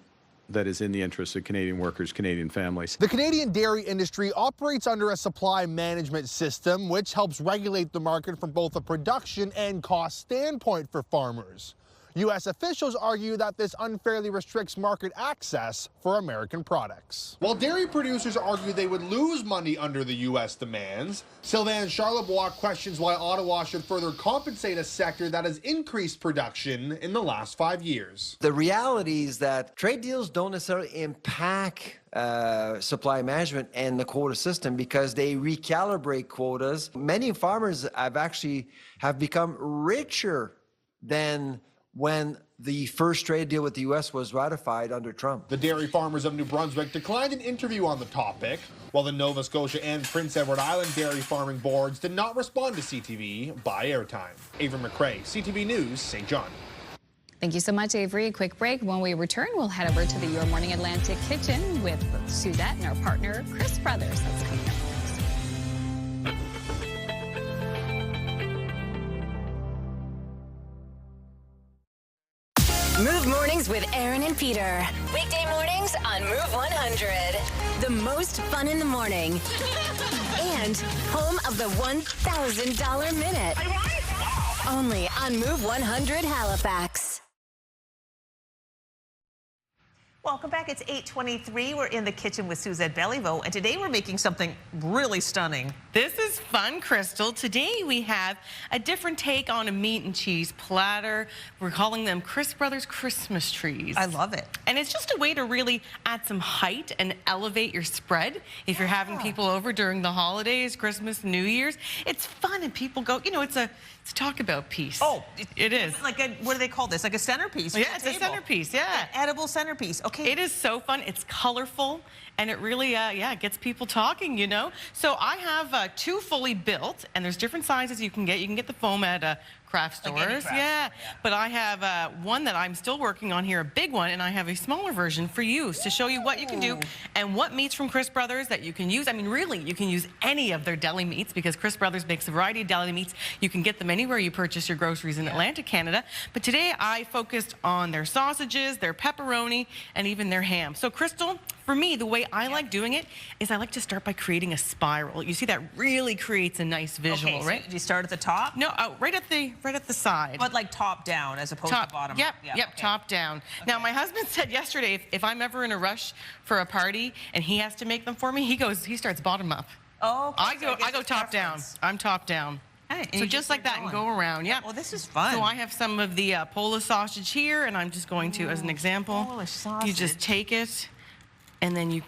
that is in the interest of Canadian workers, Canadian families.
The Canadian dairy industry operates under a supply management system which helps regulate the market from both a production and cost standpoint for farmers. U.S. officials argue that this unfairly restricts market access for American products. While dairy producers argue they would lose money under the U.S. demands, Sylvain Charlebois questions why Ottawa should further compensate a sector that has increased production in the last 5 years.
The reality is that trade deals don't necessarily impact supply management and the quota system because they recalibrate quotas. Many farmers have become richer than when the first trade deal with the U.S. was ratified under Trump.
The dairy farmers of New Brunswick declined an interview on the topic, while the Nova Scotia and Prince Edward Island dairy farming boards did not respond to CTV by airtime. Avery McRae, CTV News, St. John.
Thank you so much, Avery. A quick break. When we return, we'll head over to the Your Morning Atlantic kitchen with Suzette and our partner, Chris Brothers. That's coming up.
Move Mornings with Aaron and Peter. Weekday mornings on Move 100. The most fun in the morning. And home of the $1,000 minute. Only on Move 100 Halifax.
Welcome back. It's 8:23. We're in the kitchen with Suzette Belliveau, and today we're making something really stunning.
This is fun, Crystal. Today we have a different take on a meat and cheese platter. We're calling them Chris Brothers Christmas trees.
I love it.
And it's just a way to really add some height and elevate your spread. If you're having people over during the holidays, Christmas, New Year's, it's fun and people go, you know, it's a talk about piece.
Oh,
it is.
It's like what do they call this? Like a centerpiece.
Yeah, it's a centerpiece, yeah.
An edible centerpiece. Okay.
It is so fun. It's colorful, and it really, gets people talking, you know. So I have 2 fully built, and there's different sizes you can get. You can get the foam at craft stores. Yeah. But I have one that I'm still working on here, a big one, and I have a smaller version for you to show you what you can do and what meats from Chris Brothers that you can use. I mean, really, you can use any of their deli meats because Chris Brothers makes a variety of deli meats. You can get them anywhere you purchase your groceries in Atlantic Canada. But today I focused on their sausages, their pepperoni, and even their ham. So Crystal, for me, the way I like doing it is I like to start by creating a spiral. You see, that really creates a nice visual, right?
So do you start at the top?
No, right at the side.
But like top down as opposed to bottom up.
Yep, top down. Okay. Now, my husband said yesterday, if I'm ever in a rush for a party and he has to make them for me, he starts bottom up.
Oh, okay.
I go top down. I'm top down.
Hey,
so just like that and go around, yeah.
Well, this is fun.
So I have some of the Polish sausage here, and I'm just going to, as an example,
Polish sausage.
You just take it, and then you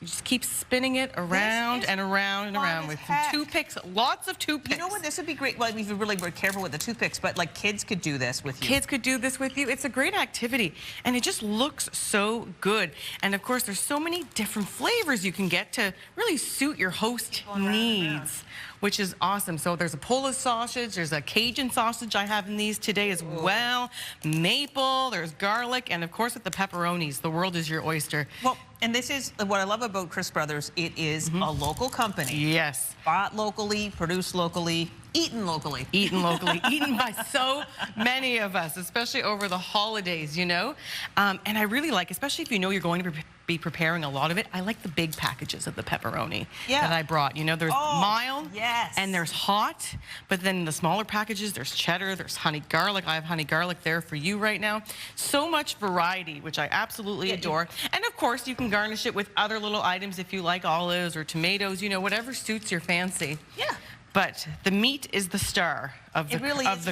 just keep spinning it around and around and around with some toothpicks, lots of toothpicks.
You know what, this would be great. Well, if you really were careful with the toothpicks, but like kids could do this with you.
Kids could do this with you. It's a great activity, and it just looks so good. And of course, there's so many different flavors you can get to really suit your host needs, which is awesome. So there's a Polish sausage, there's a Cajun sausage I have in these today as well, maple, there's garlic, and of course with the pepperonis, the world is your oyster.
Well, and this is what I love about Chris Brothers. It is a local company.
Yes.
Bought locally, produced locally, Eaten locally.
Eaten locally. Eaten by so many of us, especially over the holidays, you know? And I really like, especially if you know you're going to be preparing a lot of it, I like the big packages of the pepperoni that I brought. You know, there's mild and there's hot, but then the smaller packages, there's cheddar, there's honey garlic. I have honey garlic there for you right now. So much variety, which I absolutely adore. And of course, you can garnish it with other little items if you like olives or tomatoes, you know, whatever suits your fancy.
Yeah.
But the meat is the star of the,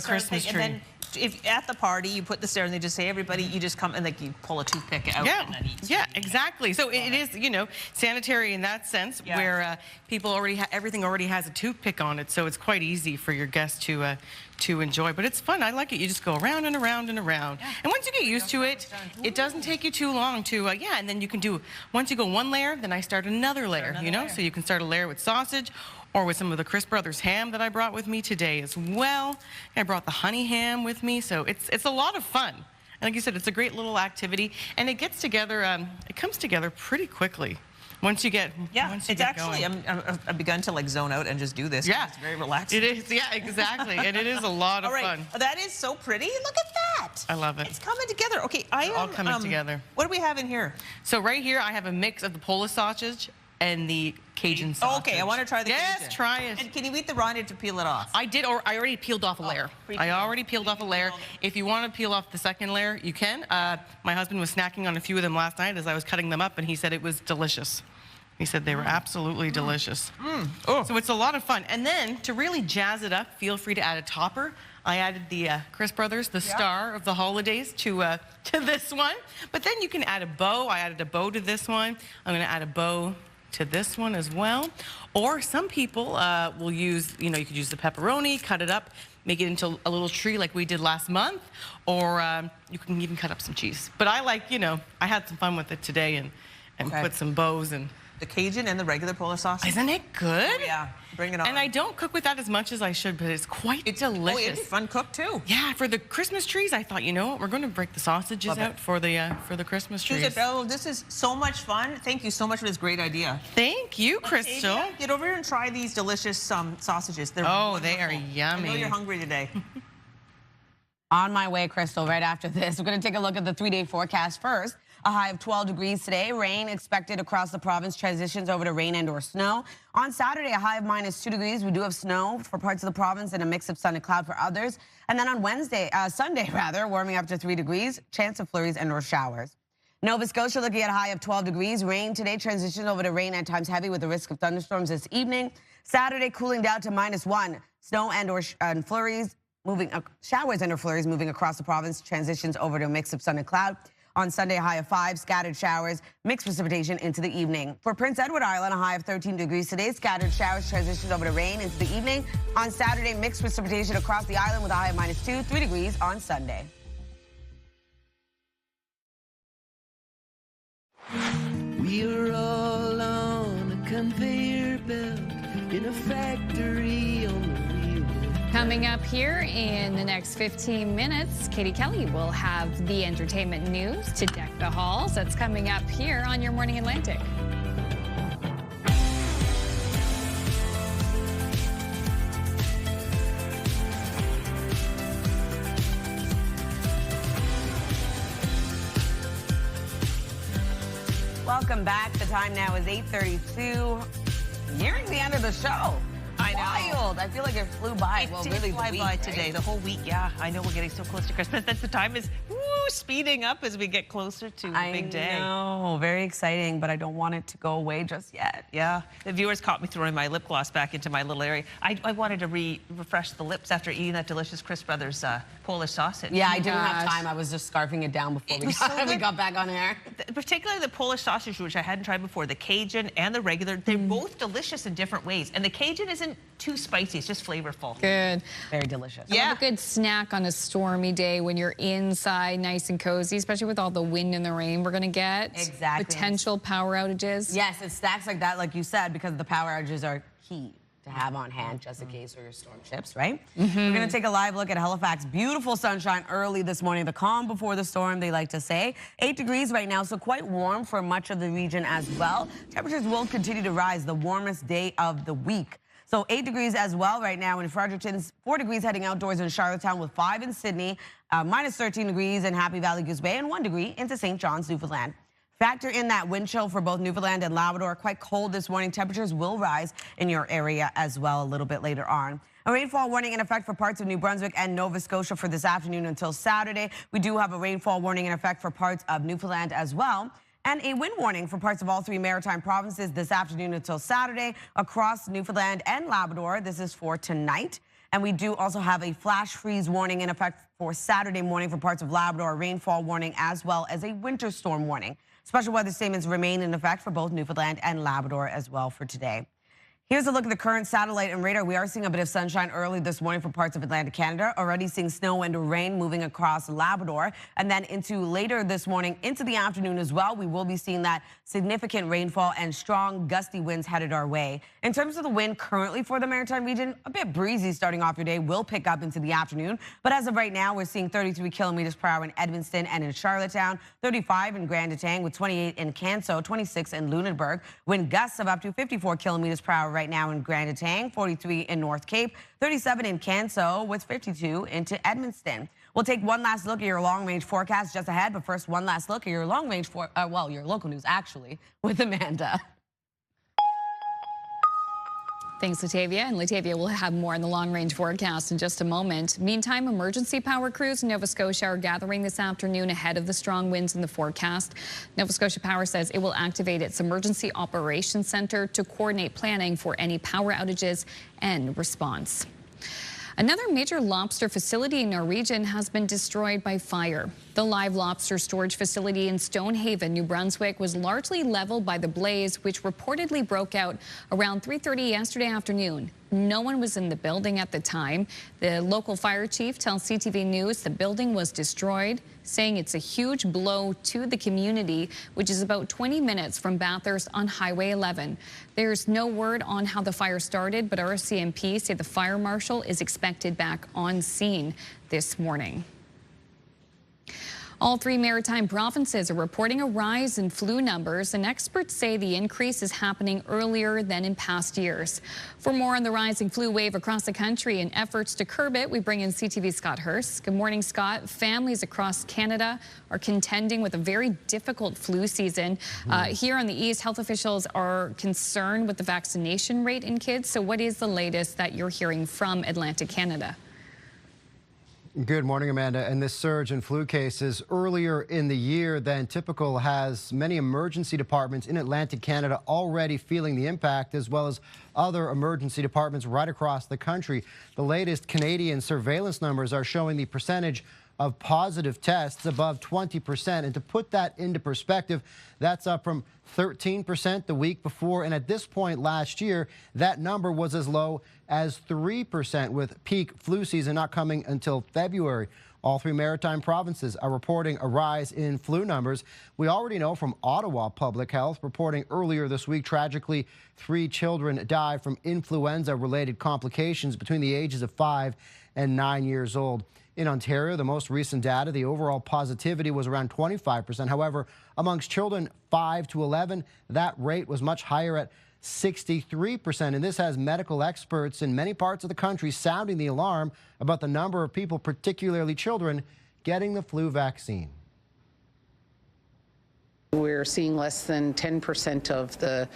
Christmas tree.
And then if at the party you put the star and they just say everybody, you just come and like you pull a toothpick out and then eat.
Yeah, exactly. So it is, you know, sanitary in that sense, where people already everything already has a toothpick on it, so it's quite easy for your guests to enjoy. But it's fun. I like it. You just go around and around and around. And once you get used to it, it doesn't take you too long to and then you can do, once you go one layer, then I start another layer, you know? So you can start a layer with sausage or with some of the Chris Brothers ham that I brought with me today as well. I brought the honey ham with me, so it's a lot of fun. And like you said, it's a great little activity, and it gets together, it comes together pretty quickly. Once you get
going. I've begun to like zone out and just do this.
Yeah,
it's very relaxing.
It is. Yeah, exactly, and it is a lot of fun.
That is so pretty. Look at that.
I love it.
It's coming together. Okay,
all coming together.
What do we have in here?
So right here, I have a mix of the Polish sausage and the Cajun sausage.
Okay, I want to try the Cajun.
Yes, try it.
And can you eat the raw to peel it off?
I did, or I already peeled off a layer. I already peeled off a layer. If you want to peel off the second layer, you can. My husband was snacking on a few of them last night as I was cutting them up, and he said it was delicious. He said they were absolutely delicious. So it's a lot of fun. And then to really jazz it up, feel free to add a topper. I added the Chris Brothers, the star of the holidays, to this one. But then you can add a bow. I added a bow to this one. I'm going to add a bow to this one as well. Or some people will use, you know, you could use the pepperoni, cut it up, make it into a little tree like we did last month, or you can even cut up some cheese. But I like, you know, I had some fun with it today and put some bows and
the Cajun and the regular Polish sausage.
Isn't it good?
Oh, yeah, bring it on.
And I don't cook with that as much as I should, but it's quite delicious.
Oh, it's fun cooked too.
Yeah, for the Christmas trees, I thought, you know what, we're going to break the sausages out for the Christmas trees.
Susan, this is so much fun. Thank you so much for this great idea.
Thank you, Crystal.
Get over here and try these delicious sausages. They're
they are yummy.
I know you're hungry today.
On my way, Crystal, right after this. We're going to take a look at the 3-day forecast first. A high of 12 degrees today. Rain expected across the province, transitions over to rain and or snow. On Saturday, a high of -2 degrees. We do have snow for parts of the province and a mix of sun and cloud for others. And then on Sunday, warming up to 3 degrees. Chance of flurries and or showers. Nova Scotia looking at a high of 12 degrees. Rain today, transitions over to rain at times heavy with the risk of thunderstorms this evening. Saturday, cooling down to -1. Snow and or flurries. Showers and or flurries moving across the province, transitions over to a mix of sun and cloud. On Sunday, a high of 5, scattered showers, mixed precipitation into the evening. For Prince Edward Island, a high of 13 degrees today, scattered showers, transitions over to rain into the evening. On Saturday, mixed precipitation across the island with a high of -2, 3 degrees on Sunday.
We're all on a conveyor belt in a factory on the wheel.
Coming up here in the next 15 minutes, Katie Kelly will have the entertainment news to deck the halls. That's coming up here on Your Morning Atlantic.
Welcome back. The time now is 8:32. Nearing the end of the show.
I know.
Wild. I feel like it flew by.
It did
really
fly
the week,
by
right?
today. The whole week, yeah. I know we're getting so close to Christmas. That's the time is speeding up as we get closer to the big day.
I know. Very exciting, but I don't want it to go away just yet.
Yeah. The viewers caught me throwing my lip gloss back into my little area. I wanted to refresh the lips after eating that delicious Chris Brothers Polish sausage.
Yeah, I didn't have time. I was just scarfing it down before we got back on air.
Particularly the Polish sausage, which I hadn't tried before, the Cajun and the regular, they're both delicious in different ways. And the Cajun isn't too spicy, it's just flavorful.
Good.
Very delicious.
Yeah. A good snack on a stormy day when you're inside nice and cozy, especially with all the wind and the rain we're going to get.
Exactly.
Potential power outages.
Yes, it's snacks like that, like you said, because the power outages are key to have on hand just in case for your storm chips, right? We're going to take a live look at Halifax. Beautiful sunshine early this morning. The calm before the storm, they like to say. 8 degrees right now, so quite warm for much of the region as well. Temperatures will continue to rise, the warmest day of the week. So 8 degrees as well right now in Fredericton, 4 degrees heading outdoors in Charlottetown with 5 in Sydney, minus 13 degrees in Happy Valley, Goose Bay, and 1 degree into St. John's, Newfoundland. Factor in that wind chill for both Newfoundland and Labrador. Quite cold this morning. Temperatures will rise in your area as well a little bit later on. A rainfall warning in effect for parts of New Brunswick and Nova Scotia for this afternoon until Saturday. We do have a rainfall warning in effect for parts of Newfoundland as well. And a wind warning for parts of all 3 maritime provinces this afternoon until Saturday across Newfoundland and Labrador. This is for tonight. And we do also have a flash freeze warning in effect for Saturday morning for parts of Labrador, rainfall warning, as well as a winter storm warning. Special weather statements remain in effect for both Newfoundland and Labrador as well for today. Here's a look at the current satellite and radar. We are seeing a bit of sunshine early this morning for parts of Atlantic Canada. Already seeing snow and rain moving across Labrador. And then into later this morning, into the afternoon as well, we will be seeing that significant rainfall and strong gusty winds headed our way. In terms of the wind currently for the maritime region, a bit breezy starting off your day, will pick up into the afternoon. But as of right now, we're seeing 33 kilometers per hour in Edmundston and in Charlottetown, 35 in Grand Etang with 28 in Canso, 26 in Lunenburg. Wind gusts of up to 54 kilometers per hour right now in Grand Etang, 43 in North Cape, 37 in Canso with 52 into Edmundston. We'll take one last look at your long-range forecast just ahead, but first, one last look at your long-range, your local news, actually, with Amanda.
Thanks, Latavia. And Latavia will have more on the long-range forecast in just a moment. Meantime, emergency power crews in Nova Scotia are gathering this afternoon ahead of the strong winds in the forecast. Nova Scotia Power says it will activate its Emergency Operations Center to coordinate planning for any power outages and response. Another major lobster facility in our region has been destroyed by fire. The live lobster storage facility in Stonehaven, New Brunswick, was largely leveled by the blaze, which reportedly broke out around 3:30 yesterday afternoon. No one was in the building at the time. The local fire chief tells CTV News the building was destroyed, saying it's a huge blow to the community, which is about 20 minutes from Bathurst on Highway 11. There's no word on how the fire started, but RCMP say the fire marshal is expected back on scene this morning. All 3 maritime provinces are reporting a rise in flu numbers, and experts say the increase is happening earlier than in past years. For more on the rising flu wave across the country and efforts to curb it, we bring in CTV's Scott Hurst. Good morning, Scott. Families across Canada are contending with a very difficult flu season. Here on the East, health officials are concerned with the vaccination rate in kids. So what is the latest that you're hearing from Atlantic Canada?
Good morning, Amanda. And this surge in flu cases earlier in the year than typical has many emergency departments in Atlantic Canada already feeling the impact, as well as other emergency departments right across the country. The latest Canadian surveillance numbers are showing the percentage of positive tests above 20%. And to put that into perspective, that's up from 13% the week before. And at this point last year, that number was as low as 3%, with peak flu season not coming until February. All 3 maritime provinces are reporting a rise in flu numbers. We already know from Ottawa Public Health reporting earlier this week, tragically, 3 children died from influenza-related complications between the ages of 5 and 9 years old. In Ontario, the most recent data, the overall positivity was around 25%. However, amongst children 5 to 11, that rate was much higher at 63%. And this has medical experts in many parts of the country sounding the alarm about the number of people, particularly children, getting the flu vaccine.
We're seeing less than 10% of the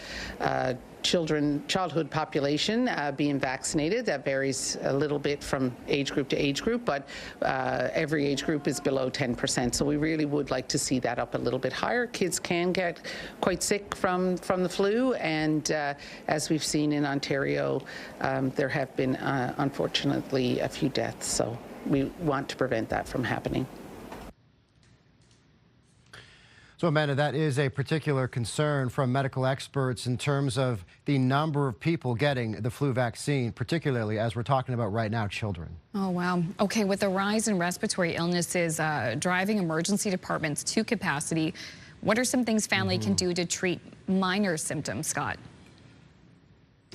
childhood population being vaccinated. That varies a little bit from age group to age group, but every age group is below 10%. So we really would like to see that up a little bit higher. Kids can get quite sick from the flu, and as we've seen in Ontario, there have been unfortunately a few deaths. So we want to prevent that from happening.
So, Amanda, that is a particular concern from medical experts in terms of the number of people getting the flu vaccine, particularly as we're talking about right now, children.
Oh, wow. Okay, with the rise in respiratory illnesses driving emergency departments to capacity, what are some things family can do to treat minor symptoms, Scott?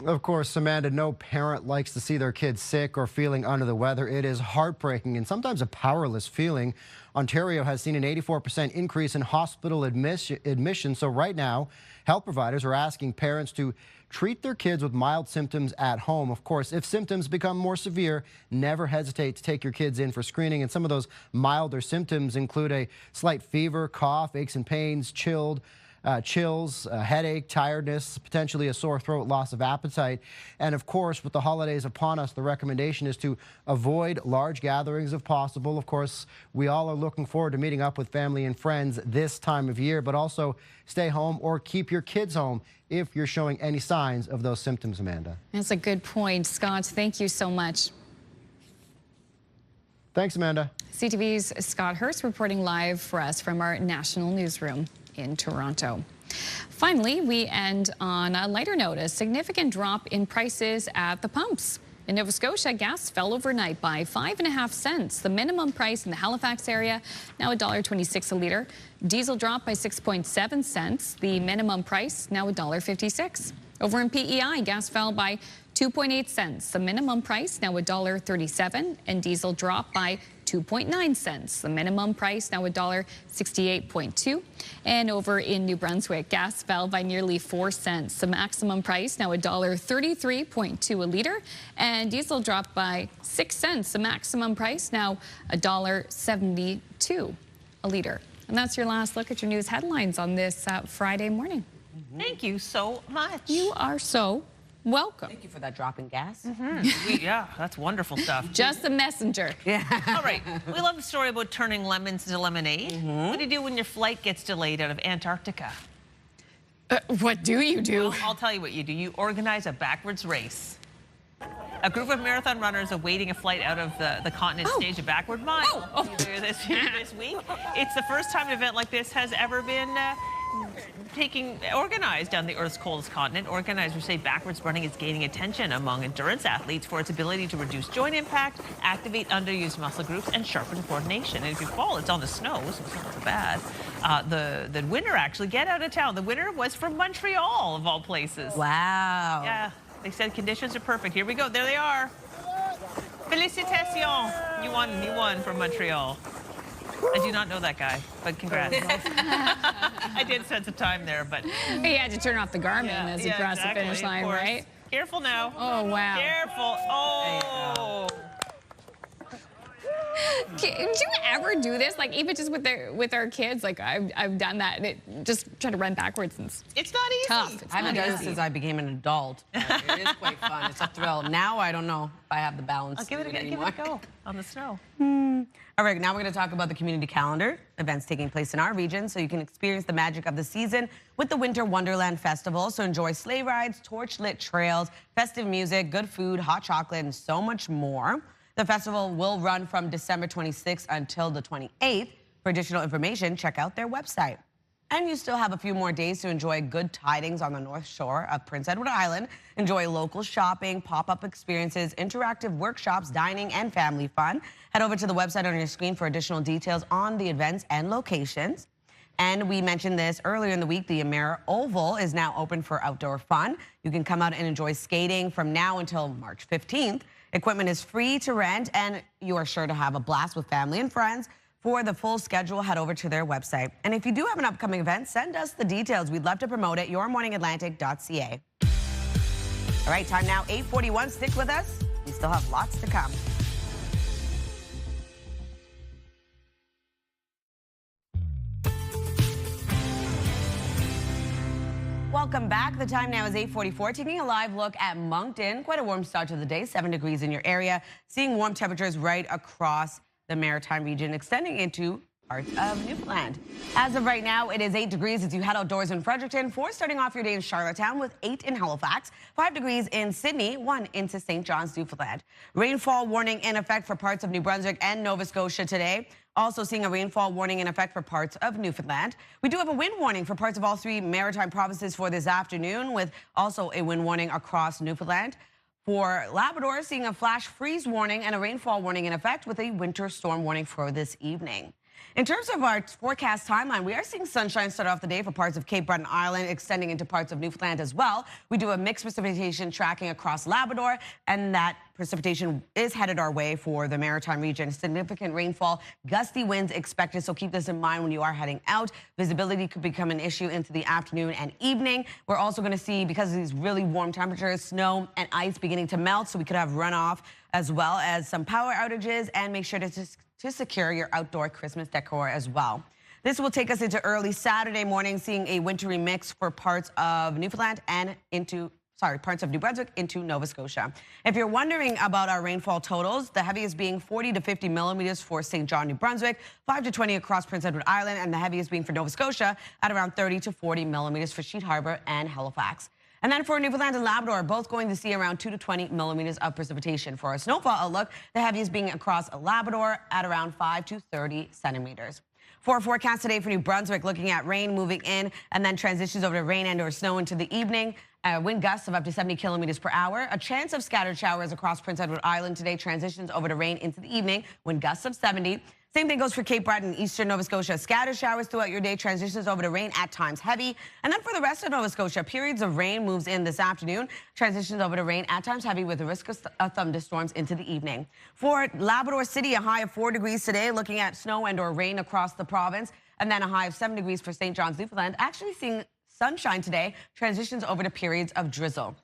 Of course, Amanda, no parent likes to see their kids sick or feeling under the weather. It is heartbreaking and sometimes a powerless feeling. Ontario has seen an 84% increase in hospital admissions. So right now, health providers are asking parents to treat their kids with mild symptoms at home. Of course, if symptoms become more severe, never hesitate to take your kids in for screening. And some of those milder symptoms include a slight fever, cough, aches and pains, chills, headache, tiredness, potentially a sore throat, loss of appetite. And of course, with the holidays upon us, the recommendation is to avoid large gatherings if possible. Of course, we all are looking forward to meeting up with family and friends this time of year, but also stay home or keep your kids home if you're showing any signs of those symptoms, Amanda.
That's a good point. Scott, thank you so much.
Thanks, Amanda.
CTV's Scott Hurst reporting live for us from our national newsroom in Toronto. Finally, we end on a lighter note, a significant drop in prices at the pumps. In Nova Scotia, gas fell overnight by 5.5 cents. The minimum price in the Halifax area, now $1.26 a litre. Diesel dropped by 6.7 cents. The minimum price, now $1.56. Over in PEI, gas fell by 2.8 cents. The minimum price, now $1.37, and diesel dropped by 2.9 cents. The minimum price now $1.68.2. And over in New Brunswick, gas fell by nearly 4 cents. The maximum price now $1.33.2 a litre, and diesel dropped by 6 cents. The maximum price now $1.72 a litre. And that's your last look at your news headlines on this Friday morning.
Thank you so much.
You are so welcome.
Thank you for that drop in gas.
Yeah, that's wonderful stuff.
Just a messenger.
Yeah.
All right. We love the story about turning lemons into lemonade. What do you do when your flight gets delayed out of Antarctica?
What do you do?
Well, I'll tell you what you do. You organize a backwards race. A group of marathon runners awaiting a flight out of the continent stage a backward mile this week. It's the first time an event like this has ever been organized down the Earth's coldest continent. Organizers say backwards running is gaining attention among endurance athletes for its ability to reduce joint impact, activate underused muscle groups, and sharpen coordination. And if you fall, it's on the snow, so it's not so bad. The winner actually get out of town. The winner was from Montreal, of all places.
Wow.
Yeah, they said conditions are perfect. Here we go. There they are. Félicitations. You won from Montreal. I do not know that guy, but congrats. I did spend some time there, but...
He had to turn off the Garmin as he crossed the finish line, right?
Careful now.
Oh, wow.
Careful. Oh.
Do you ever do this? Like, even just with our kids? Like, I've done that. Just try to run backwards. And
it's not easy.
Tough.
I haven't done this since I became an adult. It is quite fun. It's a thrill. Now I don't know if I have the balance.
I'll give it a go on the snow.
All right, now we're going to talk about the community calendar, events taking place in our region, so you can experience the magic of the season with the Winter Wonderland Festival. So enjoy sleigh rides, torch-lit trails, festive music, good food, hot chocolate, and so much more. The festival will run from December 26th until the 28th. For additional information, check out their website. And you still have a few more days to enjoy good tidings on the North Shore of Prince Edward Island. Enjoy local shopping, pop-up experiences, interactive workshops, dining, and family fun. Head over to the website on your screen for additional details on the events and locations. And we mentioned this earlier in the week, the Amera Oval is now open for outdoor fun. You can come out and enjoy skating from now until March 15th. Equipment is free to rent, and you are sure to have a blast with family and friends. For the full schedule, head over to their website. And if you do have an upcoming event, send us the details. We'd love to promote it. yourmorningatlantic.ca. All right, time now, 8:41. Stick with us. We still have lots to come. Welcome back. The time now is 8:44. Taking a live look at Moncton. Quite a warm start to the day, 7 degrees in your area. Seeing warm temperatures right across the maritime region, extending into parts of Newfoundland. As of right now, it is 8 degrees as you head outdoors in Fredericton. 4 starting off your day in Charlottetown with 8 in Halifax. 5 degrees in Sydney, 1 into St. John's, Newfoundland. Rainfall warning in effect for parts of New Brunswick and Nova Scotia today. Also seeing a rainfall warning in effect for parts of Newfoundland. We do have a wind warning for parts of all 3 maritime provinces for this afternoon, with also a wind warning across Newfoundland. For Labrador, seeing a flash freeze warning and a rainfall warning in effect with a winter storm warning for this evening. In terms of our forecast timeline, we are seeing sunshine start off the day for parts of Cape Breton Island, extending into parts of Newfoundland as well. We do have mixed precipitation tracking across Labrador, and that precipitation is headed our way for the Maritime region. Significant rainfall, gusty winds expected, so keep this in mind when you are heading out. Visibility could become an issue into the afternoon and evening. We're also going to see, because of these really warm temperatures, snow and ice beginning to melt, so we could have runoff as well as some power outages, and make sure to secure your outdoor Christmas decor as well. This will take us into early Saturday morning, seeing a wintry mix for parts of Newfoundland and parts of New Brunswick into Nova Scotia. If you're wondering about our rainfall totals, the heaviest being 40 to 50 millimeters for St. John, New Brunswick, 5 to 20 across Prince Edward Island, and the heaviest being for Nova Scotia at around 30 to 40 millimeters for Sheet Harbour and Halifax. And then for Newfoundland and Labrador, both going to see around 2 to 20 millimeters of precipitation. For our snowfall outlook, the heaviest being across Labrador at around 5 to 30 centimeters. For our forecast today for New Brunswick, looking at rain moving in and then transitions over to rain and or snow into the evening. Wind gusts of up to 70 kilometers per hour. A chance of scattered showers across Prince Edward Island today, transitions over to rain into the evening. Wind gusts of 70. Same thing goes for Cape Breton, eastern Nova Scotia. Scattered showers throughout your day, transitions over to rain, at times heavy. And then for the rest of Nova Scotia, periods of rain moves in this afternoon, transitions over to rain, at times heavy, with the risk of thunderstorms into the evening. For Labrador City, a high of 4 degrees today, looking at snow and or rain across the province. And then a high of 7 degrees for St. John's, Newfoundland. Actually seeing sunshine today, transitions over to periods of drizzle.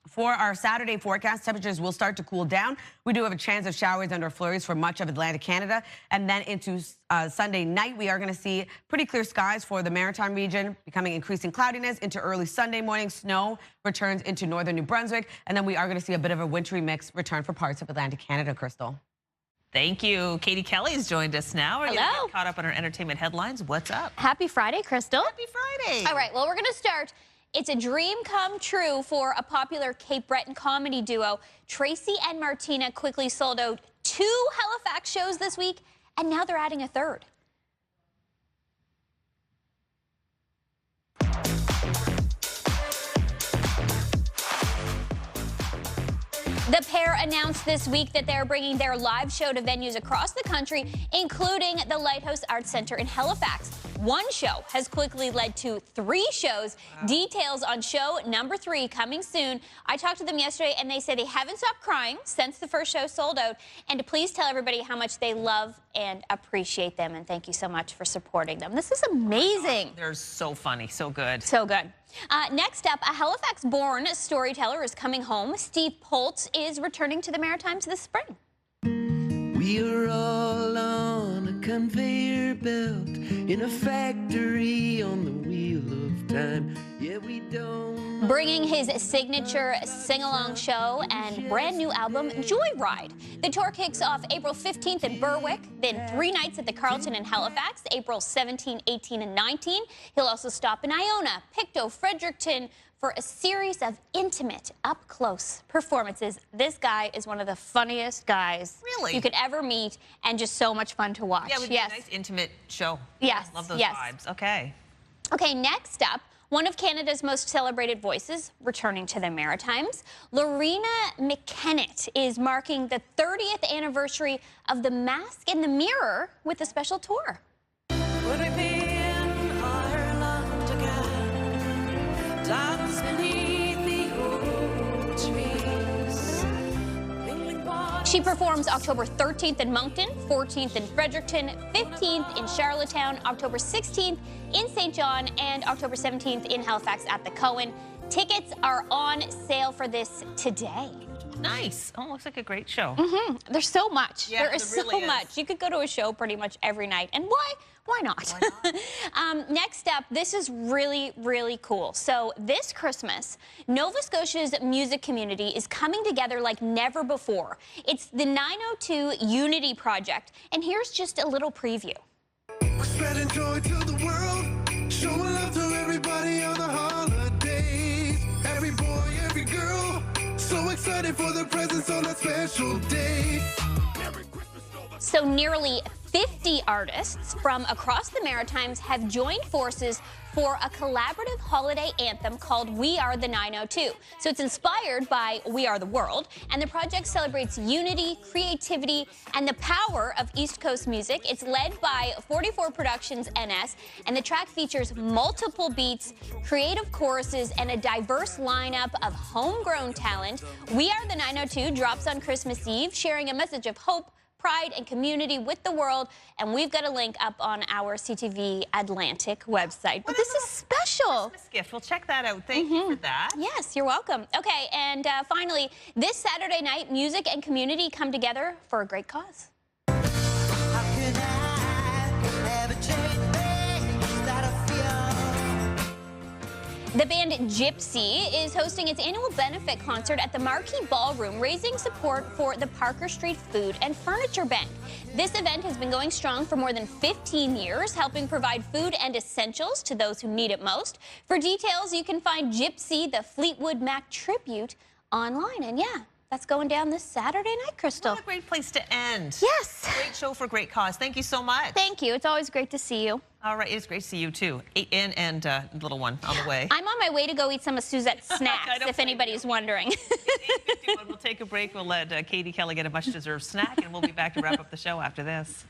For our Saturday forecast, temperatures will start to cool down. We do have a chance of showers and or flurries for much of Atlantic Canada. And then into Sunday night, we are going to see pretty clear skies for the Maritime region, becoming increasing cloudiness into early Sunday morning. Snow returns into northern New Brunswick. And then we are going to see a bit of a wintry mix return for parts of Atlantic Canada, Crystal.
Thank you. Katie Kelly's joined us now. We're going to get caught up on our entertainment headlines. What's up?
Happy Friday, Crystal.
Happy Friday.
All right, well, we're going to start. It's a dream come true for a popular Cape Breton comedy duo. Tracy and Martina quickly sold out 2 Halifax shows this week, and now they're adding a third. The pair announced this week that they're bringing their live show to venues across the country, including the Lighthouse Arts Centre in Halifax. One show has quickly led to 3 shows. Wow. Details on show number 3 coming soon. I talked to them yesterday, and they say they haven't stopped crying since the first show sold out, and to please tell everybody how much they love and appreciate them, and thank you so much for supporting them. This is amazing.
They're so funny, so good.
So good. Next up, a Halifax-born storyteller is coming home. Steve Poltz is returning to the Maritimes this spring.
We are all on a conveyor belt in a factory on the wheel of time. Yeah, we don't.
Bringing his signature sing-along show and brand new album, Joyride. The tour kicks off April 15th in Berwick, then 3 nights at the Carlton in Halifax, April 17, 18, and 19. He'll also stop in Iona, Pictou, Fredericton, for a series of intimate, up-close performances. This guy is one of the funniest guys you could ever meet, and just so much fun to watch.
Yeah, it would be a nice, intimate show.
Yes,
love those vibes. Okay.
Okay, next up, one of Canada's most celebrated voices returning to the Maritimes. Lorena McKennett is marking the 30th anniversary of The Mask in the Mirror with a special tour.
Would we be in Ireland again? Dance beneath the oak trees.
She performs October 13th in Moncton, 14th in Fredericton, 15th in Charlottetown, October 16th in St. John, and October 17th in Halifax at the Cohen. Tickets are on sale for this today.
Nice. Oh, looks like a great show.
There's so much.
Yeah,
there is
really
so much. You could go to a show pretty much every night. And why not? Next up, this is really, really cool. So this Christmas, Nova Scotia's music community is coming together like never before. It's the 902 Unity Project. And here's just a little preview.
We're spreading joy to the world, showing love to everybody on the holidays. Every boy, every girl, so excited for the presents on that special day.
So nearly 50 artists from across the Maritimes have joined forces for a collaborative holiday anthem called We Are the 902. So it's inspired by We Are the World, and the project celebrates unity, creativity, and the power of East Coast music. It's led by 44 Productions NS, and the track features multiple beats, creative choruses, and a diverse lineup of homegrown talent. We Are the 902 drops on Christmas Eve, sharing a message of hope, pride, and community with the world, and we've got a link up on our CTV Atlantic website. But this is special.
Christmas gift. We'll check that out. Thank you for that.
Yes, you're welcome. Okay, and finally, this Saturday night, music and community come together for a great cause. The band Gypsy is hosting its annual benefit concert at the Marquee Ballroom, raising support for the Parker Street Food and Furniture Bank. This event has been going strong for more than 15 years, helping provide food and essentials to those who need it most. For details, you can find Gypsy, the Fleetwood Mac tribute, online. And yeah, that's going down this Saturday night, Crystal.
What a great place to end.
Yes.
Great show for great cause. Thank you so much.
Thank you. It's always great to see you.
All right, it's great to see you too. And little one on the way.
I'm on my way to go eat some of Suzette's snacks, if anybody's wondering.
It's 8:51. We'll take a break. We'll let Katie Kelly get a much-deserved snack, and we'll be back to wrap up the show after this.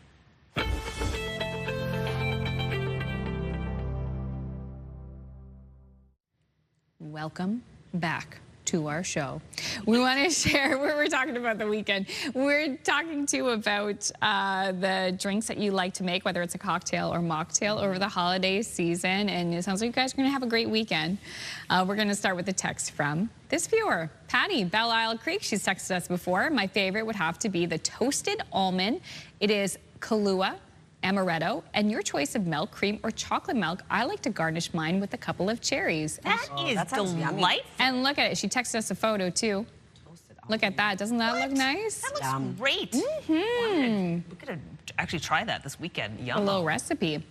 Welcome back to our show. We want to share, we're talking about the weekend. We're talking too about the drinks that you like to make, whether it's a cocktail or mocktail over the holiday season. And it sounds like you guys are going to have a great weekend. We're going to start with a text from this viewer, Patty, Belle Isle Creek. She's texted us before. My favorite would have to be the toasted almond. It is Kahlua, amaretto, and your choice of milk, cream, or chocolate milk. I like to garnish mine with a couple of cherries.
That is delightful.
And look at it. She texted us a photo, too. Look at that. Doesn't that look nice?
That looks great.
Mm-hmm.
We're going to actually try that this weekend. Yum.
A little recipe.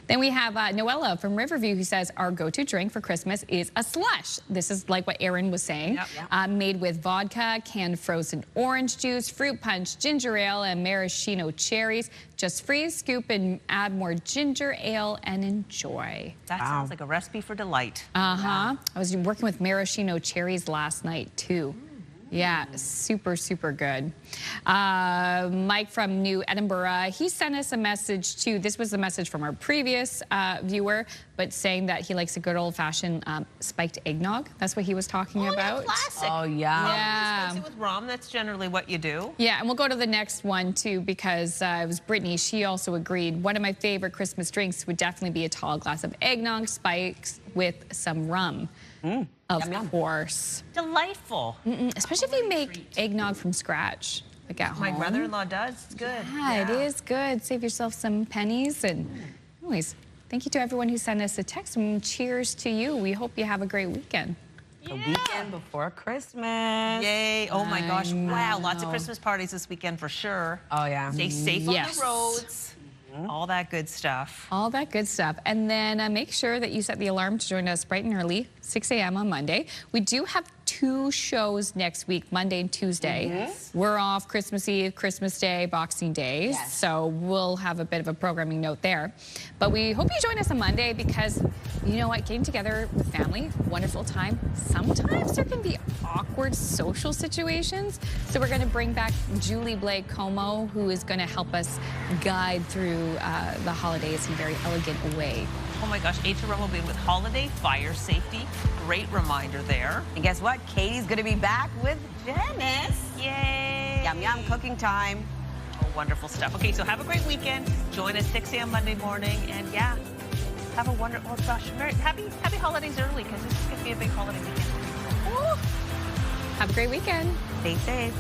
Then we have Noella from Riverview who says our go-to drink for Christmas is a slush. This is like what Aaron was saying. Made with vodka, canned frozen orange juice, fruit punch, ginger ale, and maraschino cherries. Just freeze, scoop, and add more ginger ale and enjoy.
That sounds like a recipe for delight.
I was working with maraschino cherries last night, too. Yeah, super, super good. Mike from New Edinburgh, he sent us a message too. This was the message from our previous viewer, but saying that he likes a good old-fashioned spiked eggnog. That's what he was talking about.
Classic.
Oh, yeah.
Yeah.
Spicy with rum, that's generally what you do.
Yeah, and we'll go to the next one too, because it was Brittany. She also agreed. One of my favorite Christmas drinks would definitely be a tall glass of eggnog spiked with some rum. Of course.
Delightful.
Especially if you make eggnog from scratch, like at home.
My brother-in-law does. It's good.
Yeah, it is good. Save yourself some pennies. And anyways, thank you to everyone who sent us a text. And cheers to you. We hope you have a great weekend.
The weekend before Christmas.
Yay. Oh, my gosh. Wow. Lots of Christmas parties this weekend for sure.
Oh, yeah.
Stay safe on the roads. All that good stuff.
All that good stuff. And then make sure that you set the alarm to join us bright and early, 6 a.m. on Monday. We do have 2 shows next week, Monday and Tuesday. We're off Christmas Eve, Christmas Day, Boxing Day. So we'll have a bit of a programming note there. But we hope you join us on Monday because, you know what, getting together with family, wonderful time. Sometimes there can be awkward social situations. So we're going to bring back Julie Blake Como, who is going to help us guide through the holidays in a very elegant way.
Oh my gosh, H.R. will be with holiday fire safety. Great reminder there.
And guess what? Katie's going to be back with Janice.
Yay.
Yum, yum, cooking time.
Oh, wonderful stuff. Okay, so have a great weekend. Join us 6 a.m. Monday morning. And yeah, have a wonderful, oh gosh, happy holidays early because this is going to be a big holiday weekend.
Have a great weekend.
Stay safe.